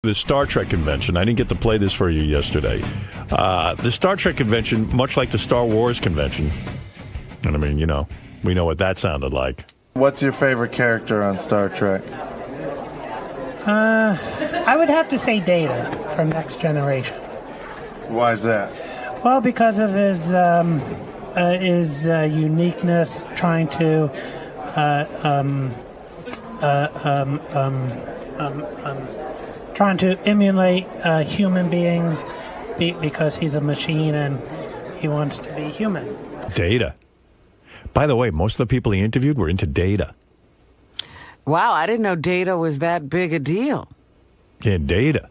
The Star Trek convention. I didn't get to play this for you yesterday. The Star Trek convention, much like the Star Wars convention. And I mean, we know what that sounded like. What's your favorite character on Star Trek? I would have to say Data from Next Generation. Why is that? Well, because of his uniqueness, trying to emulate human beings, because he's a machine and he wants to be human. Data. By the way, most of the people he interviewed were into Data. Wow, I didn't know Data was that big a deal. Yeah, Data.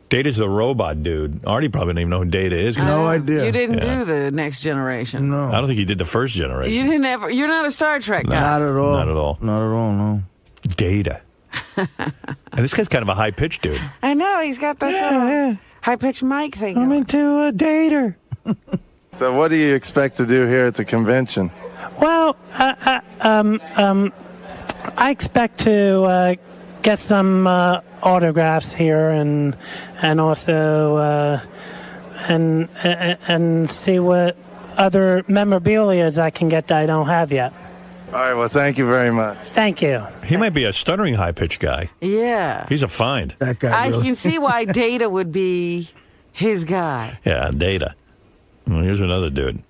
Data's the robot dude. Artie probably don't even know who Data is. No idea. You didn't do the Next Generation. No. I don't think he did the first generation. You didn't ever. You're not a Star Trek guy. Not at all. Not at all. Not at all, no. Data. And this guy's kind of a high-pitched dude. I know, he's got this high-pitched mic thing. I'm into a dater. So what do you expect to do here at the convention? Well, I expect to get some autographs here and also and see what other memorabilia I can get that I don't have yet. All right, well, thank you very much. Thank you. He might be a stuttering high-pitched guy. Yeah. He's a find. That guy I really. can see why Data would be his guy. Yeah, Data. Well, here's another dude.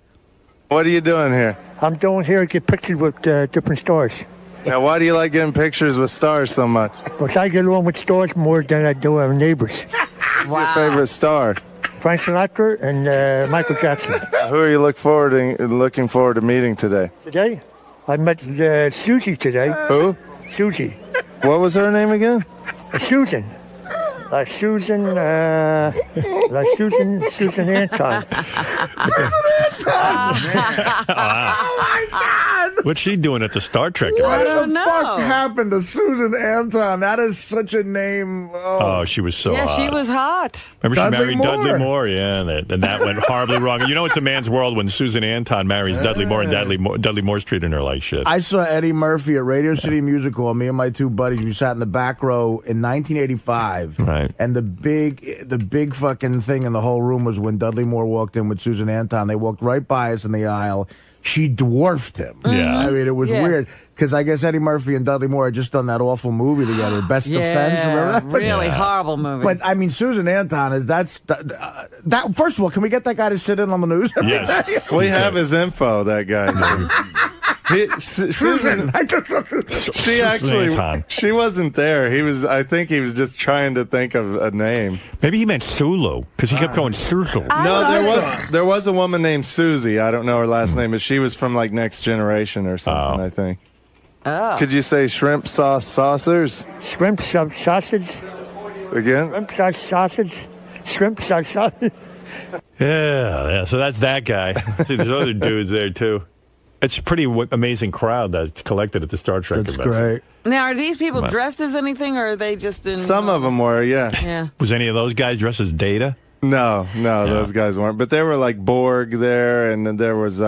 What are you doing here? I'm doing here to get pictures with different stars. Now, why do you like getting pictures with stars so much? Because I get along with stars more than I do with neighbors. Who's your favorite star? Frank Sinatra and Michael Jackson. Who are you looking forward to meeting today? Today, I met Susie today. Who? Susie. What was her name again? Susan. Susan Anton. Oh my God! What's she doing at the Star Trek? What event? the fuck happened to Susan Anton? That is such a name. Oh, she was so hot. she was hot. Remember she Dudley married Moore. Dudley Moore? Yeah, and that went horribly wrong. You know it's a man's world when Susan Anton marries Dudley Moore, and Dudley Moore's treating her like shit. I saw Eddie Murphy at Radio City Music Hall. Me and my two buddies, we sat in the back row in 1985. Right. And the big fucking thing in the whole room was when Dudley Moore walked in with Susan Anton. They walked right by us in the aisle. She dwarfed him. Yeah. I mean, it was weird because I guess Eddie Murphy and Dudley Moore had just done that awful movie together, Best Defense. Remember that? Really horrible movie. But I mean, Susan Anton is that. First of all, can we get that guy to sit in on the news every day? We have his info, that guy. Susan, she wasn't there. I think he was just trying to think of a name. Maybe he meant Sulu because he kept going Sulu. No, there was a woman named Susie. I don't know her last name, but she was from like Next Generation or something. I think. Oh. Could you say shrimp sauce saucers? Shrimp sausage. Again? Shrimp sauce sausage. Shrimp sauce sausage. Yeah. So that's that guy. See, there's other dudes there too. It's a pretty amazing crowd that's collected at the Star Trek event. That's great. Now, are these people dressed as anything, or are they just in... Some of them were, yeah. Yeah. Was any of those guys dressed as Data? No, those guys weren't. But there were like Borg there, and then there was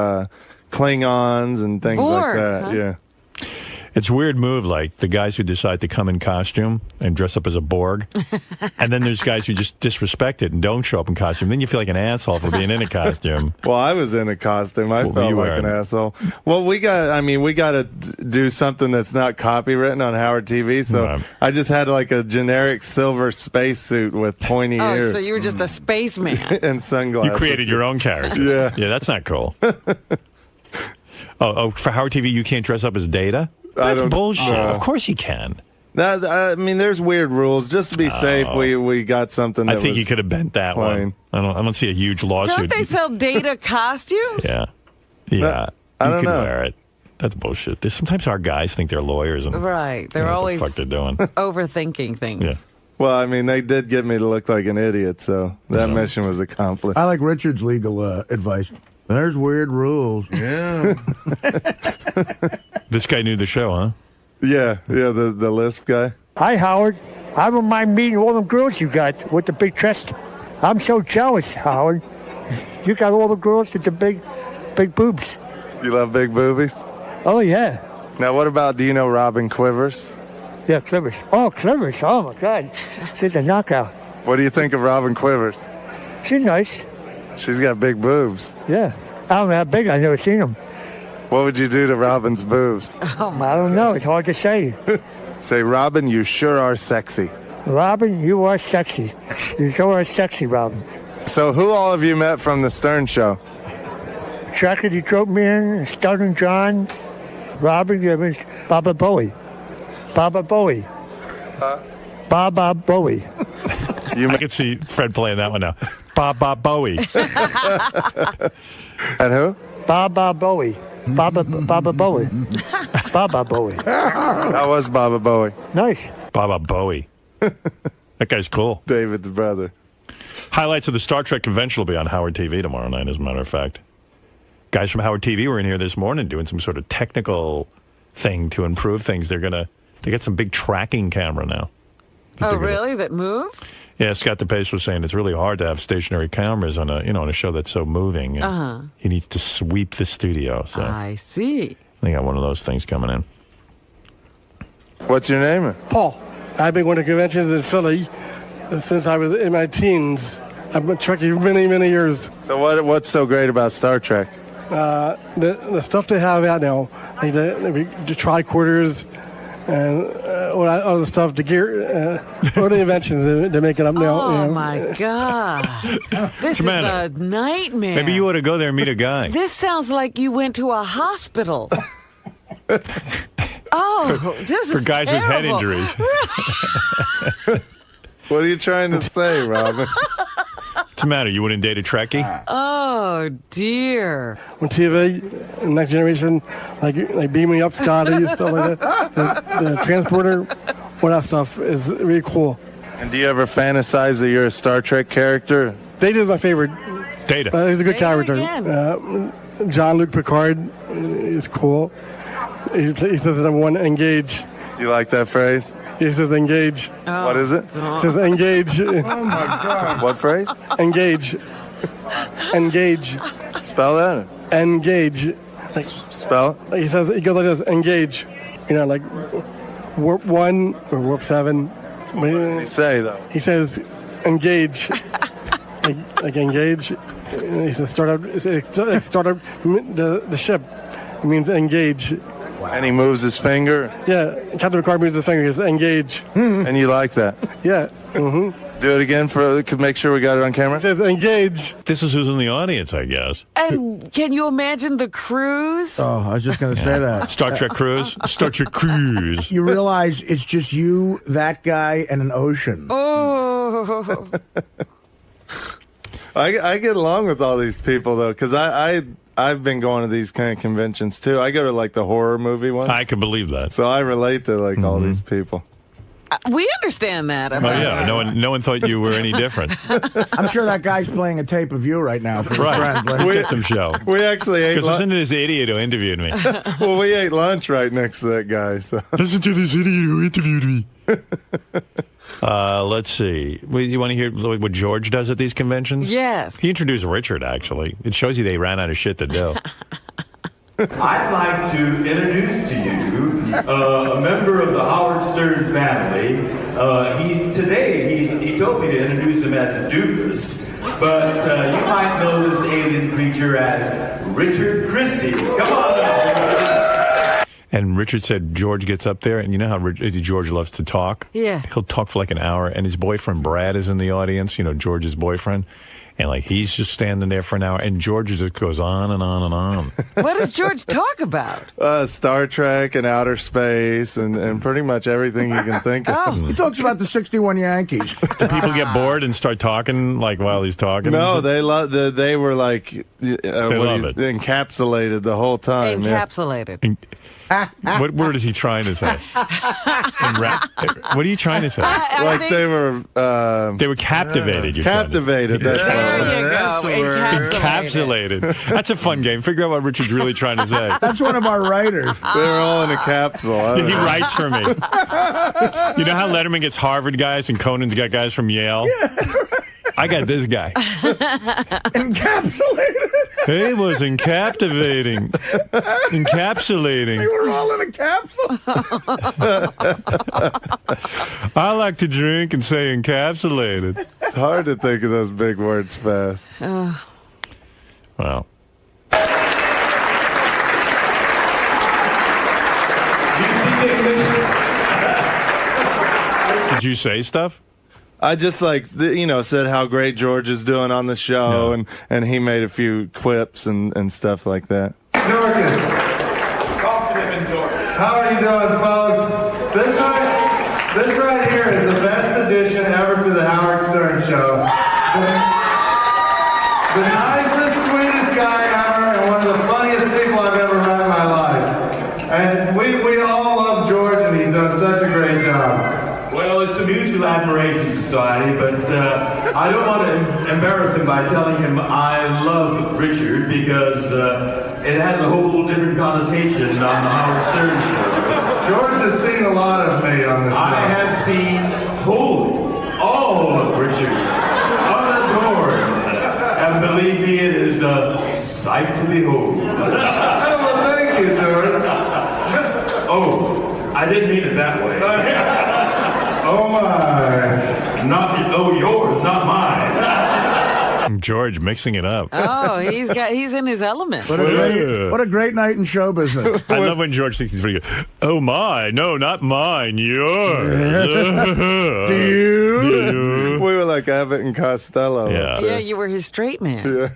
Klingons and things like that. Huh? Yeah. It's a weird move, like the guys who decide to come in costume and dress up as a Borg. And then there's guys who just disrespect it and don't show up in costume. Then you feel like an asshole for being in a costume. Well, I was in a costume. I felt like an asshole. Well, we got to do something that's not copywritten on Howard TV. So I just had like a generic silver spacesuit with pointy ears. Oh, so you were just a spaceman. And sunglasses. You created your own character. Yeah. Yeah, that's not cool. For Howard TV, you can't dress up as Data? That's bullshit. Of course you can. I mean, there's weird rules. Just to be safe, we got something that I think you could have bent that one. I don't see a huge lawsuit. Don't they sell Data costumes? Yeah. I don't you can know. wear it. That's bullshit. Sometimes our guys think they're lawyers. And Right. They're I don't know always what the fuck they're doing. overthinking things. Yeah. Well, I mean, they did get me to look like an idiot, so that mission was accomplished. I like Richard's legal advice. There's weird rules. Yeah. This guy knew the show, huh? Yeah, the Lisp guy. Hi, Howard. I don't mind meeting all them girls you got with the big chest. I'm so jealous, Howard. You got all the girls with the big boobs. You love big boobies? Oh, yeah. Now, what about, do you know Robin Quivers? Yeah, Clivers. Oh, Clivers. Oh, my God. She's a knockout. What do you think of Robin Quivers? She's nice. She's got big boobs. Yeah. I don't know how big. I've never seen them. What would you do to Robin's boobs? I don't know. It's hard to say. Say, Robin, you sure are sexy. Robin, you are sexy. You sure are sexy, Robin. So who all have you met from the Stern Show? Tracker the Trope Man, Stuttering John, Robin Gibbons, Baba Bowie. Baba Bowie. Baba Bowie. I can see Fred playing that one now. Baba Bowie. And who? Baba Bowie. Baba Bowie. Baba Bowie. That was Baba Bowie. Nice. Baba Bowie. That guy's cool. David's brother. Highlights of the Star Trek convention will be on Howard TV tomorrow night, as a matter of fact. Guys from Howard TV were in here this morning doing some sort of technical thing to improve things. They got some big tracking camera now. Oh, really? That move? Yeah, Scott DePace was saying it's really hard to have stationary cameras on a show that's so moving. He needs to sweep the studio. So I see. They got one of those things coming in. What's your name? Paul. I've been going to conventions in Philly since I was in my teens. I've been Trekkie many, many years. So what's so great about Star Trek? The stuff they have out now, like the tricorders and all the stuff, the gear, all the inventions they're making up now. Oh, my God. This is a nightmare. Maybe you ought to go there and meet a guy. This sounds like you went to a hospital. Oh, this is for guys terrible. with head injuries. What are you trying to say, Robin? What's the matter? You wouldn't date a Trekkie? Oh, dear. On TV, Next Generation, like Beam Me Up, Scotty, and stuff like that. The transporter, all that stuff is really cool. And do you ever fantasize that you're a Star Trek character? Data's my favorite. Data. He's a good character. Jean-Luc Picard is cool. He says number one, engage. You like that phrase? He says engage. Oh. What is it? He says engage. Oh, my God. What phrase? Engage. Engage. Spell that. Engage. Spell it. He says, he goes like this, engage. Like warp 1 or warp 7. What does he say, though? He says engage. like engage. He says start up the ship. It means engage. Wow. And he moves his finger? Yeah, Captain Picard moves his finger. He says engage. And you like that? Yeah. Do it again to make sure we got it on camera? It says engage. This is who's in the audience, I guess. And can you imagine the cruise? Oh, I was just going to say that. Star Trek cruise? Star Trek cruise. You realize it's just you, that guy, and an ocean. Oh. I get along with all these people, though, because I've been going to these kind of conventions, too. I go to, the horror movie ones. I can believe that. So I relate to, all these people. We understand that. Oh, yeah. No one thought you were any different. I'm sure that guy's playing a tape of you right now for his friends. Let's get some show. We actually ate lunch. Because listen to this idiot who interviewed me. Well, we ate lunch right next to that guy. So listen to this idiot who interviewed me. Let's see. You want to hear what George does at these conventions? Yes. He introduced Richard, actually. It shows you they ran out of shit to do. I'd like to introduce to you a member of the Howard Stern family. He told me to introduce him as Doofus, but you might know this alien creature as Richard Christie. Come on up. And Richard said George gets up there, and you know how George loves to talk? Yeah. He'll talk for like an hour, and his boyfriend Brad is in the audience, George's boyfriend. And he's just standing there for an hour, and George just goes on and on and on. What does George talk about? Star Trek and outer space and pretty much everything you can think of. He talks about the 61 Yankees. Do people get bored and start talking while he's talking? No, they were encapsulated the whole time. Encapsulated. Yeah. What word is he trying to say? What are you trying to say? They were captivated. Captivated. There you go. Encapsulated. That's a fun game. Figure out what Richard's really trying to say. That's one of our writers. They're all in a capsule. He writes for me. You know how Letterman gets Harvard guys and Conan's got guys from Yale? Yeah. I got this guy. Encapsulated. It was encaptivating. Encapsulating. They were all in a capsule. I like to drink and say encapsulated. It's hard to think of those big words fast. Wow. Did you say stuff? I just said how great George is doing on the show, and he made a few quips and stuff like that. Dorcas. How are you doing, folks? This right here is the best addition ever to the Howard Stern Show. The nicest, sweetest guy ever, and one of the funniest people I've ever met in my life. And we it's a mutual admiration society, but I don't want to embarrass him by telling him I love Richard because it has a whole different connotation on the Howard Stern show. George has seen a lot of me on the show. I have seen all of Richard, unadored, and believe me, it is a sight to behold. Well, thank you, George. Oh, I didn't mean it that way. Oh my! Yours, not mine. George mixing it up. Oh, he's in his element. What a great night in show business. I love when George thinks he's pretty good. Oh my, no, not mine, yours. We were like Abbott and Costello. Yeah, you were his straight man. Yeah.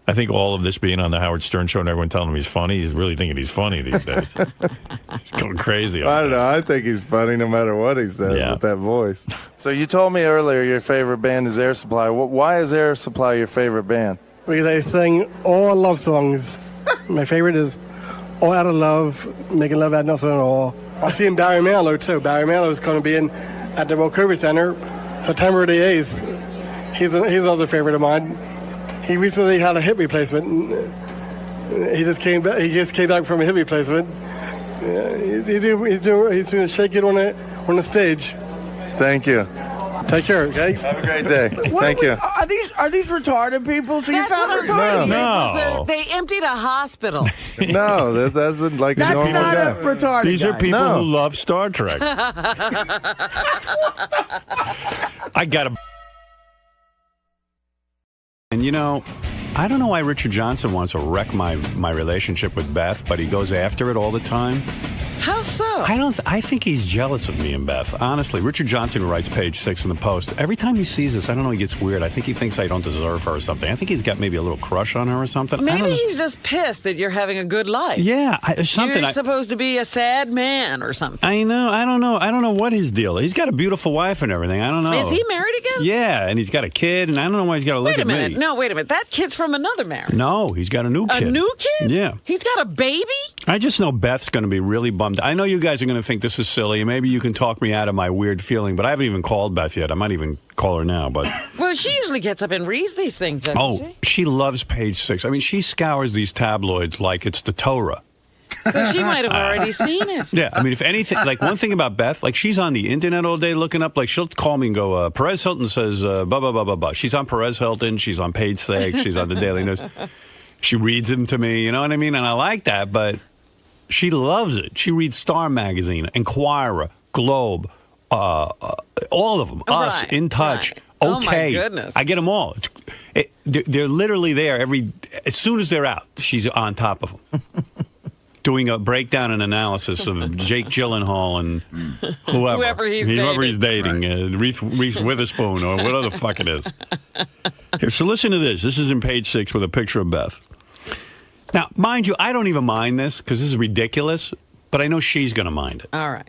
I think all of this being on the Howard Stern show and everyone telling him he's funny, he's really thinking he's funny these days. He's going crazy. I don't know. I think he's funny no matter what he says with that voice. So you told me earlier your favorite band is Air Supply. Why is Air Supply your favorite band? Because they sing all love songs. My favorite is All Out of Love, Making Love Out of Nothing at All. I've seen Barry Manilow, too. Barry Manilow is going to be in at the World Curvy Center September the 8th. He's another favorite of mine. He recently had a hip replacement. He just came back from a hip replacement. He's doing shake it on the stage. Thank you. Take care, okay? Have a great day. Thank you. Are these retarded people? So That's you found what I'm talking No. They emptied a hospital. No, that's like a normal not guy. a retarded These are guy. people who love Star Trek. I got to... And you know, I don't know why Richard Johnson wants to wreck my relationship with Beth, but he goes after it all the time. How so? I think he's jealous of me and Beth. Honestly, Richard Johnson, who writes Page 6 in the Post, every time he sees us, I don't know, he gets weird. I think he thinks I don't deserve her or something. I think he's got maybe a little crush on her or something. Maybe he's just pissed that you're having a good life. Yeah, something. You're supposed to be a sad man or something. I know. I don't know what his deal is. He's got a beautiful wife and everything. I don't know. Is he married again? Yeah, and he's got a kid, and I don't know why he's got to look at me. Wait a minute. No, wait a minute. That kid's from another marriage. No, he's got a new kid. A new kid? Yeah. He's got a baby? I just know Beth's going to be really bummed. I know you guys are going to think this is silly. Maybe you can talk me out of my weird feeling, but I haven't even called Beth yet. I might even call her now. But well, she usually gets up and reads these things, doesn't she loves Page 6. I mean, she scours these tabloids like it's the Torah. So she might have already seen it. Yeah, I mean, if anything, like one thing about Beth, like she's on the internet all day looking up, like she'll call me and go, Perez Hilton says, blah, blah, blah, blah, blah. She's on Perez Hilton. She's on Page 6. She's on the Daily News. She reads them to me, you know what I mean? And I like that, but she loves it. She reads Star Magazine, Enquirer, Globe, all of them. Us, In Touch, OK. Oh, my goodness. I get them all. They're literally there as soon as they're out, she's on top of them. Doing a breakdown and analysis of Jake Gyllenhaal and whoever he's dating, Reese Witherspoon or whatever the fuck it is. Here, so listen to this. This is in Page 6 with a picture of Beth. Now, mind you, I don't even mind this because this is ridiculous, but I know she's going to mind it. All right.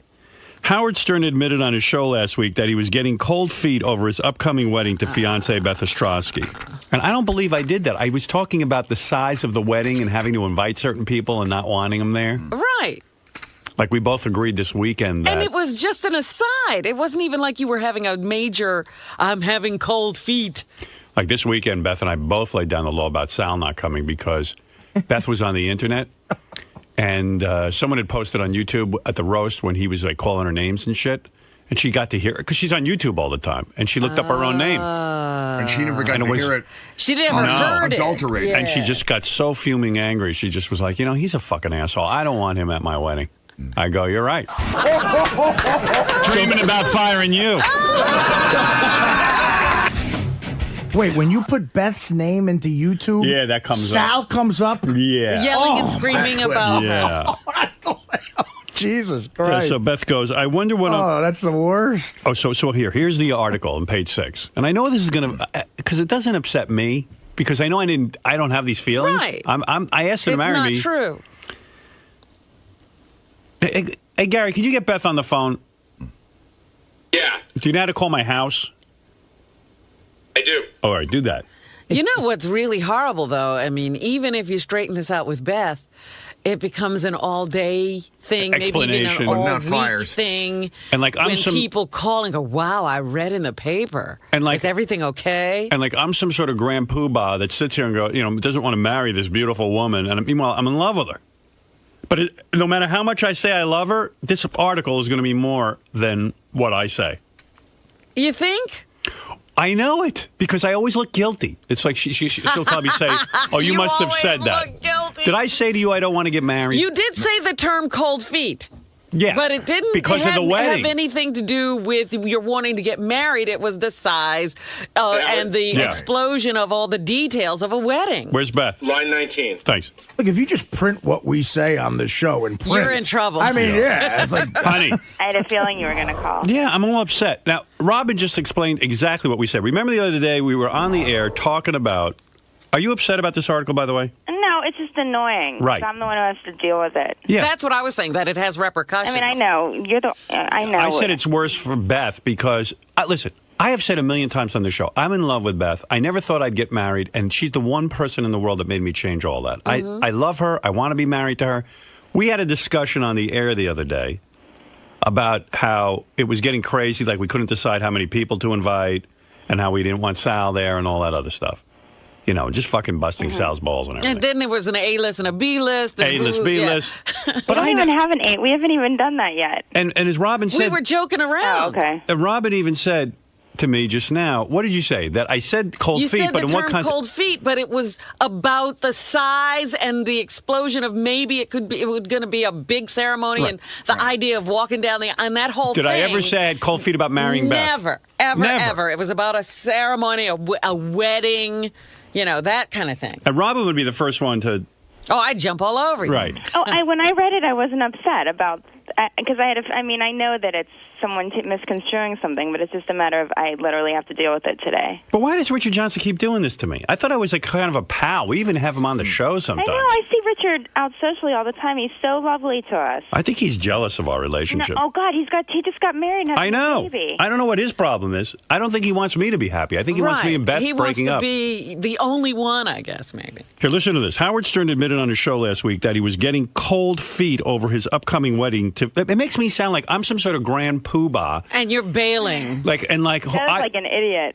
Howard Stern admitted on his show last week that he was getting cold feet over his upcoming wedding to fiancée Beth Ostrowski. And I don't believe I did that. I was talking about the size of the wedding and having to invite certain people and not wanting them there. Right. Like we both agreed this weekend that... And it was just an aside. It wasn't even like you were having a major, I'm having cold feet. Like this weekend, Beth and I both laid down the law about Sal not coming because Beth was on the internet. And someone had posted on YouTube at the roast when he was like calling her names and shit. And she got to hear it because she's on YouTube all the time. And she looked up her own name. And she never got to hear it. She never heard adulterated. it. And she just got so fuming angry. She just was like, you know, he's a fucking asshole. I don't want him at my wedding. I go, you're right. Dreaming about firing you. Wait, when you put Beth's name into YouTube, yeah, that comes Sal comes up, yelling and screaming about her. Jesus Christ! Yeah, so Beth goes, I wonder what. That's the worst. Oh, so here's the article on Page 6, and I know this is gonna because it doesn't upset me because I know I don't have these feelings. Right. I asked her to marry me. It's not true. Hey, Gary, can you get Beth on the phone? Yeah. Do you know how to call my house? I do. All right, do that. You know what's really horrible, though? I mean, even if you straighten this out with Beth, it becomes an all-day thing, Explanation. maybe even an Not all-week fires. thing. And like when people call and go, "Wow, I read in the paper. And like, is everything okay?" And like I'm some sort of grand poobah that sits here and doesn't want to marry this beautiful woman, and meanwhile I'm in love with her. But no matter how much I say I love her, this article is going to be more than what I say. You think? I know it because I always look guilty. It's like she'll probably say, "Oh, you must have said that." Guilty. Did I say to you I don't want to get married? You did say the term "cold feet." Yeah, but it didn't because of the wedding. Have anything to do with your wanting to get married. It was the size and the explosion of all the details of a wedding. Where's Beth? Line 19. Thanks. Look, if you just print what we say on the show and print, you're in trouble. I mean, yeah, it's like, honey. I had a feeling you were going to call. Yeah, I'm all upset. Now, Robin just explained exactly what we said. Remember the other day we were on the air talking about... Are you upset about this article, by the way? No, it's just annoying. Right. I'm the one who has to deal with it. Yeah. That's what I was saying, that it has repercussions. I mean, I know. I know. I said it's worse for Beth because... listen, I have said a million times on the show, I'm in love with Beth. I never thought I'd get married, and she's the one person in the world that made me change all that. I love her. I want to be married to her. We had a discussion on the air the other day about how it was getting crazy, like we couldn't decide how many people to invite and how we didn't want Sal there and all that other stuff. You know, just fucking busting Sal's balls and everything. And then there was an A-list and a B-list. A-list, B-list. But we don't even have an A. We haven't even done that yet. And as Robin said... We were joking around. Oh, okay. And Robin even said to me just now, what did you say? That I said cold you feet, said but the in what term context? cold feet, but it was about the size and the explosion of maybe it was going to be a big ceremony and the idea of walking down and that whole thing. Did I ever say I had cold feet about marrying Beth? Never, ever. It was about a ceremony, a wedding, that kind of thing. And Robin would be the first one to... Oh, I'd jump all over you. Right. When I read it, I wasn't upset about... Because I know that it's someone misconstruing something, but it's just a matter of I literally have to deal with it today. But why does Richard Johnson keep doing this to me? I thought I was like kind of a pal. We even have him on the show sometimes. I know. I see Richard out socially all the time. He's so lovely to us. I think he's jealous of our relationship. No, oh, God, he just got married and had I know. a baby. I don't know what his problem is. I don't think he wants me to be happy. I think he wants me and Beth breaking up. He wants to be the only one, I guess, maybe. Here, listen to this. Howard Stern admitted on his show last week that he was getting cold feet over his upcoming wedding. It makes me sound like I'm some sort of grand poobah. And you're bailing. That's like an idiot.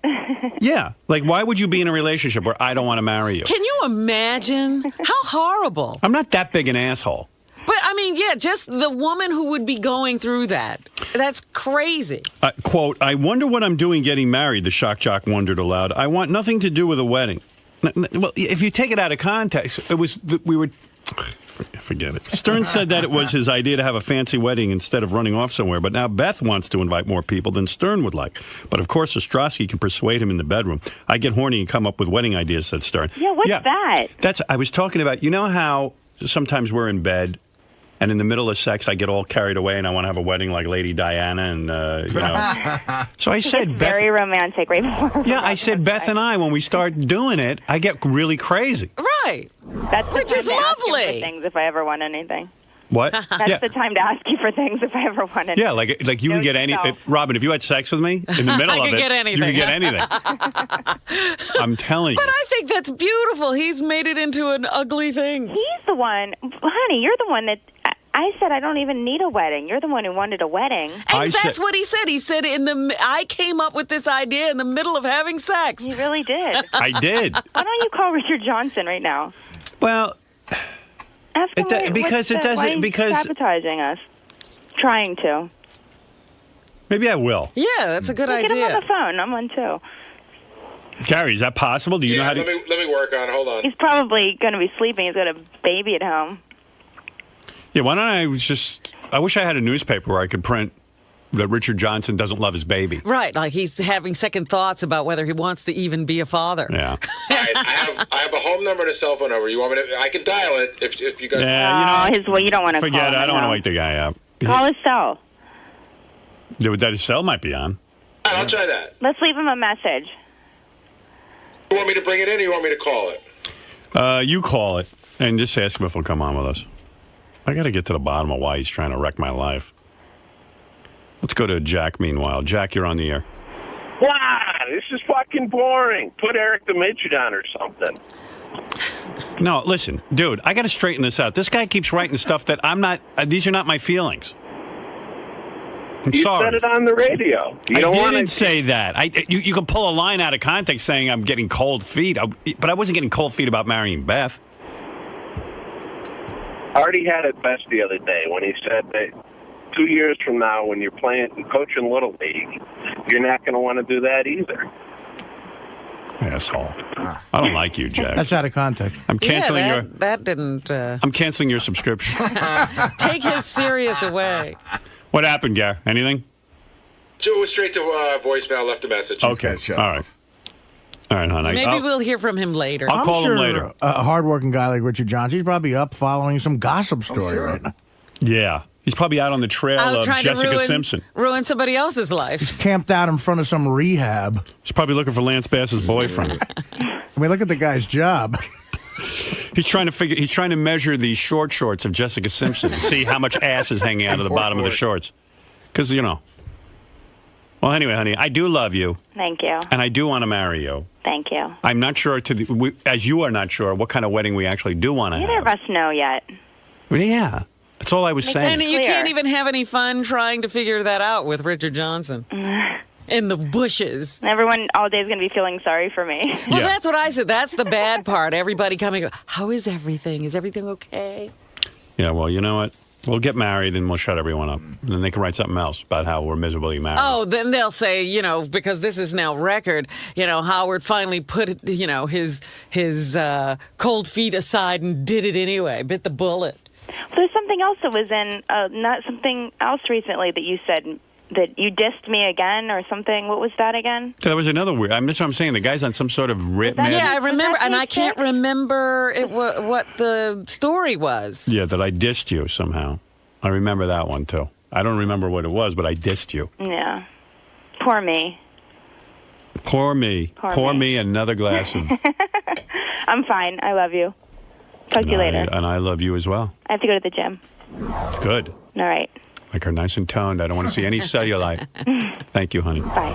Yeah. Like, why would you be in a relationship where I don't want to marry you? Can you imagine? How horrible. I'm not that big an asshole. But, I mean, yeah, just the woman who would be going through that. That's crazy. Quote, I wonder what I'm doing getting married, the shock jock wondered aloud. I want nothing to do with a wedding. Well, if you take it out of context, forget it. Stern said that it was his idea to have a fancy wedding instead of running off somewhere, but now Beth wants to invite more people than Stern would like. But of course, Ostrowski can persuade him in the bedroom. I get horny and come up with wedding ideas, said Stern. Yeah, what's that? I was talking about, you know how sometimes we're in bed and in the middle of sex I get all carried away and I want to have a wedding like Lady Diana and, So I said it's very romantic right before. Yeah, I said Beth and I, when we start doing it, I get really crazy. Right. That's Which is lovely. For things if I ever want anything. What? That's the time to ask you for things if I ever want anything. Yeah, like you can get anything. Robin, if you had sex with me in the middle of it, get anything. you can get anything. I'm telling you. But I think that's beautiful. He's made it into an ugly thing. He's the one, honey, you're the one that... I said I don't even need a wedding. You're the one who wanted a wedding. And that's what he said. He said I came up with this idea in the middle of having sex. You really did. I did. Why don't you call Richard Johnson right now? Well, ask him because it doesn't. Why because sabotaging us, trying to. Maybe I will. Yeah, that's a good idea. Get him on the phone. I'm on too. Gary, is that possible? Do you know how to? Let me work on. Hold on. He's probably going to be sleeping. He's got a baby at home. Yeah, why don't I wish I had a newspaper where I could print that Richard Johnson doesn't love his baby. Right, like he's having second thoughts about whether he wants to even be a father. Yeah. All right, I have a home number and a cell phone number. You want me to? I can dial it if you guys. Yeah, you don't want to forget call it. him. I don't want to wake the guy up. Call his cell. That his cell might be on. All right, I'll try that. Let's leave him a message. You want me to bring it in, or you want me to call it? You call it and just ask him if he'll come on with us. I got to get to the bottom of why he's trying to wreck my life. Let's go to Jack, meanwhile. Jack, you're on the air. Wow, this is fucking boring. Put Eric the Midget on or something. No, listen, dude, I got to straighten this out. This guy keeps writing stuff that I'm not, these are not my feelings. I'm sorry. You said it on the radio. You don't didn't say that. You can pull a line out of context saying I'm getting cold feet, but I wasn't getting cold feet about marrying Beth. Artie had it best the other day when he said that 2 years from now, when you're coaching Little League, you're not going to want to do that either. Asshole. I don't like you, Jack. That's out of context. I'm canceling that didn't... I'm canceling your subscription. Take his serious away. What happened, Gar? Anything? Joe was straight to voicemail, left a message. Okay, all right. All right, hon. Maybe we'll hear from him later. I'll call him later. A hardworking guy like Richard Johnson, he's probably up following some gossip story right now. Yeah. He's probably out on the trail of Jessica Simpson. Ruin somebody else's life. He's camped out in front of some rehab. He's probably looking for Lance Bass's boyfriend. I mean, look at the guy's job. He's trying to measure the short shorts of Jessica Simpson to see how much ass is hanging out of the bottom of the shorts. Because, you know. Well, anyway, honey, I do love you. Thank you. And I do want to marry you. Thank you. I'm not sure, as you are not sure, what kind of wedding we actually do want to have. Neither of us know yet. Yeah. That's all I was saying. And you can't even have any fun trying to figure that out with Richard Johnson. In the bushes. Everyone all day is going to be feeling sorry for me. Well, that's what I said. That's the bad part. Everybody coming, how is everything? Is everything okay? Yeah, well, you know what? We'll get married and we'll shut everyone up. And then they can write something else about how we're miserably married. Oh, then they'll say, because this is now record, Howard finally put, his cold feet aside and did it anyway, bit the bullet. There's something else that was in, not something else recently that you said, that you dissed me again or something. What was that again? That was another weird. That's what I'm saying. The guy's on some sort of rip. Yeah, I remember, and I can't remember what the story was. Yeah, that I dissed you somehow. I remember that one too. I don't remember what it was, but I dissed you. Yeah. Poor me. Poor me. Pour me another glass of... I'm fine. I love you. Talk to you later. And I love you as well. I have to go to the gym. Good. All right. Like her nice and toned. I don't want to see any cellulite. Thank you, honey. Bye.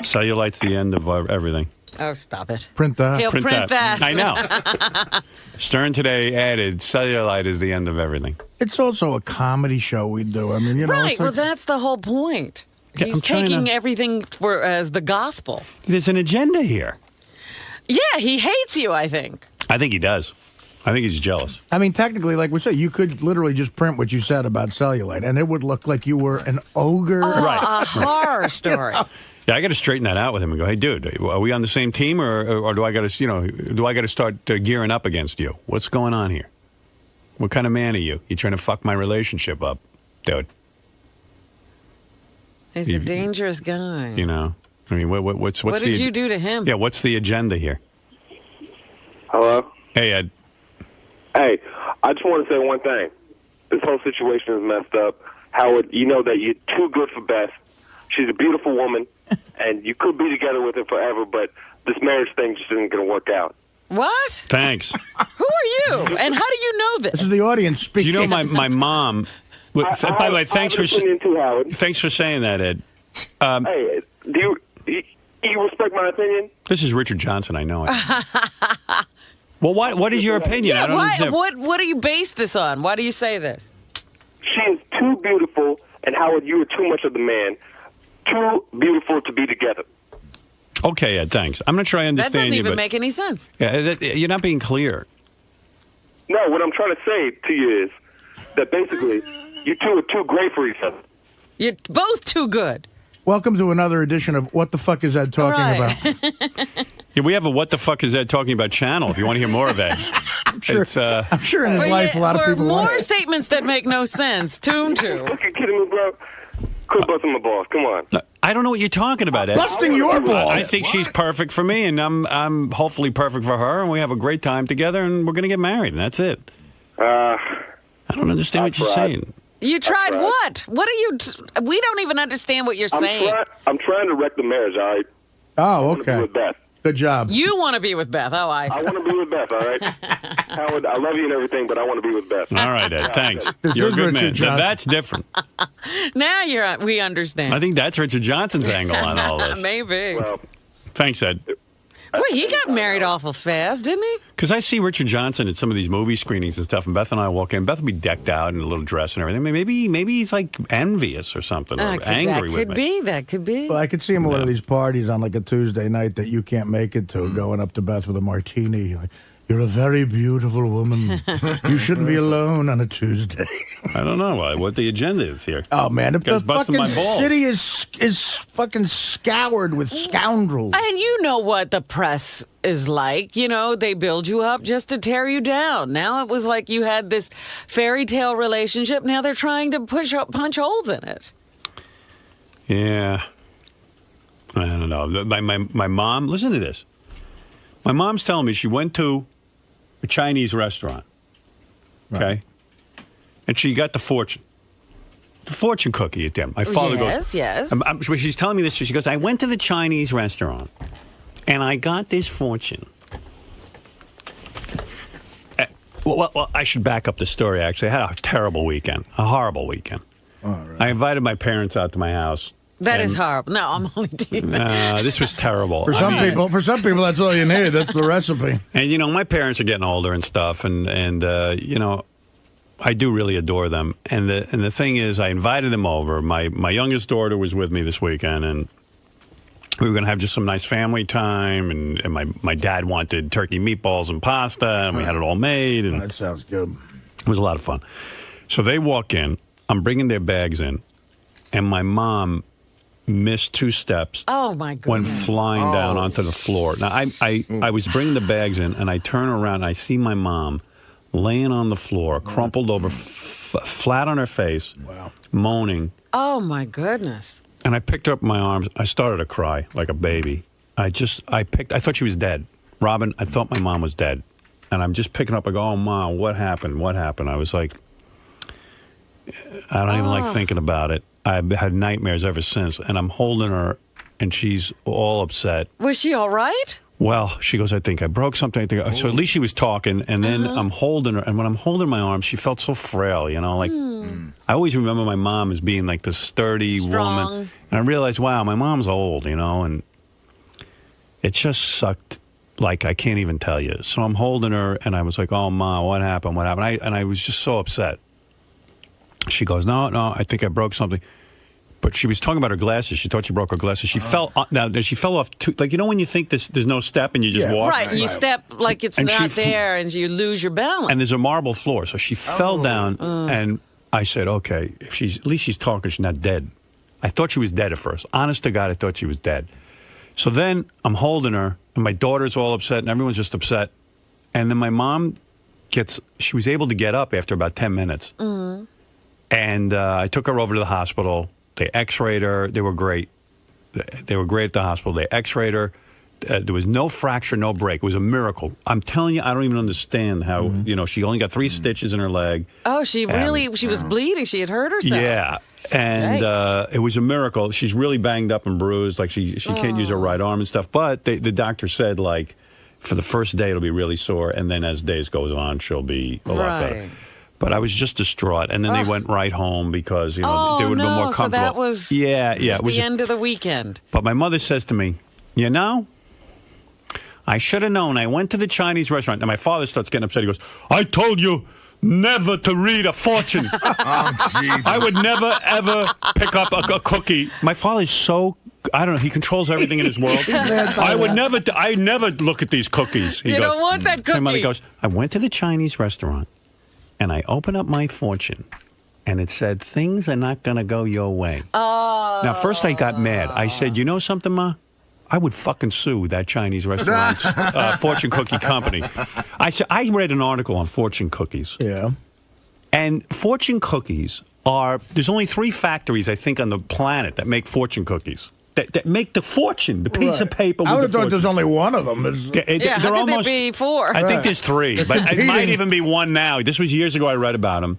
Cellulite's the end of everything. Oh, stop it. Print that. He'll print that. I know. Stern today added, cellulite is the end of everything. It's also a comedy show we do. I mean, Right, well, that's the whole point. Yeah, He's taking everything as the gospel. There's an agenda here. Yeah, he hates you, I think. I think he does. I think he's jealous. I mean, technically, like we said, you could literally just print what you said about cellulite, and it would look like you were an ogre. Oh, a horror story. Yeah, I got to straighten that out with him and go, hey, dude, are we on the same team, or do I got to, start gearing up against you? What's going on here? What kind of man are you? You trying to fuck my relationship up, dude? He's a dangerous guy. You know, I mean, what's what did you do to him? Yeah, what's the agenda here? Hello? Hey, Ed. Hey, I just want to say one thing. This whole situation is messed up. Howard, you know that you're too good for Beth. She's a beautiful woman, and you could be together with her forever, but this marriage thing just isn't going to work out. What? Thanks. Who are you? And how do you know this? This is the audience speaking. You know, my mom... by the way, thanks for saying that, Ed. Hey, do you respect my opinion? This is Richard Johnson. I know it. Well, what is your opinion? Yeah, I don't understand. What do you base this on? Why do you say this? She is too beautiful, and Howard, you are too much of the man. Too beautiful to be together. Okay, Ed, thanks. I'm not sure I understand you. That doesn't even make any sense. Yeah, you're not being clear. No, what I'm trying to say to you is that basically you two are too great for each other. You're both too good. Welcome to another edition of What the Fuck Is Ed Talking About? Yeah, we have a What the Fuck Is Ed Talking About channel if you want to hear more of Ed. I'm sure in his life a lot of people more want it. statements that make no sense. Tune to. Look, you're kidding me, bro. Quit busting my balls. Come on. No, I don't know what you're talking about, Ed. Busting your balls. I think she's perfect for me, and I'm hopefully perfect for her, and we have a great time together, and we're going to get married, and that's it. I don't understand what you're saying. You tried what? What are you... We don't even understand what you're saying. I'm trying to wreck the marriage, all right? Oh, okay. With Beth. Good job. You want to be with Beth. Oh, I want to be with Beth, all right? Howard, I love you and everything, but I want to be with Beth. All right, Ed. Thanks. This You're a is good Richard man. Johnson. That's different. Now we understand. I think that's Richard Johnson's angle on all this. Maybe. Well, thanks, Ed. Boy, he got married awful fast, didn't he? Because I see Richard Johnson at some of these movie screenings and stuff, and Beth and I walk in. Beth will be decked out in a little dress and everything. Maybe he's like envious or something, or angry with me. That could be. Well, I could see him at one of these parties on like a Tuesday night that you can't make it to, going up to Beth with a martini. Like, you're a very beautiful woman. You shouldn't be alone on a Tuesday. I don't know what the agenda is here. Oh, man. If the busting fucking my balls. city is fucking scoured with scoundrels. And you know what the press is like. You know, they build you up just to tear you down. Now it was like you had this fairy tale relationship. Now they're trying to punch holes in it. Yeah. I don't know. My mom, listen to this. My mom's telling me she went to a Chinese restaurant, okay? And she got the fortune cookie at them. My father goes, yes. She's telling me this. She goes, I went to the Chinese restaurant, and I got this fortune. Well, I should back up the story, actually. I had a terrible weekend, a horrible weekend. I invited my parents out to my house. That is horrible. No, I'm only teasing. This was terrible. For some people, that's all you need. That's the recipe. And my parents are getting older and stuff, and I do really adore them. And the thing is, I invited them over. My youngest daughter was with me this weekend, and we were going to have just some nice family time. And my dad wanted turkey meatballs and pasta, and we had it all made. And that sounds good. It was a lot of fun. So they walk in. I'm bringing their bags in, and my mom missed 2 steps. Oh my God! Went flying down onto the floor. Now I was bringing the bags in, and I turn around and I see my mom laying on the floor, crumpled over, flat on her face, moaning. Oh my goodness! And I picked her up in my arms. I started to cry like a baby. I thought she was dead. Robin, I thought my mom was dead. And I'm just picking up. I go, oh, Mom, what happened? What happened? I was like, I don't even like thinking about it. I've had nightmares ever since, and I'm holding her, and she's all upset. Was she all right? Well, she goes, I think I broke something. So at least she was talking, and then I'm holding her, and when I'm holding my arm, she felt so frail, like I always remember my mom as being like this sturdy woman, and I realized, wow, my mom's old, and it just sucked. Like, I can't even tell you. So I'm holding her, and I was like, oh, Ma, what happened? What happened? And I was just so upset. She goes, no, I think I broke something. But she was talking about her glasses. She thought she broke her glasses. She fell off, like, when you think there's no step and you just walk? Right, you step like it's not there and you lose your balance. And there's a marble floor. So she fell down, and I said, okay, at least she's talking, she's not dead. I thought she was dead at first. Honest to God, I thought she was dead. So then I'm holding her, and my daughter's all upset, and everyone's just upset. And then my mom she was able to get up after about 10 minutes. And I took her over to the hospital. They x-rayed her. They were great. They were great at the hospital. They x-rayed her. There was no fracture, no break. It was a miracle. I'm telling you, I don't even understand how, she only got 3 stitches in her leg. Oh, she was bleeding. She had hurt herself. Yeah. And it was a miracle. She's really banged up and bruised. Like, she can't use her right arm and stuff. But the doctor said, like, for the first day, it'll be really sore. And then as days goes on, she'll be a lot better. But I was just distraught. And then they went right home because, they would have been more comfortable. So that was it was the end of the weekend. But my mother says to me, I should have known. I went to the Chinese restaurant. And my father starts getting upset. He goes, I told you never to read a fortune. I would never, ever pick up a cookie. My father's so, I don't know, he controls everything in his world. I never look at these cookies. You don't want that cookie. My mother goes, I went to the Chinese restaurant, and I opened up my fortune, and it said, things are not going to go your way. Oh. Now, first I got mad. I said, you know something, Ma? I would fucking sue that Chinese restaurant's fortune cookie company. I said, I read an article on fortune cookies. Yeah. And fortune cookies there's only 3 factories, I think, on the planet that make fortune cookies. That make the fortune, the piece of paper. I would have thought there's only one of them. How could there be 4? I think there's 3, but it might even be 1 now. This was years ago I read about them.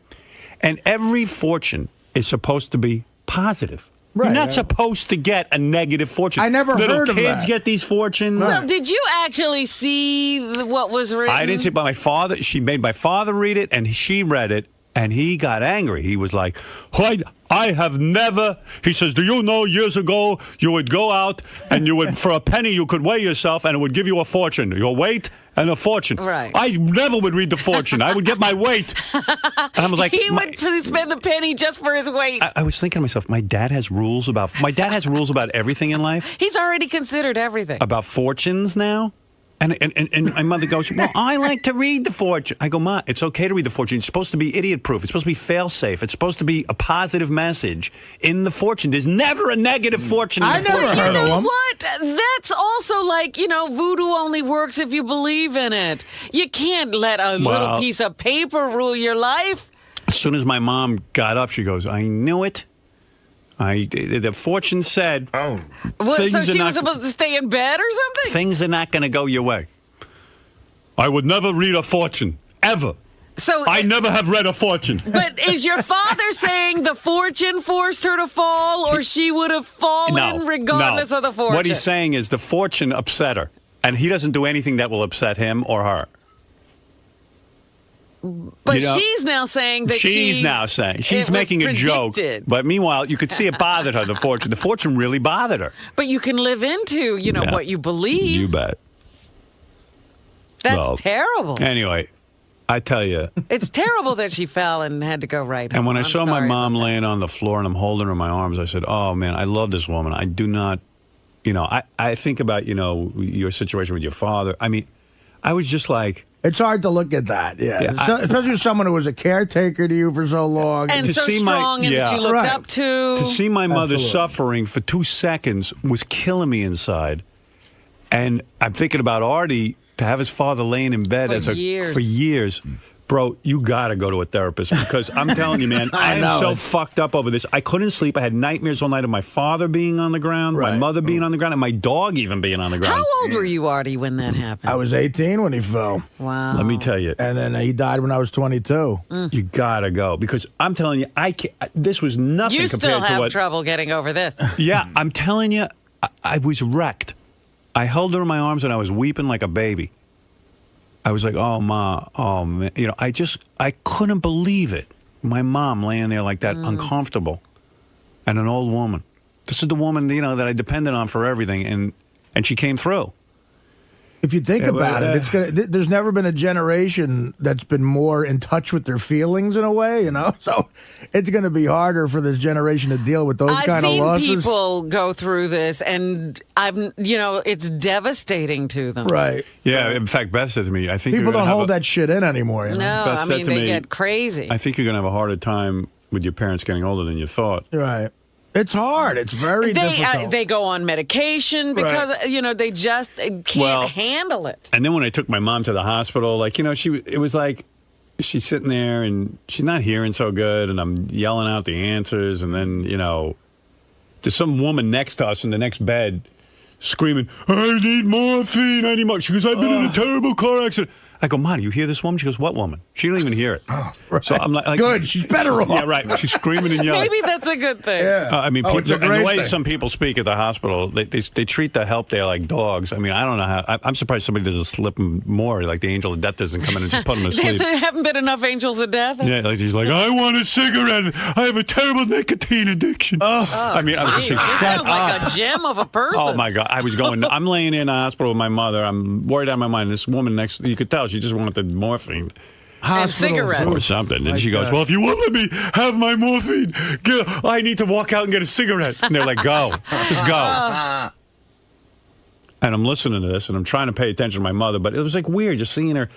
And every fortune is supposed to be positive. Right, You're not supposed to get a negative fortune. I never heard of that. Little kids get these fortunes. Well, did you actually see what was written? I didn't see it, but she made my father read it, and she read it, and he got angry. He was like, I have never, he says, do you know years ago you would go out and you would, for a penny, you could weigh yourself and it would give you a fortune. Your weight and a fortune. Right. I never would read the fortune. I would get my weight. And I was like, he would spend the penny just for his weight. I was thinking to myself, my dad has rules about everything in life. He's already considered everything. About fortunes now. And my mother goes, well, I like to read the fortune. I go, Ma, it's okay to read the fortune. It's supposed to be idiot-proof. It's supposed to be fail-safe. It's supposed to be a positive message in the fortune. There's never a negative fortune in the fortune. You know what? That's also like, voodoo only works if you believe in it. You can't let a little piece of paper rule your life. As soon as my mom got up, she goes, I knew it. The fortune said, so she was supposed to stay in bed or something? Things are not going to go your way. I would never read a fortune, ever. I never have read a fortune. But is your father saying the fortune forced her to fall, or she would have fallen regardless of the fortune? What he's saying is the fortune upset her, and he doesn't do anything that will upset him or her. But she's now saying that she's making a joke. But meanwhile, you could see it bothered her, the fortune. The fortune really bothered her. But you can live into, what you believe. You bet. That's terrible. Anyway, I tell you. It's terrible that she fell and had to go right home. And when I saw my mom laying on the floor and I'm holding her in my arms, I said, oh, man, I love this woman. I do not, I think about, your situation with your father. I mean, I was just like. It's hard to look at that, especially with someone who was a caretaker to you for so long. And so strong and that you looked up to. To see my mother suffering for 2 seconds was killing me inside. And I'm thinking about Artie, to have his father laying in bed for years. Bro, you got to go to a therapist because I'm telling you, man, I am so fucked up over this. I couldn't sleep. I had nightmares all night of my father being on the ground, my mother being on the ground, and my dog even being on the ground. How old were you, Artie, when that happened? I was 18 when he fell. Wow. Let me tell you. And then he died when I was 22. You got to go because I'm telling you, this was nothing compared to what... You still have trouble getting over this. Yeah, I'm telling you, I was wrecked. I held her in my arms and I was weeping like a baby. I was like, oh, Ma, oh, man. I couldn't believe it. My mom laying there like that, uncomfortable. And an old woman. This is the woman, that I depended on for everything. And she came through. If you think about it, there's never been a generation that's been more in touch with their feelings in a way, So it's going to be harder for this generation to deal with those kind of losses. I've seen people go through this, and it's devastating to them. Right. Yeah. In fact, Beth said to me, I think people don't hold that shit in anymore. No, they get crazy. I think you're going to have a harder time with your parents getting older than you thought. Right. It's hard. It's very difficult. They go on medication because, they just can't handle it. And then when I took my mom to the hospital, it was like she's sitting there and she's not hearing so good, and I'm yelling out the answers, and then, there's some woman next to us in the next bed screaming, I need morphine, I need more. She goes, I've been in a terrible car accident. I go, Ma, do you hear this woman? She goes, what woman? She don't even hear it. Oh, right. So I'm like, good. She's better off. Yeah, right. She's screaming and yelling. Maybe that's a good thing. Yeah. People, it's a great and the way thing. some people speak at the hospital, they treat the help there like dogs. I mean, I don't know how. I'm surprised somebody doesn't slip them more. Like the angel of death doesn't come in and just put them to sleep. There haven't been enough angels of death. Yeah, she's like, I want a cigarette. I have a terrible nicotine addiction. I mean, I was just saying, shut up. Like a gem of a person. Oh my God, I'm laying in the hospital with my mother. I'm worried out of my mind. This woman you could tell she just wanted the morphine. And cigarettes. Or something. And she goes, well, if you won't let me have my morphine, I need to walk out and get a cigarette. And they're like, go. Just go. And I'm listening to this, and I'm trying to pay attention to my mother, but it was like weird just seeing her,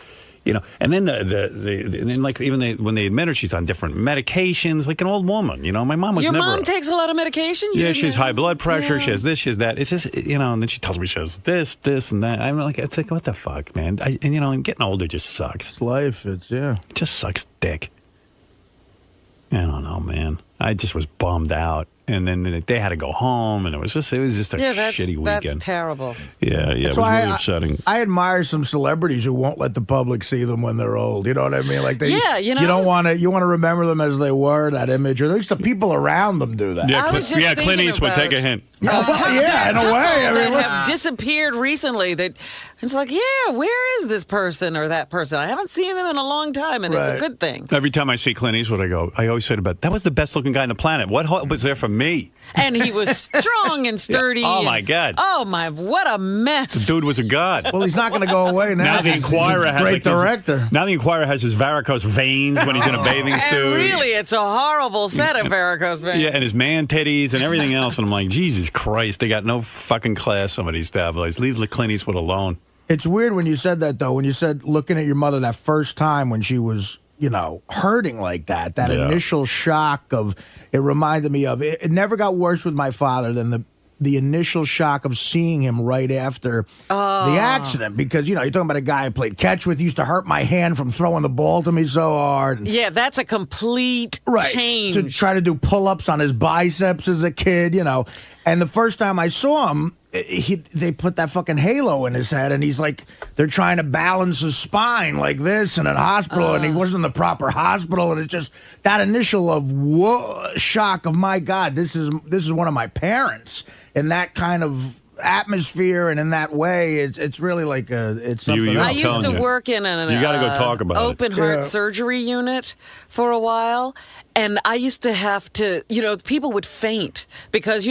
And then when they admit her, she's on different medications, like an old woman. My mom was Your never. Your mom takes a lot of medication? Yeah, she has high blood pressure. Yeah. She has this, she has that. It's just, and then she tells me she has this, and that. I'm like, it's like, what the fuck, man? And getting older just sucks. It's life. It just sucks dick. I don't know, man. I just was bummed out. and then they had to go home, and it was just a shitty weekend. That's terrible. Yeah, it was really upsetting. I admire some celebrities who won't let the public see them when they're old. You know what I mean? Like you don't want to. You want to remember them as they were, that image, or at least the people around them do that. Yeah, Clint Eastwood, take a hint. Yeah, in a way. I mean, have disappeared recently. That it's like, where is this person or that person? I haven't seen them in a long time, and it's a good thing. Every time I see Clint Eastwood, I always say about that was the best looking guy on the planet. What hope was there for me? And he was strong and sturdy. Oh my God! Oh my, what a mess! The dude was a god. Well, he's not going to go away now. Now the Inquirer has great director. Now the Inquirer has his varicose veins when he's in a bathing suit. And really, it's a horrible set of varicose veins. Yeah, and his man titties and everything else. And I'm like, Jesus Christ, they got no fucking class. Some of these tabloids. Leave the Clint Eastwood alone. It's weird when you said that, though. When you said looking at your mother that first time when she was, hurting like that. That initial shock of it reminded me of it. It never got worse with my father than the initial shock of seeing him right after the accident, because you're talking about a guy I played catch with, used to hurt my hand from throwing the ball to me so hard. Yeah, that's a complete change. To try to do pull-ups on his biceps as a kid, And the first time I saw him, they put that fucking halo in his head, and he's like, they're trying to balance his spine like this in a hospital, and he wasn't in the proper hospital, and it's just that initial of shock of, my God, this is one of my parents, in that kind of atmosphere and in that way. It's really like it's something. I used to work in an you gotta go talk about open heart surgery unit for a while, and I used to have to, people would faint because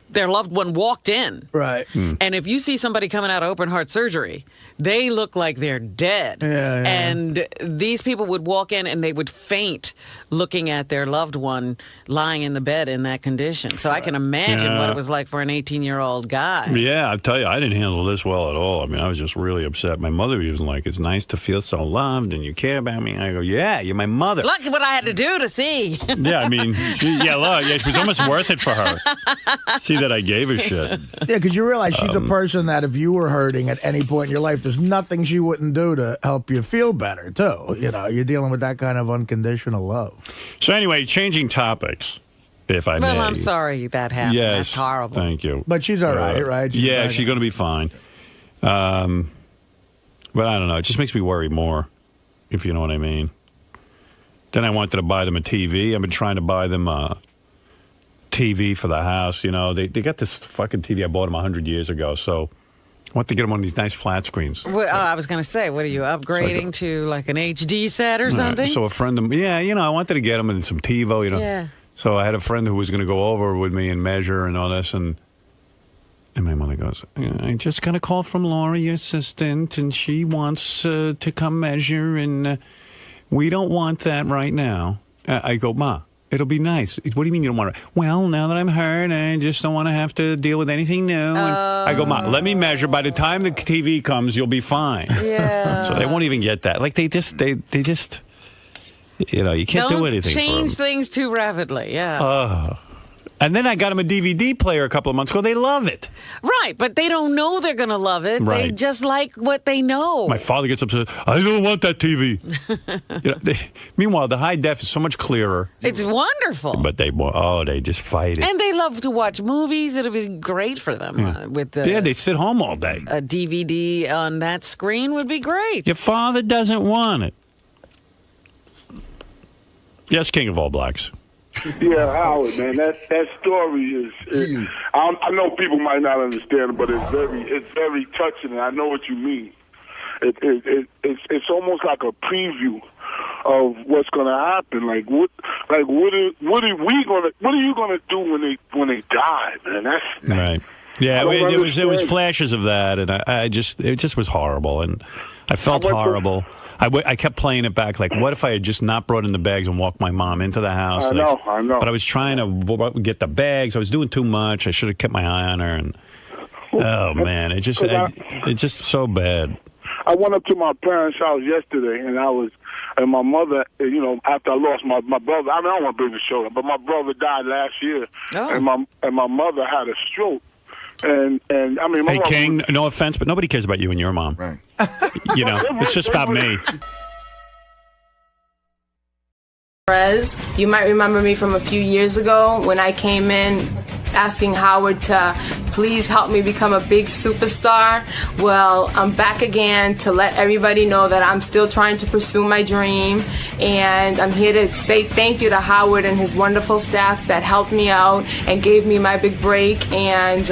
their loved one walked in. Right. And if you see somebody coming out of open heart surgery, they look like they're dead. Yeah. And these people would walk in and they would faint looking at their loved one lying in the bed in that condition. So I can imagine what it was like for an 18-year-old guy. Yeah, I tell you, I didn't handle this well at all. I mean, I was just really upset. My mother was like, it's nice to feel so loved and you care about me. I go, yeah, you're my mother. Look at what I had to do to see. Yeah, I mean, she was almost worth it for her. See that I gave her shit. Yeah, because you realize she's a person that if you were hurting at any point in your life, there's nothing she wouldn't do to help you feel better, too. You're dealing with that kind of unconditional love. So anyway, changing topics, if I may. Well, I'm sorry that happened. Yes, that's horrible. Thank you. But she's all right, right? She's going to be fine. But I don't know. It just makes me worry more, if you know what I mean. Then I wanted to buy them a TV. I've been trying to buy them a TV for the house. They got this fucking TV. I bought them 100 years ago, so I want to get them one of these nice flat screens. Well, I was going to say, what are you upgrading to, like an HD set or something? So a friend of mine, I wanted to get them and some TiVo, Yeah. So I had a friend who was going to go over with me and measure and all this, and my mother goes, I just got a call from Laura, your assistant, and she wants to come measure, and we don't want that right now. I go, Ma, it'll be nice. What do you mean you don't want it? Well, now that I'm hurt, I just don't want to have to deal with anything new. And I go, Ma, let me measure. By the time the TV comes, you'll be fine. Yeah. So they won't even get that. Like, they just, you can't do anything for them. Don't change things too rapidly, yeah. And then I got them a DVD player a couple of months ago. They love it. Right, but they don't know they're going to love it. Right. They just like what they know. My father gets upset. I don't want that TV. Meanwhile, the high def is so much clearer. It's wonderful. But they just fight it. And they love to watch movies. It'll be great for them. They sit home all day. A DVD on that screen would be great. Your father doesn't want it. Yes, King of All Blacks. Yeah, Howard, man, that story is I know people might not understand it, but it's very touching, and I know what you mean. It's almost like a preview of what's going to happen. What are you going to do when they die, man? That's right. Yeah, it was flashes of that, and it just was horrible, and I felt horrible. I kept playing it back, like, what if I had just not brought in the bags and walked my mom into the house? I know. But I was trying to get the bags. I was doing too much. I should have kept my eye on her. And oh man, it's just so bad. I went up to my parents' house yesterday, and my mother, after I lost my brother. I don't want to bring the show up, but my brother died last year, and my mother had a stroke. And I mean, hey, King, no offense, but nobody cares about you and your mom. Right. It's just about me. Perez. You might remember me from a few years ago when I came in asking Howard to please help me become a big superstar. Well, I'm back again to let everybody know that I'm still trying to pursue my dream, and I'm here to say thank you to Howard and his wonderful staff that helped me out and gave me my big break. And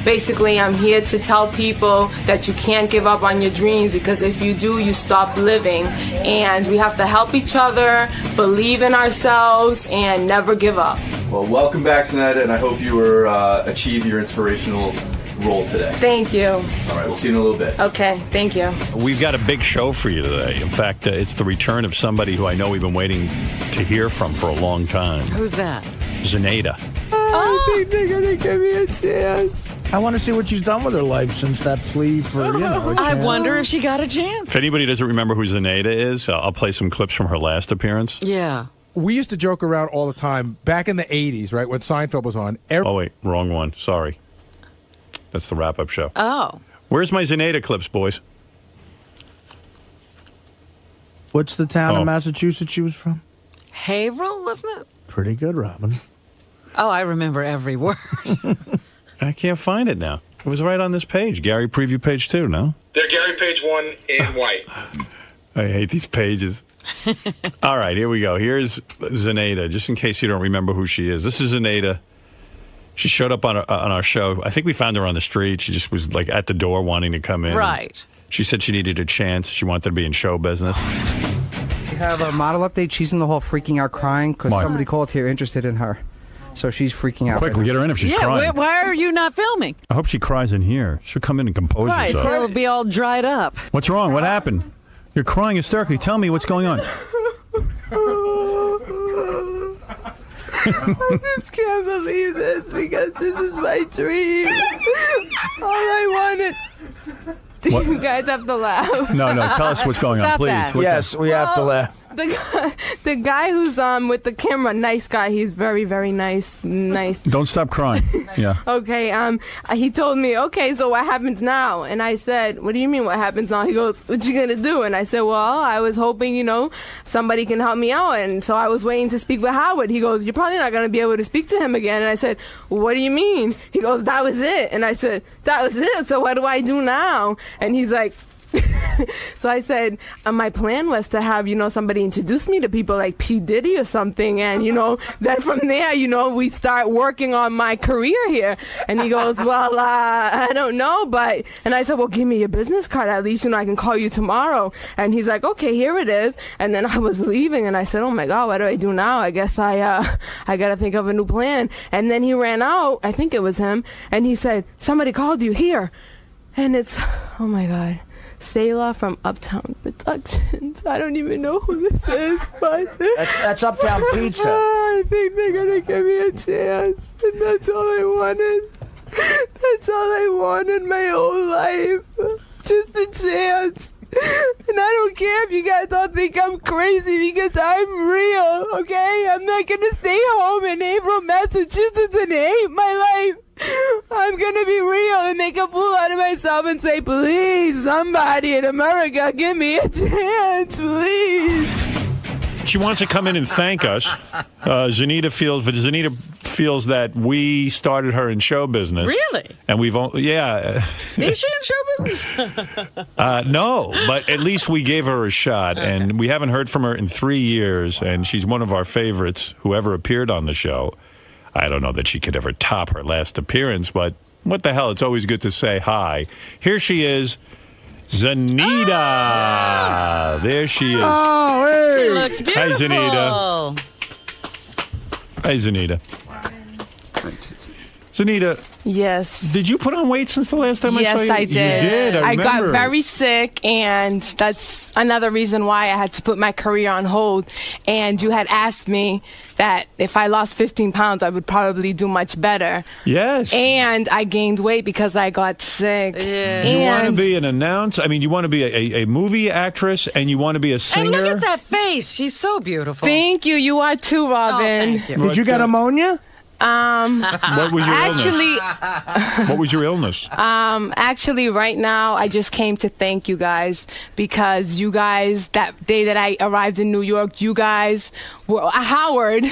basically, I'm here to tell people that you can't give up on your dreams, because if you do, you stop living. And we have to help each other, believe in ourselves, and never give up. Well, welcome back, Zenaida, and I hope you achieve your inspirational role today. Thank you. All right, we'll see you in a little bit. Okay, thank you. We've got a big show for you today. In fact, it's the return of somebody who I know we've been waiting to hear from for a long time. Who's that? Zenaida. I think they're going to give me a chance. I want to see what she's done with her life since that plea for, a chance. I wonder if she got a chance. If anybody doesn't remember who Zenaida is, I'll play some clips from her last appearance. Yeah. We used to joke around all the time back in the 80s, right, when Seinfeld was on. Oh, wait, wrong one. Sorry. That's the wrap-up show. Oh. Where's my Zenaida clips, boys? What's the town in Massachusetts she was from? Haverhill, wasn't it? Pretty good, Robin. Oh, I remember every word. I can't find it now. It was right on this page. Gary preview page 2, no? They're Gary page 1 in white. I hate these pages. All right, here we go. Here's Zenaida, just in case you don't remember who she is. This is Zenaida. She showed up on our show. I think we found her on the street. She just was like at the door wanting to come in. Right. She said she needed a chance. She wanted to be in show business. We have a model update. She's in the hall freaking out crying because somebody called here interested in her. So she's freaking out. Quickly, get her in if she's crying. Why are you not filming? I hope she cries in here. She'll come in and compose Right, herself. so it'll be all dried up. What's wrong? What happened? You're crying hysterically. Tell me what's going on. I just can't believe this because this is my dream. All I wanted. Do you guys have to laugh? No, tell us what's going on, please. Yes, we have to laugh. The guy who's with the camera, nice guy. He's very, very nice. Don't stop crying. Yeah. Okay. He told me, okay, so what happens now? And I said, what do you mean what happens now? He goes, what you gonna do? And I said, well, I was hoping, somebody can help me out. And so I was waiting to speak with Howard. He goes, you're probably not gonna be able to speak to him again. And I said, what do you mean? He goes, that was it. And I said, that was it. So what do I do now? And he's like, so I said, my plan was to have, somebody introduce me to people like P. Diddy or something. And, then from there, we start working on my career here. And he goes, well, I don't know. And I said, well, give me your business card. At least, I can call you tomorrow. And he's like, okay, here it is. And then I was leaving and I said, oh my God, what do I do now? I guess I got to think of a new plan. And then he ran out. I think it was him. And he said, somebody called you here. And it's, oh my God. Selah from Uptown Productions. I don't even know who this is, but that's Uptown Pizza. I think they're gonna give me a chance, and that's all I wanted. That's all I wanted my whole life, just a chance. And I don't care if you guys all think I'm crazy because I'm real, okay? I'm not gonna stay home in Haverhill, Massachusetts and hate my life. I'm gonna be real and make a fool out of myself and say, please, somebody in America, give me a chance, please. She wants to come in and thank us. Zenaida feels that we started her in show business. Really? And we've Is she in show business? No, but at least we gave her a shot. Okay. And we haven't heard from her in 3 years, and she's one of our favorites who ever appeared on the show. I don't know that she could ever top her last appearance, but what the hell? It's always good to say hi. Here she is, Zenaida. There she is. Oh, hey. She looks beautiful. Hi, Zenaida. Hi, Zenaida. Zenaida. Yes. Did you put on weight since the last time I saw you? Yes, I did. You did, I remember. I got very sick, and that's another reason why I had to put my career on hold. And you had asked me that if I lost 15 pounds, I would probably do much better. Yes. And I gained weight because I got sick. Yeah. You want to be an announcer? I mean, you want to be a movie actress, and you want to be a singer? And look at that face. She's so beautiful. Thank you. You are too, Robin. Oh, thank you. Did you get ammonia? What was your illness? What was your illness? Actually, right now, I just came to thank you guys because you guys, that day that I arrived in New York, you guys Howard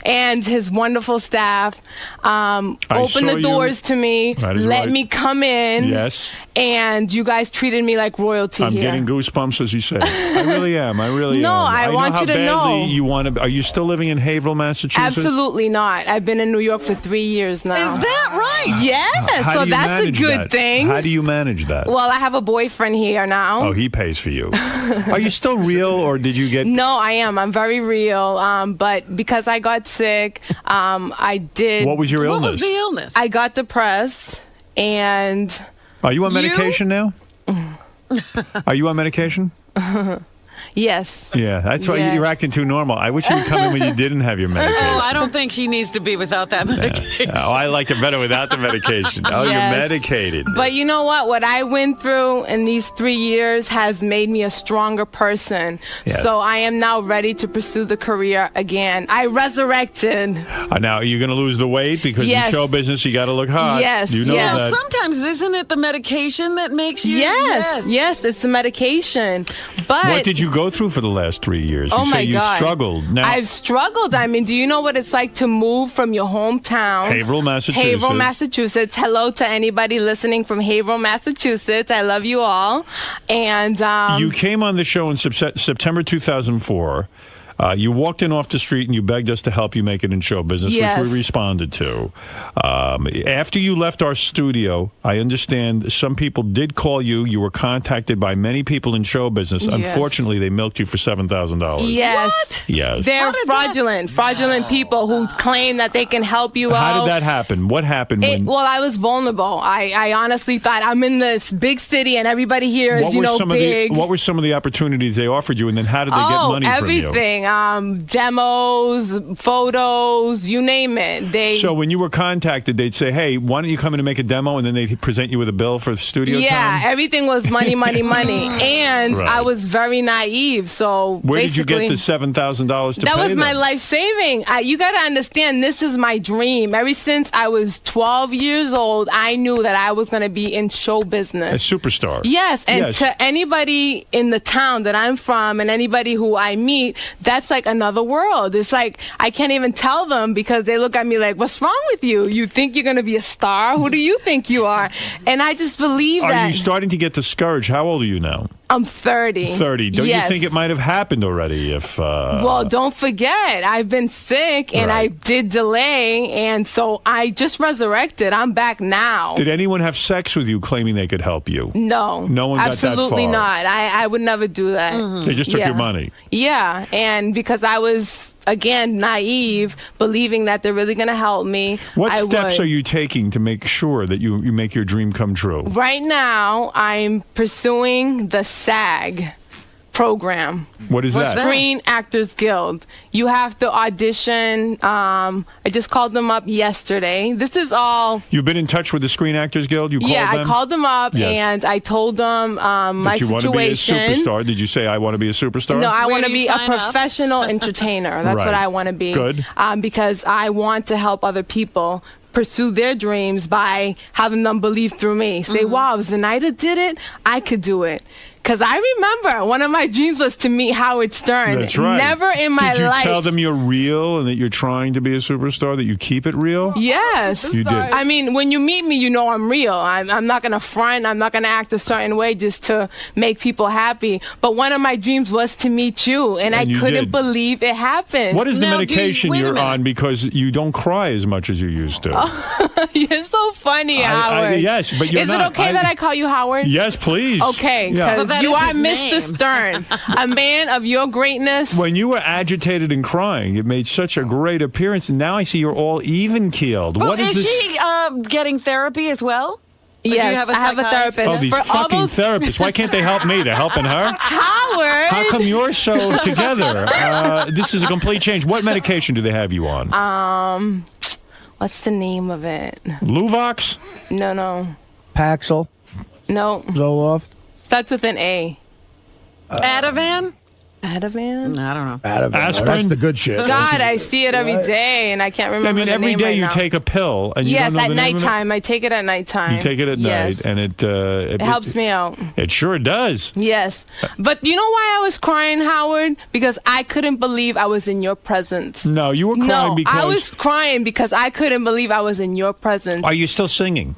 and his wonderful staff opened the doors to me, let me come in. Yes. And you guys treated me like royalty I'm here. getting goosebumps as you say it. I really am. I really am. No, I want you to know. You want to. Are you still living in Haverhill, Massachusetts? Absolutely not. I've been in New York for 3 years now. Is that right? Yes. How So do you that's a manage good that? thing. How do you manage that? Well, I have a boyfriend here now. Oh, he pays for you. Are you still real, or did you get? No, I am. I'm very real. But because I got sick, I did. What was your illness? What was the illness? I got depressed, and. Are you on medication now? Are you on medication? Yes. Yeah, that's why Yes. you're acting too normal. I wish you would come in when you didn't have your medication. Oh, I don't think she needs to be without that medication. Oh, I liked it better without the medication. Oh, Yes. you're medicated. But you know what? What I went through in these 3 years has made me a stronger person. Yes. So I am now ready to pursue the career again. I resurrected. Now, are you going to lose the weight? Because Yes. in show business, you got to look hot. Yes, You know yes. that. Sometimes isn't it the medication that makes you? Yes, it's the medication. But What did you go through for the last 3 years? Oh you my say you God. struggled. Now, I've struggled. I mean, do you know what it's like to move from your hometown? Haverhill, Massachusetts. Haverhill, Massachusetts. Hello to anybody listening from Haverhill, Massachusetts. I love you all. And you came on the show in September 2004. You walked in off the street and you begged us to help you make it in show business, Yes. which we responded to. After you left our studio, I understand some people did call you. You were contacted by many people in show business. Yes. Unfortunately, they milked you for $7,000. yes. Yes. They're fraudulent people who claim that they can help you out. How did that happen? What happened? Well, I was vulnerable. I honestly thought I'm in this big city and everybody here is, big. What were some of the opportunities they offered you, and then how did they get money from you? Everything. Demos, photos, you name it. So when you were contacted, they'd say, "Hey, why don't you come in and make a demo?" And then they'd present you with a bill for the studio time? Everything was money, money, money. And Right. I was very naive. So Where did you get basically- the $7,000 to pay That was my them? life saving. You got to understand, this is my dream. Ever since I was 12 years old, I knew that I was going to be in show A business. superstar. Yes, and Yes. to anybody in the town that I'm from and anybody who I meet, that's like another world. It's like I can't even tell them because they look at me like, "What's wrong with you? You think you're going to be a star? Who do you think you are?" And I just believe Are that. you starting to get discouraged? How old are you now? I'm 30. 30. Don't Yes. you think it might have happened already? If Well, don't forget, I've been sick and I did delay, and so I just resurrected. I'm back now. did anyone have sex with you claiming they could help you? No. No one got that absolutely far. not. I would never do that. They just took Yeah. your money. Yeah, and because I was, again, naive, believing that they're really going to help me. What I steps would. are you taking to make sure that you make your dream come true? Right now, I'm pursuing the SAG program. What is that? Screen Actors Guild. You have to audition. I just called them up yesterday. This is all. You've been in touch with the Screen Actors Guild? You called them? I called them up Yes. and I told them my That you situation. want to be a superstar? Did you say, I want to be a superstar? No, I Where want to do you be a sign up? professional entertainer. That's Right. what I want to be. Good. Because I want to help other people pursue their dreams by having them believe through me. Say, wow, if Zenaida did it, I could do it. Because I remember one of my dreams was to meet Howard Stern. That's right. Never in my Did you life. tell them you're real and that you're trying to be a superstar, that you keep it real? Yes. You did. I mean, when you meet me, you know I'm real. I'm not going to front. I'm not going to act a certain way just to make people happy. But one of my dreams was to meet you, and I And you couldn't did. believe it happened. What is the Now, medication wait a you're minute. on, because you don't cry as much as you used to? You're so funny, Howard. Yes, but you're Is not. it okay that I call you Howard? Yes, please. Okay, Yeah. because you are Mr. Stern, a man of your greatness. When you were agitated and crying, it made such a great appearance, and now I see you're all even-keeled. Well, What is this? she getting therapy as well? Or do you Yes, I have a therapist. Oh, these For all fucking those- therapists. Why can't they help me? They're helping her? Howard! How come you're so together? This is a complete change. What medication do they have you on? What's the name of it? Luvox? No. Paxil, No. Zoloft. Starts with an A. Ativan? Ativan? I don't know. Ativan. Aspirin? That's the good shit. God, I see it every day, and I can't remember. I mean, the every name day right you now. take a pill, and you yes, don't know at the name of it? nighttime. I take it at nighttime. You take it at Yes. night, and it helps me out. It sure does. Yes, but you know why I was crying, Howard? Because I couldn't believe I was in your presence. No, you were crying because... I was crying because I couldn't believe I was in your presence. Are you still singing?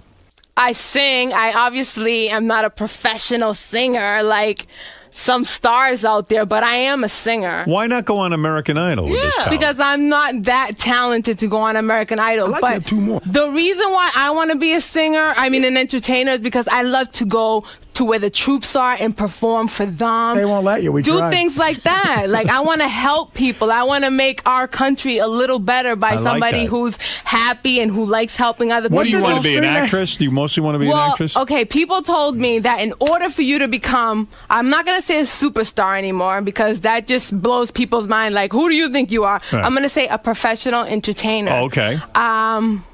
I sing. I obviously am not a professional singer like some stars out there, but I am a singer. Why not go on American Idol with this talent? Because I'm not that talented to go on American Idol. I'd like but to have two more. The reason why I want to be a singer, an entertainer, is because I love to go to where the troops are and perform for them. They won't let you. We do tried. things like that. Like, I want to help people. I want to make our country a little better by somebody who's happy and who likes helping other people. What do you want to be, an actress? Do you mostly want to be an actress? Okay, people told me that in order for you to become, I'm not going to say a superstar anymore because that just blows people's mind. Like, who do you think you are? Right. I'm going to say a professional entertainer. Oh, okay.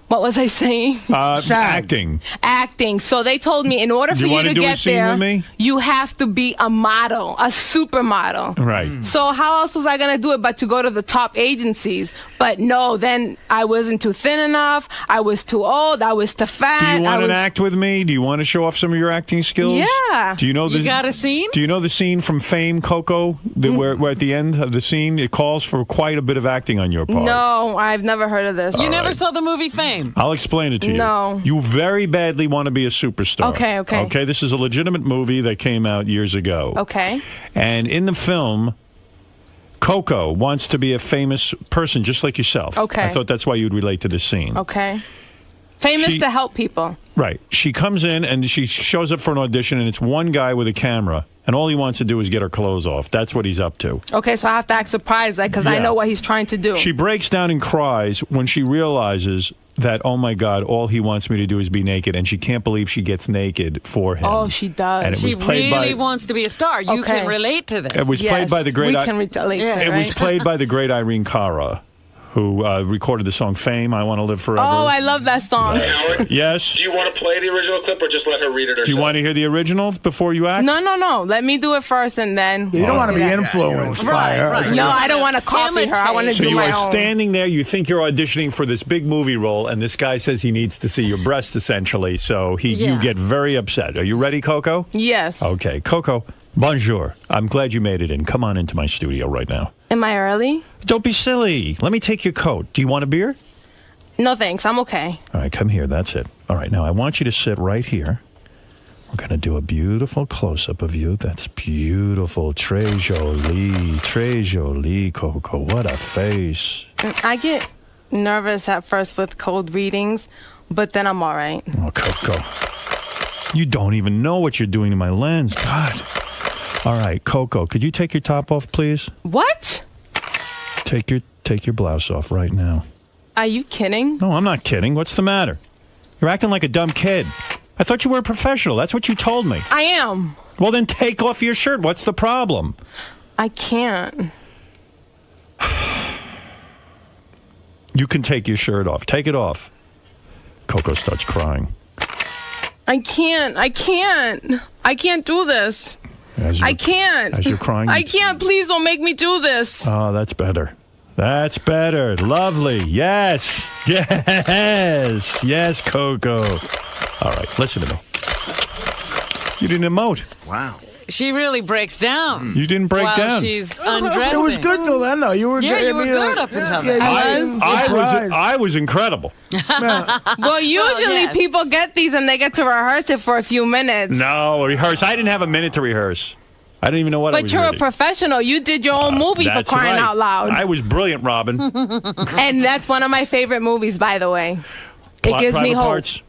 What was I saying? Acting. Acting. So they told me in order for you to get there, you have to be a model, a supermodel. Right. So how else was I going to do it but to go to the top agencies? But no, then I wasn't too thin enough. I was too old. I was too fat. Do you want to act with me? Do you want to show off some of your acting skills? Yeah. Do you know You got a scene? Do you know the scene from Fame, Coco, where at the end of the scene it calls for quite a bit of acting on your part? No, I've never heard of this. You never saw the movie Fame? I'll explain it to you. No. You very badly want to be a superstar. Okay. Okay, this is a legitimate movie that came out years ago. Okay. And in the film, Coco wants to be a famous person just like yourself. Okay. I thought that's why you'd relate to this scene. Okay. Famous to help people. Right. She comes in and she shows up for an audition, and it's one guy with a camera, and all he wants to do is get her clothes off. That's what he's up to. Okay, so I have to act surprised because I know what he's trying to do. She breaks down and cries when she realizes that, oh my God, all he wants me to do is be naked, and she can't believe she gets naked for him. Oh, she does. And it She was played really by, wants to be a star. You can relate to this. It was played by the great. We can relate to it. It was played by the great Irene Cara, who recorded the song "Fame." I Want to Live Forever. Oh, I love that song. Yes. Do you want to play the original clip or just let her read it herself? Do you want to hear the original before you act? No. Let me do it first, and then You don't want to be influenced by her. Right. No, I don't want to copy her. I want to So do you my are own. standing there, you think you're auditioning for this big movie role, and this guy says he needs to see your breasts, essentially, so you get very upset. Are you ready, Coco? Yes. Okay, Coco, bonjour. I'm glad you made it in. Come on into my studio right now. Am I early? Don't be silly. Let me take your coat. Do you want a beer? No, thanks. I'm okay. All right, come here. That's it. All right, now I want you to sit right here. We're going to do a beautiful close-up of you. That's beautiful. Très jolie, Coco. What a face. I get nervous at first with cold readings, but then I'm all right. Oh, Coco. You don't even know what you're doing to my lens. God. All right, Coco, could you take your top off, please? What? Take your blouse off right now. Are you kidding? No, I'm not kidding. What's the matter? You're acting like a dumb kid. I thought you were a professional. That's what you told me. I am. Well, then take off your shirt. What's the problem? I can't. You can take your shirt off. Take it off. Coco starts crying. I can't do this. I can't. As you're crying? I can't. Please don't make me do this. Oh, that's better. That's better. Lovely. Yes. Yes, Coco. All right, listen to me. You didn't emote. Wow. She really breaks down. You didn't break while down. She's undressing. It was good till then, though. You were Yeah, good. you were good up until then. I was incredible. Well, usually people get these and they get to rehearse it for a few minutes. No, rehearse. I didn't have a minute to rehearse. I didn't even know what I was But you're reading. a professional. You did your own movie for That's crying right. out loud. I was brilliant, Robin. And that's one of my favorite movies, by the way. It gives me Private hope. Parts.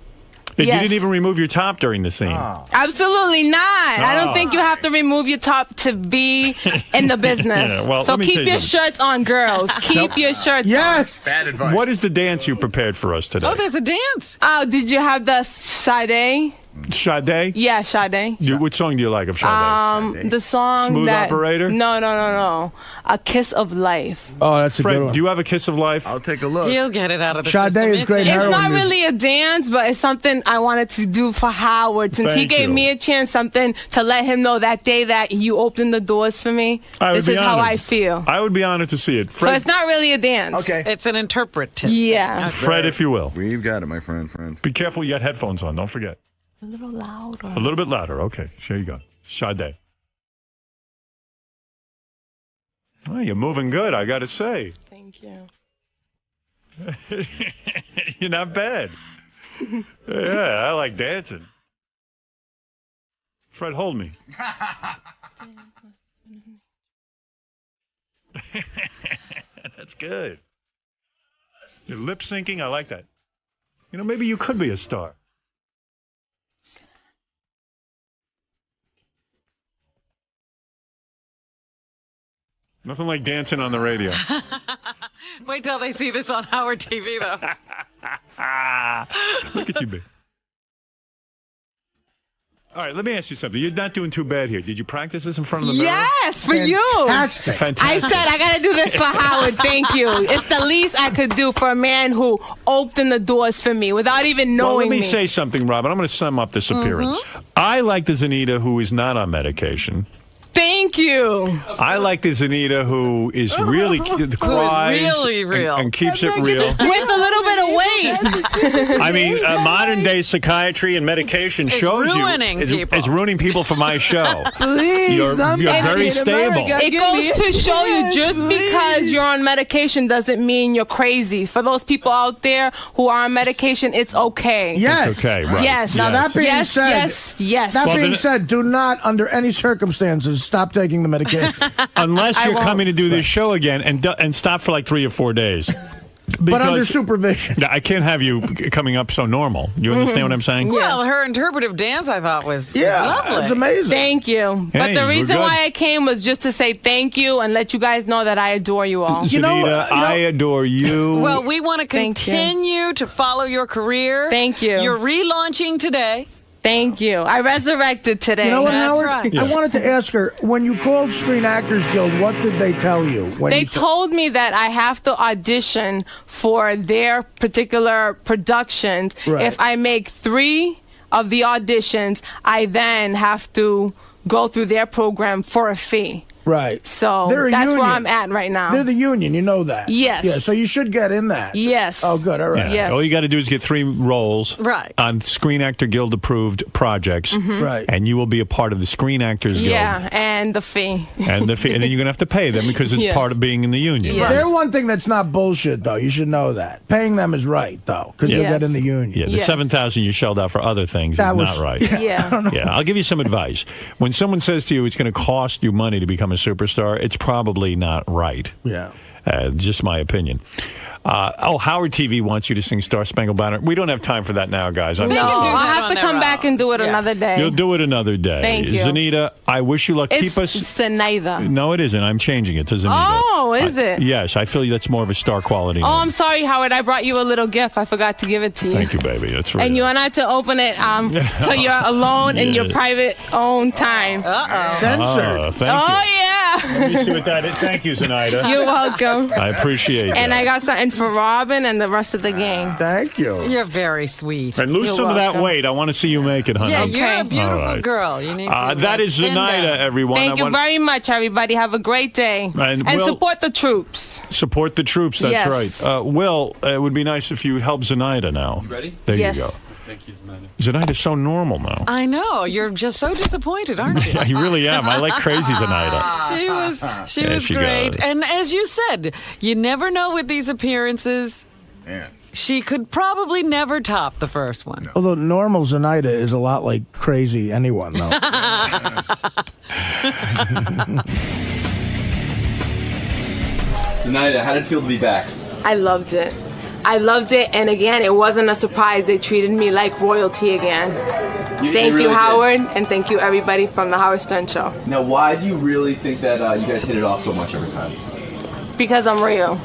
You Yes. didn't even remove your top during the scene. Absolutely not. I don't think you have to remove your top to be in the business. Yeah, well, so let me keep tell you your something. shirts on, girls. Keep your shirts Yes. Bad advice. What is the dance you prepared for us today? Oh, there's a dance. on. Oh, did you have the side? Sade? Yeah, Sade. What song do you like of Sade? The song Smooth that, Operator? No. A Kiss of Life. Oh, that's a Fred, good one. do you have a Kiss of Life? I'll take a look. He'll get it out of the Sade system. is great It's heroin not music. really a dance, but it's something I wanted to do for Howard. Since he Thank gave you. me a chance, something to let him know that day that you opened the doors for me. I would This be is how honored. I feel. I would be honored to see it. So it's not really a dance. Okay. It's an interpretive. Yeah. Okay. Fred, if you will. We've got it, my friend. Be careful, you got headphones on. Don't forget. A little louder. A little bit louder. Okay, here you go. Sade. Oh, you're moving good, I got to say. Thank you. You're not bad. Yeah, I like dancing. Fred, hold me. That's good. You're lip syncing. I like that. You know, maybe you could be a star. Nothing like dancing on the radio. Wait till they see this on Howard TV, though. Look at you, babe. All right, let me ask you something. You're not doing too bad here. Did you practice this in front of the mirror? Yes, for you. Fantastic. I said I got to do this for Howard. Thank you. It's the least I could do for a man who opened the doors for me without even knowing Well, let me me. say something, Robin. I'm going to sum up this appearance. I like the Zenaida who is not on medication. Thank you. I like the Zenaida who is really cries really real. and keeps it real. With a little bit of weight. I mean, modern day psychiatry and medication shows ruining you people. it's ruining people for my show. Please, You're very stable. It goes to show you just because you're on medication doesn't mean you're crazy. For those people out there who are on medication, it's okay. Yes. It's okay, right. Yes. Now, that being yes, said, yes. That Well, being then- said, do not, under any circumstances, stop taking the medication. Unless you're won't. coming to do this show again and stop for like 3 or 4 days. But under Because- supervision. Yeah, I can't have you coming up so normal. You understand what I'm saying? Well, her interpretive dance, I thought, was Yeah, lovely. it's amazing. Thank you. But Hey, the we're reason good. why I came was just to say thank you and let you guys know that I adore you all. Zenaida, I adore you. Well, we want to Thank you. continue to follow your career. Thank you. You're relaunching today. Thank you. I resurrected today. You know what, That's Howard? right. I wanted to ask her, when you called Screen Actors Guild, what did they tell you? When They you said- told me that I have to audition for their particular productions. Right. If I make 3 of the auditions, I then have to go through their program for a fee. Right. So They're a that's where union. I'm at right now. They're the union, you know that. Yes. Yeah, so you should get in that. Yes. Oh, good, all right. Yeah. Yes. All you got to do is get 3 roles Right. on Screen Actor Guild approved projects, Right. and you will be a part of the Screen Actors Guild. Yeah, and the fee. And the fee, and then you're gonna have to pay them because it's Yes. part of being in the union. Yes. They're one thing that's not bullshit, though. You should know that. Paying them is right, though, because you'll Yes. get in the union. Yeah, the Yes. $7,000 you shelled out for other things That is was- not right. Yeah. Yeah, I'll give you some advice. When someone says to you it's going to cost you money to become a superstar, it's probably not right. Yeah. Just my opinion. Howard TV wants you to sing Star Spangled Banner. We don't have time for that now, guys. No, can do I'll that have on to their come back own. and do it Yeah. another day. You'll do it another day. Thank you. Zenaida, I wish you luck. It's Keep us. Zenaida. No, it isn't. I'm changing it to Zenaida. Oh, is it? Yes, I feel that's more of a star quality. Oh, name. I'm sorry, Howard. I brought you a little gift. I forgot to give it to you. Thank you, baby. That's right. And you and I to open it till you're alone in your Yeah. private own time. Censored. Thank Oh, you. yeah. Let me see what that is. Thank you, Zenaida. You're welcome. I appreciate it. And I got something for Robin and the rest of the gang. Thank you. You're very sweet. And lose You're some of that welcome. weight. I want to see you make it, honey. Yeah, you're Okay. a beautiful All right. girl. You need to. That is thin Zenaida, down. everyone. Thank I you want very much, everybody. Have a great day. And Will- support the troops. support the troops. That's Yes. right. Will, it would be nice if you help Zenaida now. You ready? There Yes. you go. Thank you, Zenaida. Zenaida's so normal now. I know. You're just so disappointed, aren't you? I really am. I like crazy Zenaida. She Yeah, was she got great. it. And as you said, you never know with these appearances. Man. She could probably never top the first one. Although normal Zenaida is a lot like crazy anyone, though. Zenaida, how did it feel to be back? I loved it. And again, it wasn't a surprise. They treated me like royalty again. They Thank really you, did. Howard, and thank you, everybody from the Howard Stern Show. Now, why do you really think that you guys hit it off so much every time? Because I'm real.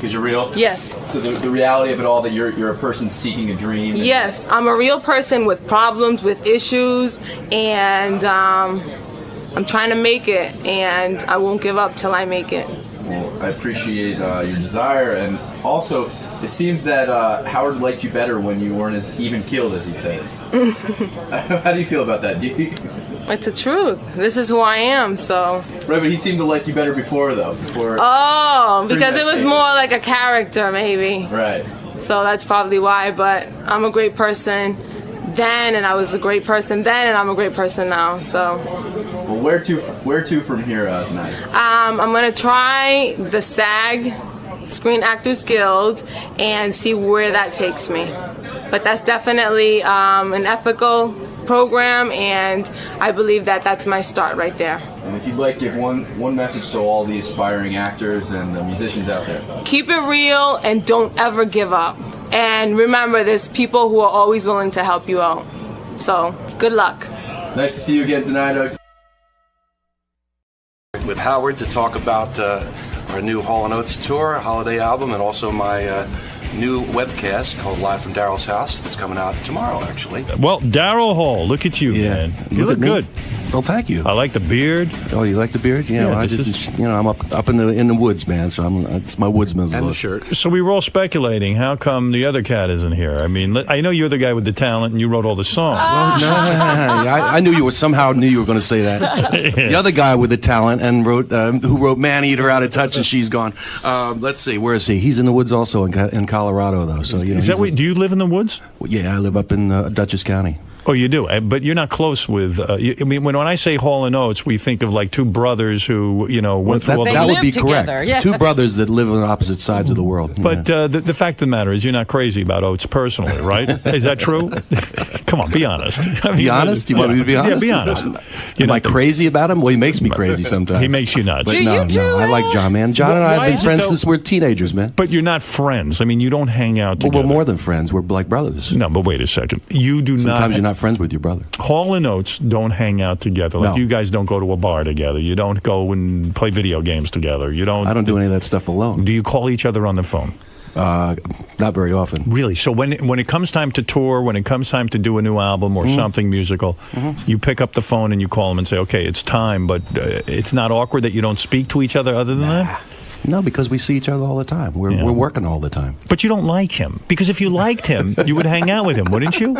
Because you're real? Yes. So the reality of it all, that you're a person seeking a dream? Yes, I'm a real person with problems, with issues, and I'm trying to make it, and I won't give up till I make it. Well, I appreciate your desire, and also, it seems that Howard liked you better when you weren't as even-keeled as he said. How do you feel about that? It's the truth. This is who I am, so... Right, but he seemed to like you better before, though. Oh, because it was more like a character, maybe. Right. So that's probably why, but I'm a great person then, and I was a great person then, and I'm a great person now, so... Well, where to from here, Zenaida? I'm going to try the SAG, Screen Actors Guild, and see where that takes me. But that's definitely an ethical program, and I believe that that's my start right there. And if you'd like, give one message to all the aspiring actors and musicians out there. Keep it real and don't ever give up. And remember, there's people who are always willing to help you out. So, good luck. Nice to see you again, Zenaida. With Howard to talk about our new Hall & Oates tour, holiday album, and also my new webcast called Live from Daryl's House that's coming out tomorrow, actually. Well, Daryl Hall, look at you, man. You look good. Oh, thank you. I like the beard. Oh, you like the beard? Yeah, well, I'm up in the woods, man. So it's my woodsman's And look. the shirt. So we were all speculating. How come the other cat isn't here? I mean, I know you're the guy with the talent, and you wrote all the songs. Well, no, I knew you were going to say that. The other guy with the talent and who wrote Man Eater, Out of Touch, and She's Gone. Let's see, where is he? He's in the woods also in Colorado, though. So Is that do you live in the woods? Yeah, I live up in Dutchess County. Oh, you do, but you're not close with. I mean, when I say Hall & Oates, we think of like two brothers who, went through all that would be correct. Yeah. Two brothers that live on opposite sides of the world. But the fact of the matter is, you're not crazy about Oates personally, right? Is that true? Come on, be honest. I mean, be honest? You want me to be honest? Yeah, be honest. Am I crazy about him? Well, he makes me crazy sometimes. He makes you nuts. But no, I like John, man. John and I have been friends since we're teenagers, man. But you're not friends. I mean, you don't hang out together. Well, we're more than friends. We're like brothers. No, but wait a second. You do not. Sometimes you're not friends with your brother. Hall & Oates don't hang out together. Like you guys don't go to a bar together. You don't go and play video games together. You don't. I don't do any of that stuff alone. Do you call each other on the phone? Not very often. Really? So when it comes time to tour, when it comes time to do a new album or something musical, you pick up the phone and you call them and say, okay, it's time, but it's not awkward that you don't speak to each other other than that? No, because we see each other all the time. We're working all the time. But you don't like him. Because if you liked him, you would hang out with him, wouldn't you?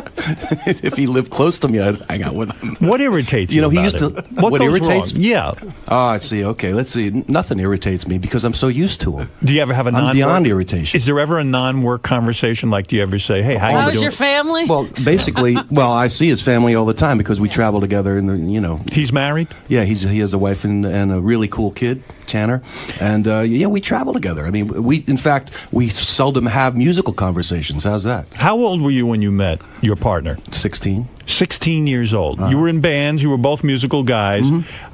If he lived close to me, I'd hang out with him. What irritates you? He about used to. him? What irritates me? Yeah. Oh, I see. Okay, let's see. Nothing irritates me because I'm so used to him. Do you ever have a non-work? I'm beyond irritation. Is there ever a non-work conversation? Like, do you ever say, "Hey, how you doing?" How's your family? Well, basically, I see his family all the time because we travel together. And he's married. Yeah, he has a wife and a really cool kid, Tanner, and we travel together. I mean, in fact, we seldom have musical conversations. How's that? How old were you when you met your partner? 16. 16 years old. You were in bands. You were both musical guys.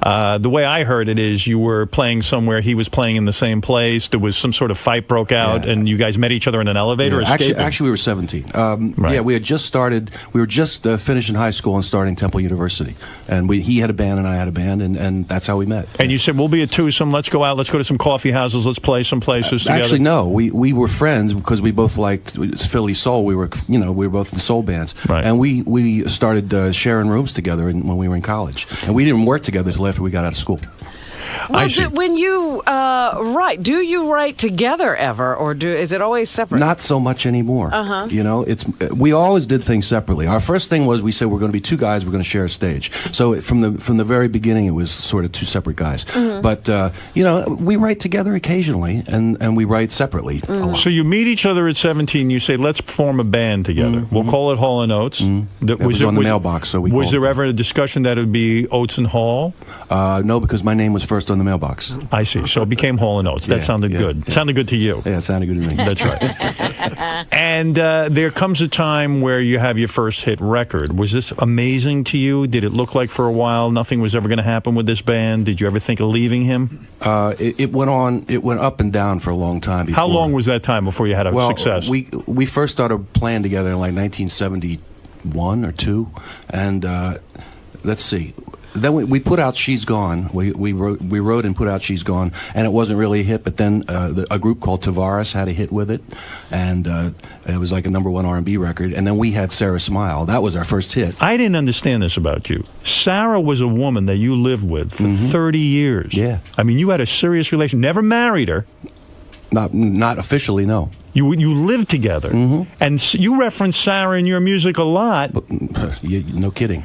The way I heard it is you were playing somewhere. He was playing in the same place. There was some sort of fight broke out, and you guys met each other in an elevator. Yeah, actually, we were 17. Right. Yeah, we had just started. We were just finishing high school and starting Temple University. And he had a band and I had a band, and that's how we met. And you said, we'll be a twosome. Let's go out. Let's go to some coffee houses. Let's play some places together. Actually, no. We were friends because we both liked Philly soul. We were both in soul bands, right. And we started sharing rooms together when we were in college, and we didn't work together until after we got out of school. Well, when you write, do you write together ever, or is it always separate? Not so much anymore. We always did things separately. Our first thing was we said we're going to be two guys. We're going to share a stage. So from the very beginning, it was sort of two separate guys. But we write together occasionally, and we write separately. A lot. So you meet each other at 17. You say, let's form a band together. We'll call it Hall & Oates. That was on the mailbox. So was there ever a discussion that it would be Oates and Hall? No, because my name was first on the mailbox. I see. So it became Hall & Oates. That sounded good. It sounded good to you. Yeah, it sounded good to me. That's right. And there comes a time where you have your first hit record. Was this amazing to you? Did it look like for a while nothing was ever going to happen with this band? Did you ever think of leaving him? It went on. It went up and down for a long time. Before. How long was that time before you had a success? We first started playing together in like 1971 or 2, and let's see. then we put out She's Gone. We wrote and put out She's Gone, and it wasn't really a hit. But then a group called Tavares had a hit with it, and it was like a #1 R&B record. And then we had Sarah Smile. That was our first hit. I didn't understand this about you. Sarah was a woman that you lived with for 30 years. Yeah. I mean, you had a serious relation. Never married her. Not officially, no. You lived together, and you reference Sarah in your music a lot. No kidding.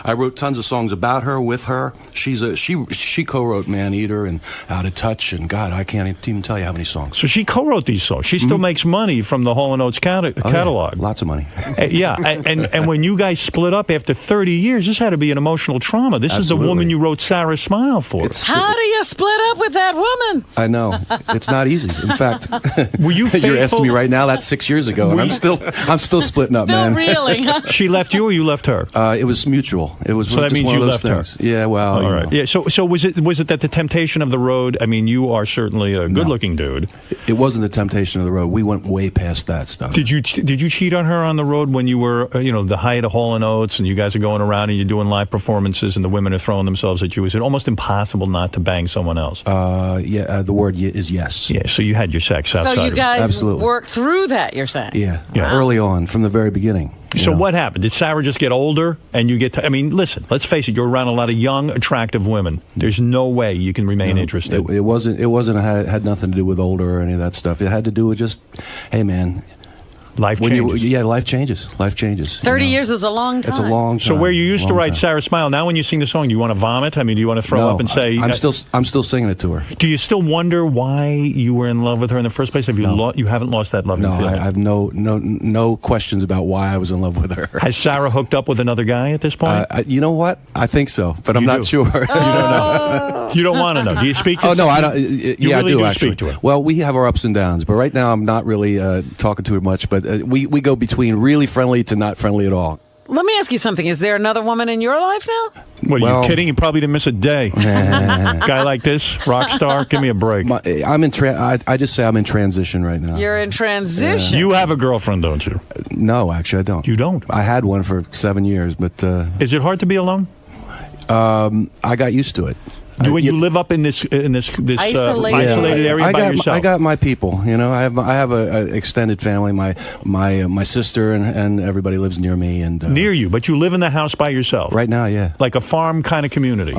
I wrote tons of songs about her, with her. She co-wrote Man Eater and Out of Touch, and God, I can't even tell you how many songs. So she co-wrote these songs. She still makes money from the Hall & Oates catalog. Yeah, lots of money. Yeah, and when you guys split up after 30 years, this had to be an emotional trauma. This is the woman you wrote Sarah Smile for. How do you split up with that woman? I know. It's not easy. In fact, were you you're asking me right now, that's 6 years ago, and I'm still splitting up, man. Really? She left you or you left her? It was mutual. It was so that just means one you of those left things. her. Yeah, well, all right. Yeah. So was it that the temptation of the road? I mean, you are certainly a good-looking dude. It wasn't the temptation of the road. We went way past that stuff. Did you cheat on her on the road when you were the height of Hall & Oates and you guys are going around and you're doing live performances and the women are throwing themselves at you? Is it almost impossible not to bang someone else? The word is yes. Yeah. So you had your sex outside. So you guys Absolutely. worked through that, you're saying? Yeah. Early on, from the very beginning. So what happened? Did Sarah just get older and you get to... I mean, listen, let's face it, you're around a lot of young, attractive women. There's no way you can remain interested. It wasn't had nothing to do with older or any of that stuff. It had to do with just, hey, man... Life changes. Life changes. Life changes. 30 years is a long time. It's a long time. So where you used to write Sarah Smile, now when you sing the song, do you want to vomit? I mean, do you want to throw up and say... I'm still singing it to her. Do you still wonder why you were in love with her in the first place? Have you you haven't lost that love? No, I have no questions about why I was in love with her. Has Sarah hooked up with another guy at this point? You know what? I think so, but I'm not sure. You don't know. You don't want to know. Do you speak to Oh, no, I don't. You I really do speak actually. to her? Well, we have our ups and downs, but right now I'm not really talking to her much, but we go between really friendly to not friendly at all. Let me ask you something. Is there another woman in your life now? What, are you kidding? You probably didn't miss a day. Guy like this, rock star, give me a break. I just say I'm in transition right now. You're in transition. You have a girlfriend, don't you? No, actually, I don't. You don't? I had one for 7 years, but... Is it hard to be alone? I got used to it. When you live up in this isolated area by yourself? I got my people. You know, I have a extended family. My sister and everybody lives near me. And near you, but you live in the house by yourself right now. Yeah, like a farm kind of community.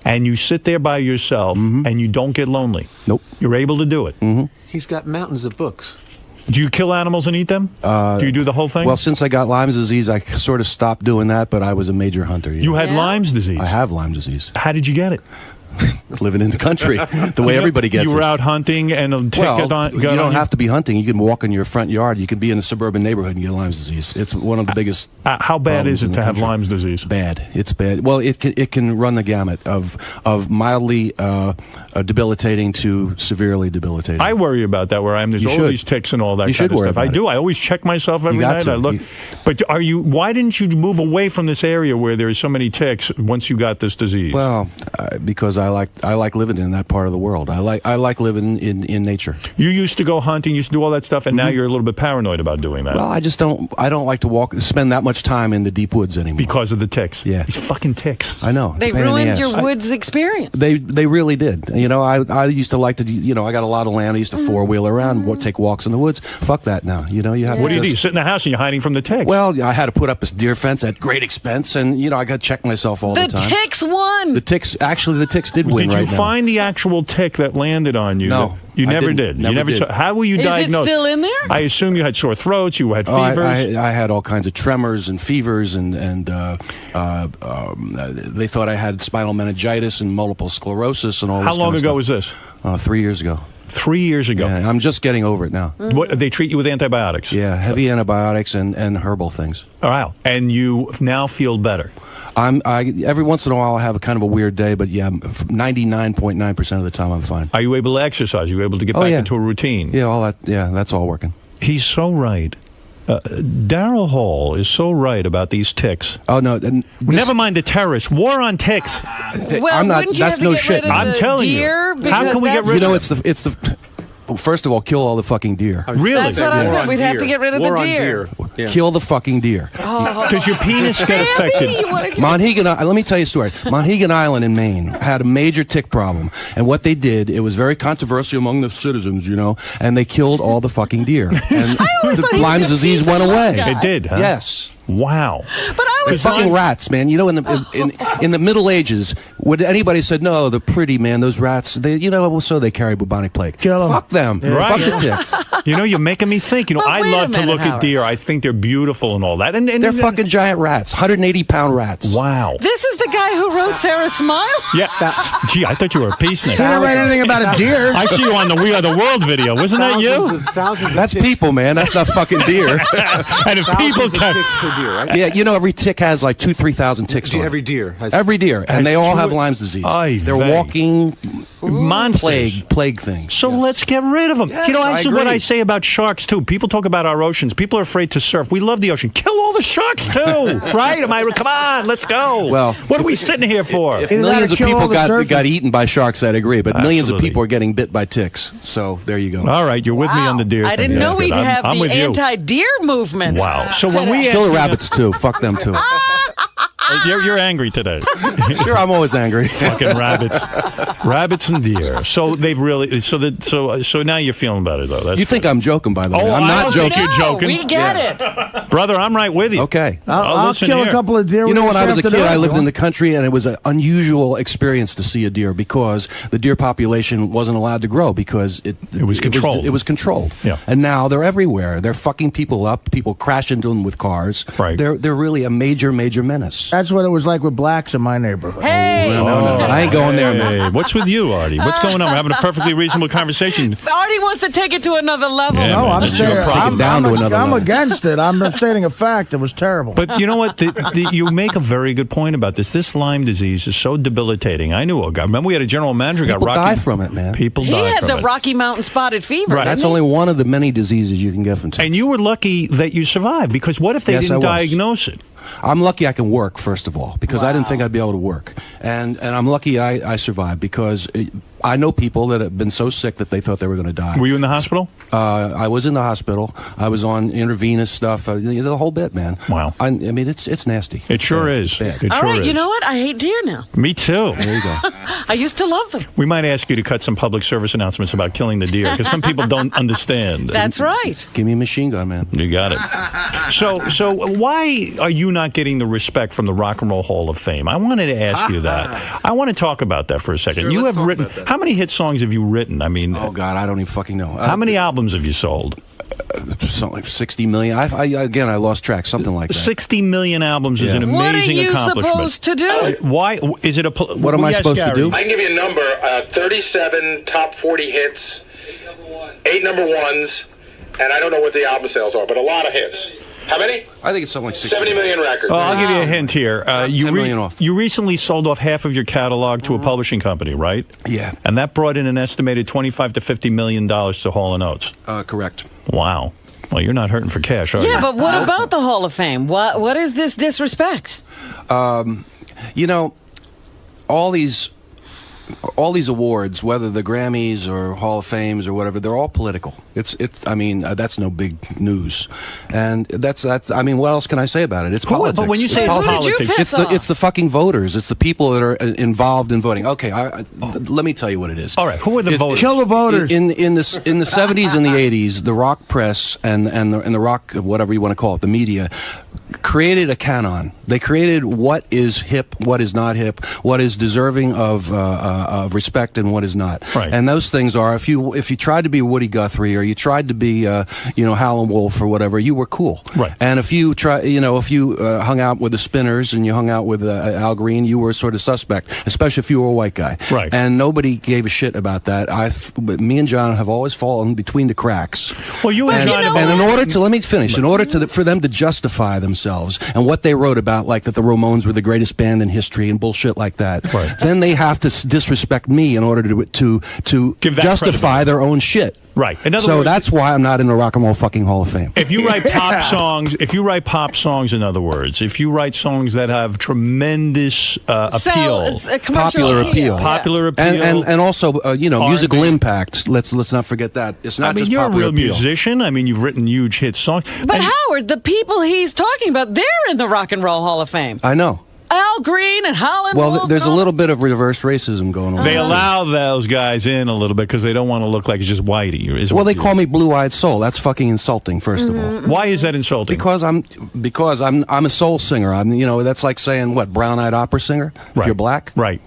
And you sit there by yourself, and you don't get lonely. Nope. You're able to do it. He's got mountains of books. Do you kill animals and eat them? Do you do the whole thing? Well, since I got Lyme's disease, I sort of stopped doing that, but I was a major hunter. You had Lyme's disease? I have Lyme disease. How did you get it? Living in the country, the way everybody gets it. You were out hunting and you don't have to be hunting. You can walk in your front yard. You can be in a suburban neighborhood and get Lyme's disease. It's one of the biggest. How bad is it to have Lyme's disease? Bad. It's bad. Well, it can run the gamut of mildly debilitating to severely debilitating. I worry about that where I am. There's all these ticks and all that kind of stuff. I do. I always check myself every night. I look. But why didn't you move away from this area where there's so many ticks once you got this disease? Well, because I like living in that part of the world. I like living in nature. You used to go hunting, you used to do all that stuff, and now you're a little bit paranoid about doing that. Well, I don't like to spend that much time in the deep woods anymore. Because of the ticks. Yeah. These fucking ticks. I know. They ruined your woods experience. They really did. You know, I used to like to, I got a lot of land. I used to four-wheel around, take walks in the woods. Fuck that now. You know, you have What do? You sit in the house and you're hiding from the ticks? Well, I had to put up this deer fence at great expense, and, I got to check myself all the time. The ticks won. The ticks did win. Did you find the actual tick that landed on you? No. You never did. Never did. How were you diagnosed? Is it still in there? I assume you had sore throats, you had fevers. I had all kinds of tremors and fevers, and they thought I had spinal meningitis and multiple sclerosis and all this. How long ago was this? 3 years ago. 3 years ago. Yeah, I'm just getting over it now. What, they treat you with antibiotics? Yeah, heavy antibiotics and herbal things. Wow. And you now feel better? Every once in a while I have a kind of a weird day, but yeah, 99.9% of the time I'm fine. Are you able to exercise? Are you able to get back into a routine? Yeah, all that. Yeah, that's all working. He's so right. Daryl Hall is so right about these ticks. Oh no! Never mind the terrorists. War on ticks. Well, I'm not. wouldn't you That's have to no get shit. rid of I'm the telling deer? you. How can we get rid of? It's the. Well, first of all, kill all the fucking deer. Really? That's what I thought. We'd have to get rid of the deer. kill the fucking deer. Does your penis get affected? Monhegan, let me tell you a story. Monhegan Island in Maine had a major tick problem, and what they did, it was very controversial among the citizens, and they killed all the fucking deer, and the Lyme disease went away. It did, huh? Yes. Wow. But the fucking rats, man. In the Middle Ages, when anybody said no, the pretty man, those rats, so they carry bubonic plague. Fuck them. Right. Fuck the ticks. You're making me think. I love to look at deer. I think they're beautiful and all that. And they're fucking giant rats, 180-pound rats. Wow. This is the guy who wrote Sarah Smile? Yeah. Gee, I thought you were a peacenik. He didn't write anything about a deer. I see you on the We Are the World video. Wasn't that you? That's people, man. That's not fucking deer. And if people can... ticks per deer, right? Yeah, every tick has like 2,000-3,000 ticks on it. Every deer has... Every deer. And they all have Lyme's disease. They're walking monsters. Plague things. So let's get rid of them. Yes, This is what I say about sharks, too. People talk about our oceans. People are afraid to surf. We love the ocean. Kill all the sharks, too. Right? Come on, let's go. Well, what are we sitting here for? If millions of people got eaten by sharks, I'd agree. But millions of people are getting bit by ticks. So there you go. All right, you're with me on the deer thing. I didn't know we'd have the anti-deer movement. Wow. So when we kill the rabbits too, fuck them too. You're angry today. Sure, I'm always angry. Fucking rabbits and deer. So they've really. So now you're feeling better though. You think I'm joking, by the way? I'm not joking. You're joking. We get it, brother. I'm right with you. Okay, I'll kill a couple of deer. When I was a kid, I lived in the country, and it was an unusual experience to see a deer because the deer population wasn't allowed to grow because it was controlled. It was controlled. Yeah. And now they're everywhere. They're fucking people up. People crash into them with cars. Right. They're really a major menace. That's what it was like with blacks in my neighborhood. Hey! No, I ain't going there, man. What's with you, Artie? What's going on? We're having a perfectly reasonable conversation. Artie wants to take it to another level. Yeah, no, I'm I'm against it. I'm stating a fact. It was terrible. But you know what? You make a very good point about this. This Lyme disease is so debilitating. I knew a guy. Remember, we had a general manager People die from it, man. People he die had from the it. Rocky Mountain spotted fever. Right. That's only one of the many diseases you can get from ticks. And you were lucky that you survived because what if they didn't diagnose it? I'm lucky I can work, first of all, because I didn't think I'd be able to work. And I'm lucky I survived because I know people that have been so sick that they thought they were going to die. Were you in the hospital? I was in the hospital. I was on intravenous stuff. The whole bit, man. Wow. I mean, it's nasty. It sure is. Bad. It All sure right, is. you know what? I hate deer now. Me too. There you go. I used to love them. We might ask you to cut some public service announcements about killing the deer because some people don't understand. That's right. Give me a machine gun, man. You got it. So why are you not getting the respect from the Rock and Roll Hall of Fame? I wanted to ask you that. I want to talk about that for a second. Sure, you let's have talk written. about that. How many hit songs have you written? I mean, oh God, I don't even fucking know. How many albums have you sold? Something like 60 million. I lost track. Something like that. 60 million albums is an amazing accomplishment. What are you supposed to do? Why is it a? What am I supposed to do? I can give you a number: 37 top 40 hits, 8 number ones, and I don't know what the album sales are, but a lot of hits. How many? I think it's something like 70 million records. Oh, I'll give you a hint here. 10 million off. You recently sold off half of your catalog to a publishing company, right? Yeah. And that brought in an estimated $25 to $50 million to Hall & Oates. Correct. Wow. Well, you're not hurting for cash, are you? Yeah, but what about the Hall of Fame? What is this disrespect? All these awards, whether the Grammys or Hall of Fames or whatever, they're all political. I mean, that's no big news, and that's. I mean, what else can I say about it? It's politics. But when you say politics, it's the fucking voters. It's the people that are involved in voting. Okay, let me tell you what it is. All right, who are the voters? Kill the voters. In the 70s and the 80s, the rock press and the rock, whatever you want to call it, the media, created a canon. They created what is hip, what is not hip, what is deserving of respect, and what is not. Right. And those things are, if you tried to be Woody Guthrie or you tried to be Howlin' Wolf or whatever, you were cool. Right. And if you hung out with the Spinners and you hung out with Al Green, you were sort of suspect, especially if you were a white guy. Right. And nobody gave a shit about that. Me and John have always fallen between the cracks. Well, you and John. And in order to, let me finish, in order for them to justify themselves and what they wrote about, like that the Ramones were the greatest band in history and bullshit like that, right. then they have to disrespect me in order to Give that justify their own shit. Right. In other So words, that's why I'm not in the Rock and Roll fucking Hall of Fame. if you write pop songs, in other words, if you write songs that have tremendous appeal, popular appeal, and also musical R&B. impact. Let's not forget that it's not just you're a popular real appeal. musician. I mean, you've written huge hit songs. But Howard, the people he's talking about, they're in the Rock and Roll Hall of Fame. I know. Al Green and Holland. Well, Wolk there's a and all little bit of reverse racism going on. They allow those guys in a little bit because they don't want to look like it's just whitey. Well, they call me Blue-Eyed Soul. That's fucking insulting. First of all, why is that insulting? Because I'm a soul singer. That's like saying what, brown-eyed opera singer if you're black. Right.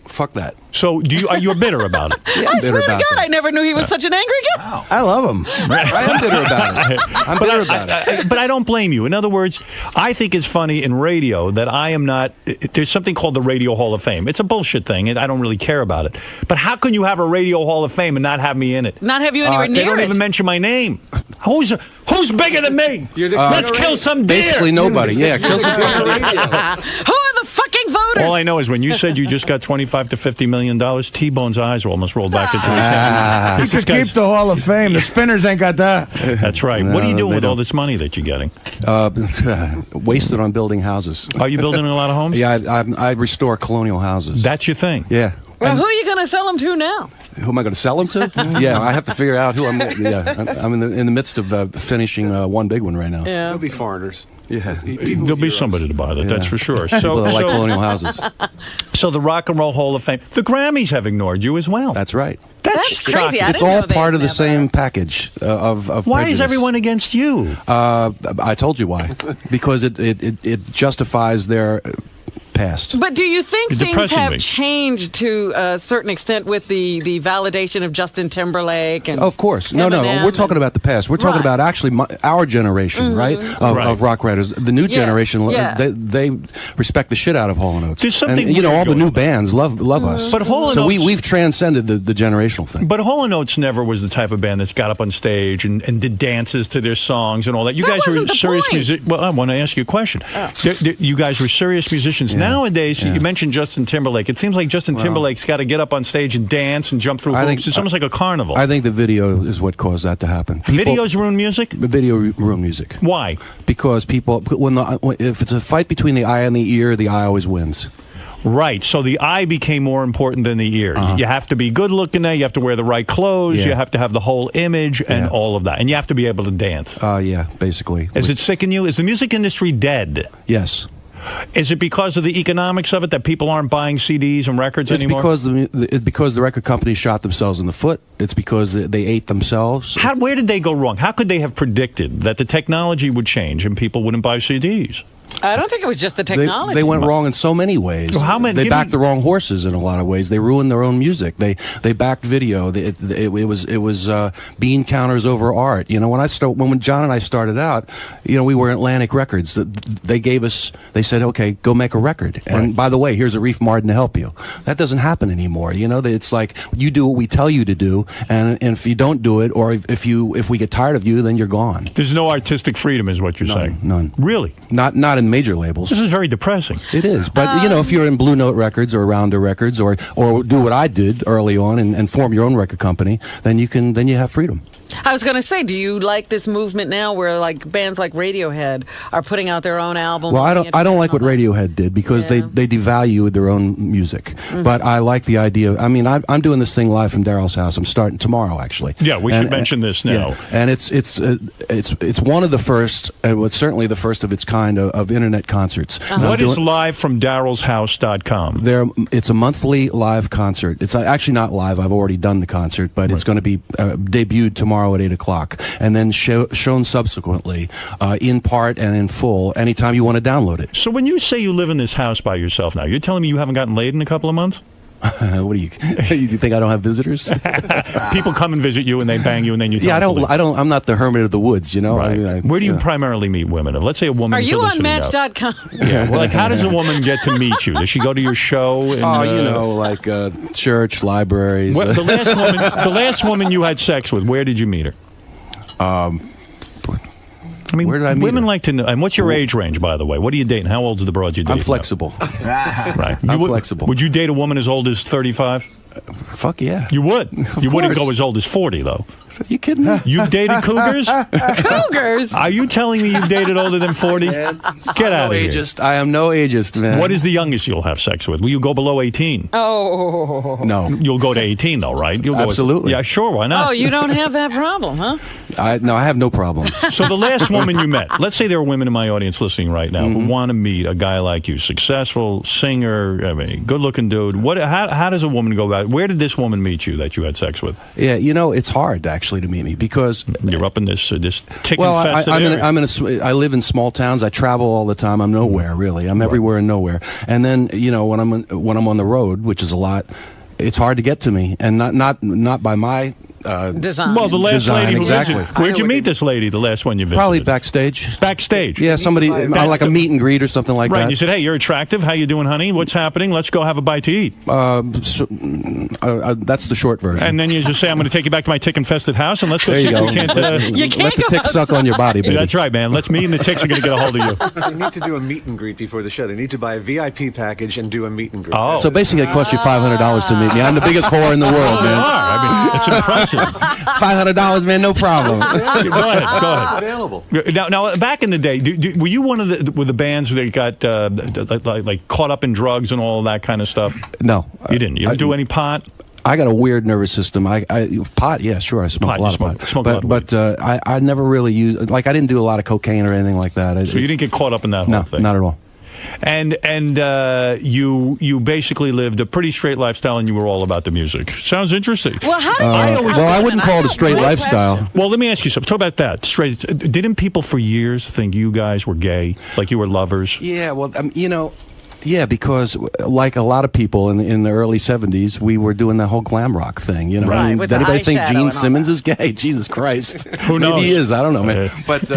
Fuck that. So you're bitter about it? Yeah, I I'm bitter swear to about God, that. I never knew he was such an angry guy. I love him. I am bitter about it. I'm bitter about it. But I don't blame you. In other words, I think it's funny in radio that I am not. There's something called the Radio Hall of Fame. It's a bullshit thing, and I don't really care about it. But how can you have a Radio Hall of Fame and not have me in it? Not have you anywhere near They don't it. even mention my name. Who's bigger than me? Let's kill some deer. Basically nobody. Yeah, kill some deer. Who are the fucking voters? All I know is when you said you just got $25 to $50 million, T-Bone's eyes were almost rolled back into his head. You could keep the Hall of Fame. The Spinners ain't got that. That's right. What are you doing with all this money that you're getting? Wasted on building houses. Are you building a lot of homes? Yeah, I restore colonial houses. That's your thing? Yeah. Well, who are you going to sell them to now? Who am I going to sell them to? Yeah, I have to figure out who I'm. Yeah, I'm in the midst of finishing one big one right now. Yeah. They'll be foreigners. Yeah, there'll be somebody to buy that. That's for sure. People that like colonial houses. So the Rock and Roll Hall of Fame, the Grammys have ignored you as well. That's right. That's crazy. shocking. I It's didn't all know they part of the never- same package of Why prejudice. is everyone against you? I told you why. Because it justifies their past. But do you think You're things depressing have me. changed to a certain extent with the validation of Justin Timberlake? And Of course. No, Eminem we're talking about the past. We're talking Right. about actually our generation, right? Of rock writers. The new generation, yeah. they respect the shit out of Hall & Oates. There's something and, all weird the going new on. bands love us. But Hall & so Oates- we've transcended the generational thing. But Hall & Oates never was the type of band that's got up on stage and did dances to their songs and all that. You That guys were wasn't the serious point. musicians. Well, I want to ask you a question. You guys were serious musicians. Nowadays, you mentioned Justin Timberlake. It seems like Justin Timberlake's got to get up on stage and dance and jump through hoops. It's almost like a carnival. I think the video is what caused that to happen. Videos ruin music? Video ruin music. Why? Because people, if it's a fight between the eye and the ear, the eye always wins. Right. So the eye became more important than the ear. You have to be good looking now. You have to wear the right clothes. Yeah. You have to have the whole image and all of that. And you have to be able to dance. Yeah, basically. Is it sick in you? Is the music industry dead? Yes. Is it because of the economics of it that people aren't buying CDs and records It's anymore? because the record companies shot themselves in the foot. It's because they ate themselves. Where did they go wrong? How could they have predicted that the technology would change and people wouldn't buy CDs? I don't think it was just the technology. They went wrong in so many ways. Well, how many- They give backed me- the wrong horses in a lot of ways. They ruined their own music. They backed video. It was bean counters over art. When John and I started out, we were Atlantic Records. They gave us. They said, okay, go make a record. And by the way, here's a Reef Martin to help you. That doesn't happen anymore. It's like you do what we tell you to do, and if you don't do it, or if we get tired of you, then you're gone. There's no artistic freedom, is what you're saying. None. Really? Not in major labels. This is very depressing. It is, but if you're in Blue Note Records or Rounder Records, or do what I did early on and form your own record company, then you have freedom. I was going to say, do you like this movement now where like bands like Radiohead are putting out their own album? Well, I don't like what Radiohead did because they devalued their own music. But I like the idea. I mean, I'm doing this thing live from Daryl's house. I'm starting tomorrow, actually. Yeah, we should mention this now. Yeah. And it's one of the first, certainly the first of its kind of internet concerts. What is live from darylshouse.com? It's a monthly live concert. It's actually not live. I've already done the concert, but it's going to be debuted tomorrow at 8 o'clock, and then shown subsequently in part and in full anytime you want to download it. So when you say you live in this house by yourself now, you're telling me you haven't gotten laid in a couple of months? What do you think I don't have visitors? People come and visit you and they bang you and then you I don't I'm not the hermit of the woods, Right. I mean, Where do you primarily meet women? Let's say a woman Are is you on listening out. Match.com? Yeah, well, like how does a woman get to meet you? Does she go to your show? And, like church, libraries. The last woman you had sex with, where did you meet her? I mean, where did I meet women her? like to know. And what's your age range, by the way? What are you dating? How old's the broad you date? I'm flexible. Right. I'm flexible. Would you date a woman as old as 35? Fuck yeah. You would. You wouldn't course. go as old as 40, though. You kidding me? You've dated cougars? Cougars? Are you telling me you've dated older than 40? Get out of here. Ageist. I am no ageist, man. What is the youngest you'll have sex with? Will you go below 18? Oh. No. You'll go to 18, though, right? You'll Absolutely. Yeah, sure. Why not? Oh, you don't have that problem, huh? No, I have no problems. So the last woman you met, let's say there are women in my audience listening right now who want to meet a guy like you, successful singer, I mean, good-looking dude. How does a woman go about it? Where did this woman meet you that you had sex with? Yeah, it's hard actually to meet me because you're up in this tick well, infested area. I live in small towns. I travel all the time. I'm nowhere really. I'm everywhere and nowhere. And then when I'm on the road, which is a lot, it's hard to get to me, and not by my design. Well, the last lady who exactly. Where'd you meet this lady? The last one you visited? Probably backstage. Backstage. Yeah, somebody like a meet and greet or something like right, that. And you said, "Hey, you're attractive. How you doing, honey? What's happening? Let's go have a bite to eat." That's the short version. And then you just say, "I'm going to take you back to my tick-infested house, and let's go." There see you go. You can't, let the ticks suck on your body, baby. That's right, man. Me and the ticks are going to get a hold of you. They need to do a meet and greet before the show. They need to buy a VIP package and do a meet and greet. Oh. So basically, it costs you $500 to meet me. I'm the biggest whore in the world, man. I mean, it's impressive. $500, man, no problem. Go ahead. It's available. Now, back in the day, were you one of the bands that got like caught up in drugs and all of that kind of stuff? No, you didn't. You didn't do any pot. I got a weird nervous system. Pot, yeah, sure. I smoke a lot of pot. But I never really used. Like, I didn't do a lot of cocaine or anything like that. So you didn't get caught up in that whole thing. No, not at all. And you basically lived a pretty straight lifestyle, and you were all about the music. Sounds interesting. Well, how? I wouldn't call it a straight lifestyle. Well, let me ask you something. Talk about that. Straight. Didn't people for years think you guys were gay, like you were lovers? Yeah. Well, yeah, because like a lot of people in the early '70s, we were doing that whole glam rock thing. Right, I mean, with did anybody think eyeshadow Gene and all Simmons is gay? Jesus Christ, who knows? Maybe he is. I don't know, man. But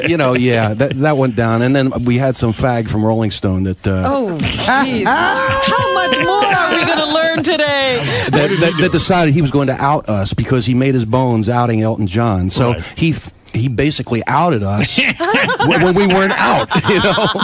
yeah, that went down, and then we had some fag from Rolling Stone that. Oh, jeez! How much more are we going to learn today? That decided he was going to out us because he made his bones outing Elton John. So he basically outed us when we weren't out.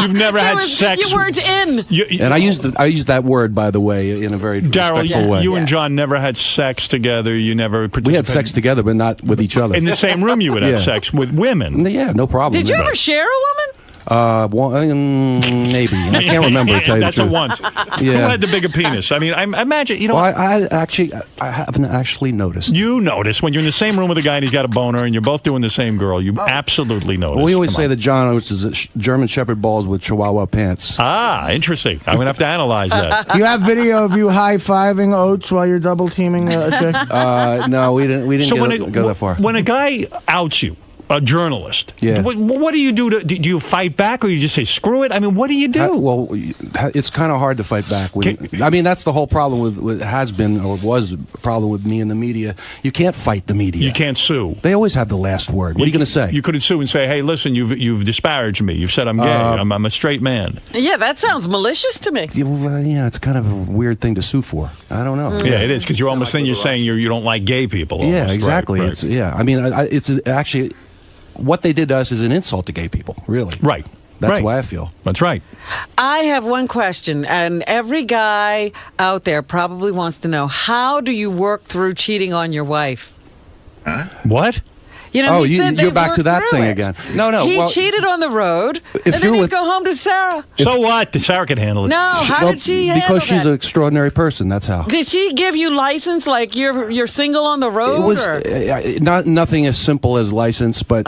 You've never had sex. You weren't in. And I used that word, by the way, in a very respectful way. You and John never had sex together. You never participated. We had sex together, but not with each other. In the same room, you would have sex with women. Yeah, no problem. Did you ever share a woman? Maybe. I can't remember, to tell you the truth. That's a once. Who had the bigger penis? I mean, I imagine, Well, I haven't actually noticed. You notice when you're in the same room with a guy and he's got a boner and you're both doing the same girl. You absolutely notice. Well, we always say that John is German Shepherd balls with Chihuahua pants. Ah, interesting. I'm going to have to analyze that. You have video of you high-fiving Oates while you're double teaming? No, we didn't go that far. When a guy outs you, a journalist. Yeah. What do you do? Do you fight back, or you just say screw it? I mean, what do you do? Well, it's kind of hard to fight back. I mean, that's the whole problem with has been or was a problem with me and the media. You can't fight the media. You can't sue. They always have the last word. What are you going to say? You couldn't sue and say, "Hey, listen, you've disparaged me. You've said I'm gay. I'm a straight man." Yeah, that sounds malicious to me. Yeah, it's kind of a weird thing to sue for. I don't know. Yeah, it is because you're almost saying you don't like gay people. Almost. Yeah, exactly. Right. I mean, it's actually. What they did to us is an insult to gay people, really. Right. That's the way I feel. That's right. I have one question, and every guy out there probably wants to know, how do you work through cheating on your wife? Huh? What? You know, you're back to that thing again. No. He cheated on the road, and then he'd go home to Sarah. So what? Sarah can handle it. No, how did she handle Because she's an extraordinary person, that's how. Did she give you license like you're single on the road? It was nothing as simple as license, but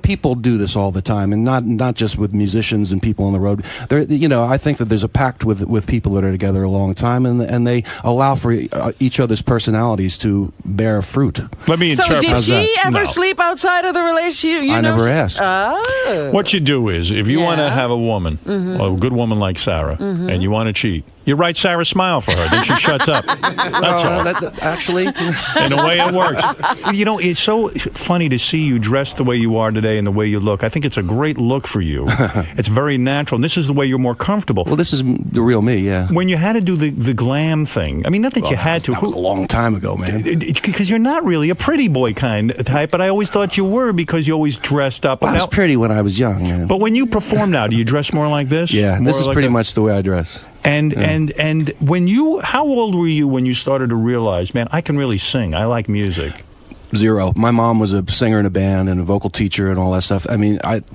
people do this all the time, and not just with musicians and people on the road. I think that there's a pact with people that are together a long time, and they allow for each other's personalities to bear fruit. Let me interpret. So did she ever sleep outside of the relationship? I never asked. Oh. What you do is, if you want to have a woman, a good woman like Sarah, and you want to cheat, you write Sarah smile for her, then she shuts up. That's all. Actually, in a way, it works. It's so funny to see you dressed the way you are today and the way you look. I think it's a great look for you. It's very natural, and this is the way you're more comfortable. Well, this is the real me, yeah. When you had to do the glam thing, I mean, not that you had to. That was a long time ago, man. Because you're not really a pretty boy kind of type, but I always thought you were because you always dressed up. Well, I was pretty when I was young, man. But when you perform now, do you dress more like this? Yeah, this is pretty much the way I dress. And when how old were you when you started to realize, man, I can really sing. I like music. Zero. My mom was a singer in a band and a vocal teacher and all that stuff. I mean, at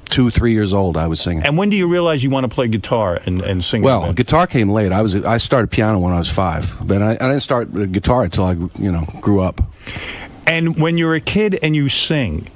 2-3 years old, I was singing. And when do you realize you want to play guitar and sing? Well, guitar came late. I started piano when I was 5, but I didn't start guitar until I grew up. And when you're a kid and you sing,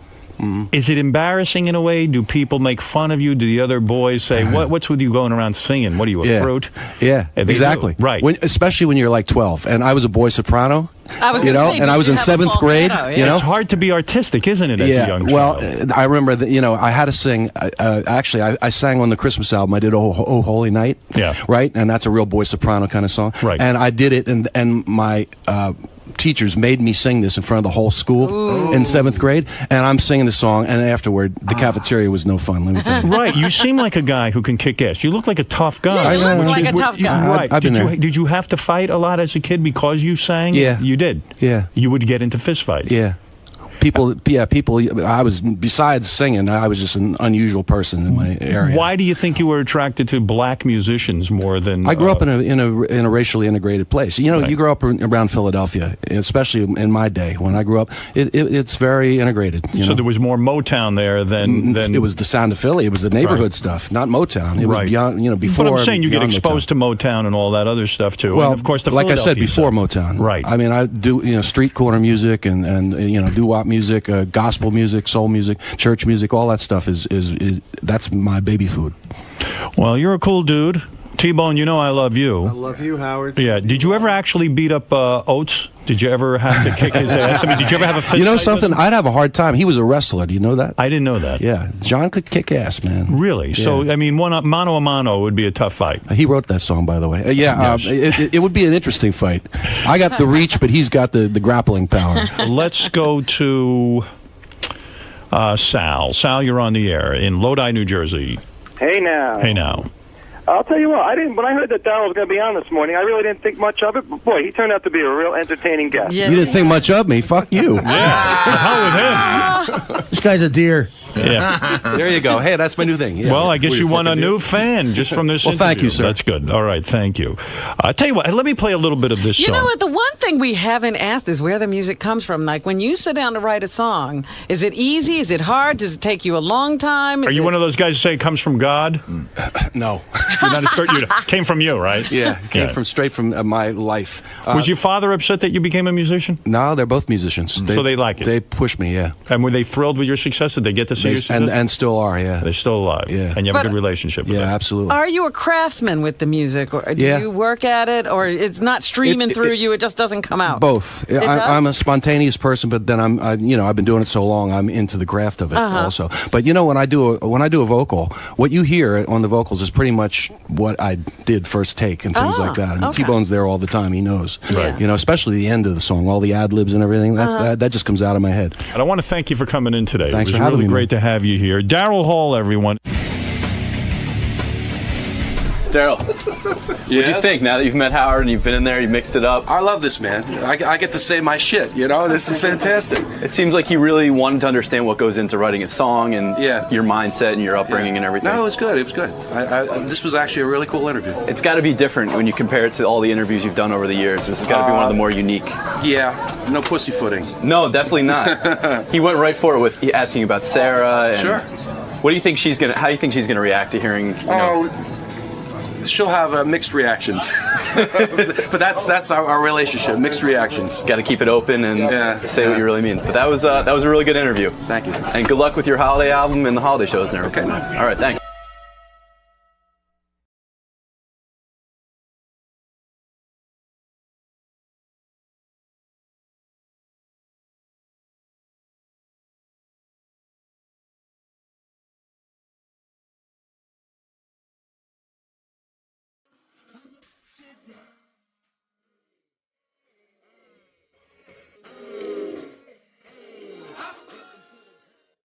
is it embarrassing in a way? Do people make fun of you? Do the other boys say, what's with you going around singing? What are you, a fruit? Yeah, exactly. Do. Right. Especially when you're like 12. And I was a boy soprano. I was and I was in 7th grade. It's hard to be artistic, isn't it, as a young child? I remember that, I had to sing. Actually, I sang on the Christmas album. I did Oh Holy Night. Yeah. Right? And that's a real boy soprano kind of song. Right. And I did it, and my teachers made me sing this in front of the whole school in 7th grade, and I'm singing the song, and afterward, the cafeteria was no fun, let me tell you. Right, you seem like a guy who can kick ass. You look like a tough guy. Yeah, you look like a tough guy. Right. I've been there. Did you have to fight a lot as a kid because you sang? Yeah. You did? Yeah. You would get into fist fights? Yeah. People, I was, besides singing, I was just an unusual person in my area. Why do you think you were attracted to black musicians more than... I grew up in a racially integrated place. You grow up around Philadelphia, especially in my day. When I grew up, it's very integrated. So there was more Motown there than... It was the sound of Philly. It was the neighborhood stuff, not Motown. It was beyond, before... But I'm saying you get exposed Motown. to Motown and all that other stuff, too. Well, and of course, the like I said, before stuff. Motown. Right. I mean, I do, street corner music and doo-wop music, gospel music, soul music, church music, all that stuff is that's my baby food. Well, you're a cool dude. T-Bone, I love you. I love you, Howard. Yeah. Did you ever actually beat up Oates? Did you ever have to kick his ass? I mean, did you ever have a fist fight something? I'd have a hard time. He was a wrestler. Do you know that? I didn't know that. Yeah. John could kick ass, man. Really? Yeah. So, I mean, mano a mano would be a tough fight. He wrote that song, by the way. Yes. It would be an interesting fight. I got the reach, but he's got the grappling power. Let's go to Sal. Sal, you're on the air in Lodi, New Jersey. Hey now. Hey now. I'll tell you what, when I heard that Daryl was going to be on this morning, I really didn't think much of it, but boy, he turned out to be a real entertaining guest. You didn't think much of me. Fuck you. How with him? This guy's a deer. Yeah. There you go. Hey, that's my new thing. Yeah. Well, I guess you won a new fan just from this interview. Thank you, sir. That's good. All right, thank you. I'll tell you what, let me play a little bit of this song. You know what? The one thing we haven't asked is where the music comes from. Like, when you sit down to write a song, is it easy? Is it hard? Does it take you a long time? Are you one of those guys who say it comes from God? No. You're not came from you, right? Yeah, it came straight from my life. Was your father upset that you became a musician? No, they're both musicians. So they like it? They push me, yeah. And were they thrilled with your success? Did they get to see your success? And still are, yeah. They're still alive. Yeah. And you have a good relationship with them? Yeah, absolutely. Are you a craftsman with the music? Or do you work at it? Or it's not streaming through you, it just doesn't come out? Both. I'm a spontaneous person, but then I've been doing it so long, I'm into the craft of it also. But when I do a vocal, what you hear on the vocals is pretty much what I did first take and things like that. I mean, T-Bone's there all the time. He knows. Right. Especially the end of the song, all the ad-libs and everything. That just comes out of my head. And I want to thank you for coming in today. Thanks it was for having really me, great to have you here. Daryl Hall, everyone. Daryl, what do you think now that you've met Howard and you've been in there, you've mixed it up? I love this, man. I get to say my shit, This is fantastic. It seems like you really wanted to understand what goes into writing a song and your mindset and your upbringing and everything. No, it was good. It was good. This was actually a really cool interview. It's got to be different when you compare it to all the interviews you've done over the years. This has got to be one of the more unique. Yeah, no pussyfooting. No, definitely not. He went right for it with asking about Sarah. And sure. What do you think how do you think she's gonna react to hearing? She'll have mixed reactions, but that's our relationship. Mixed reactions. Got to keep it open and say what you really mean. But that was a really good interview. Thank you. And good luck with your holiday album and the holiday shows and everything. Okay. All right. Thanks. Sit down.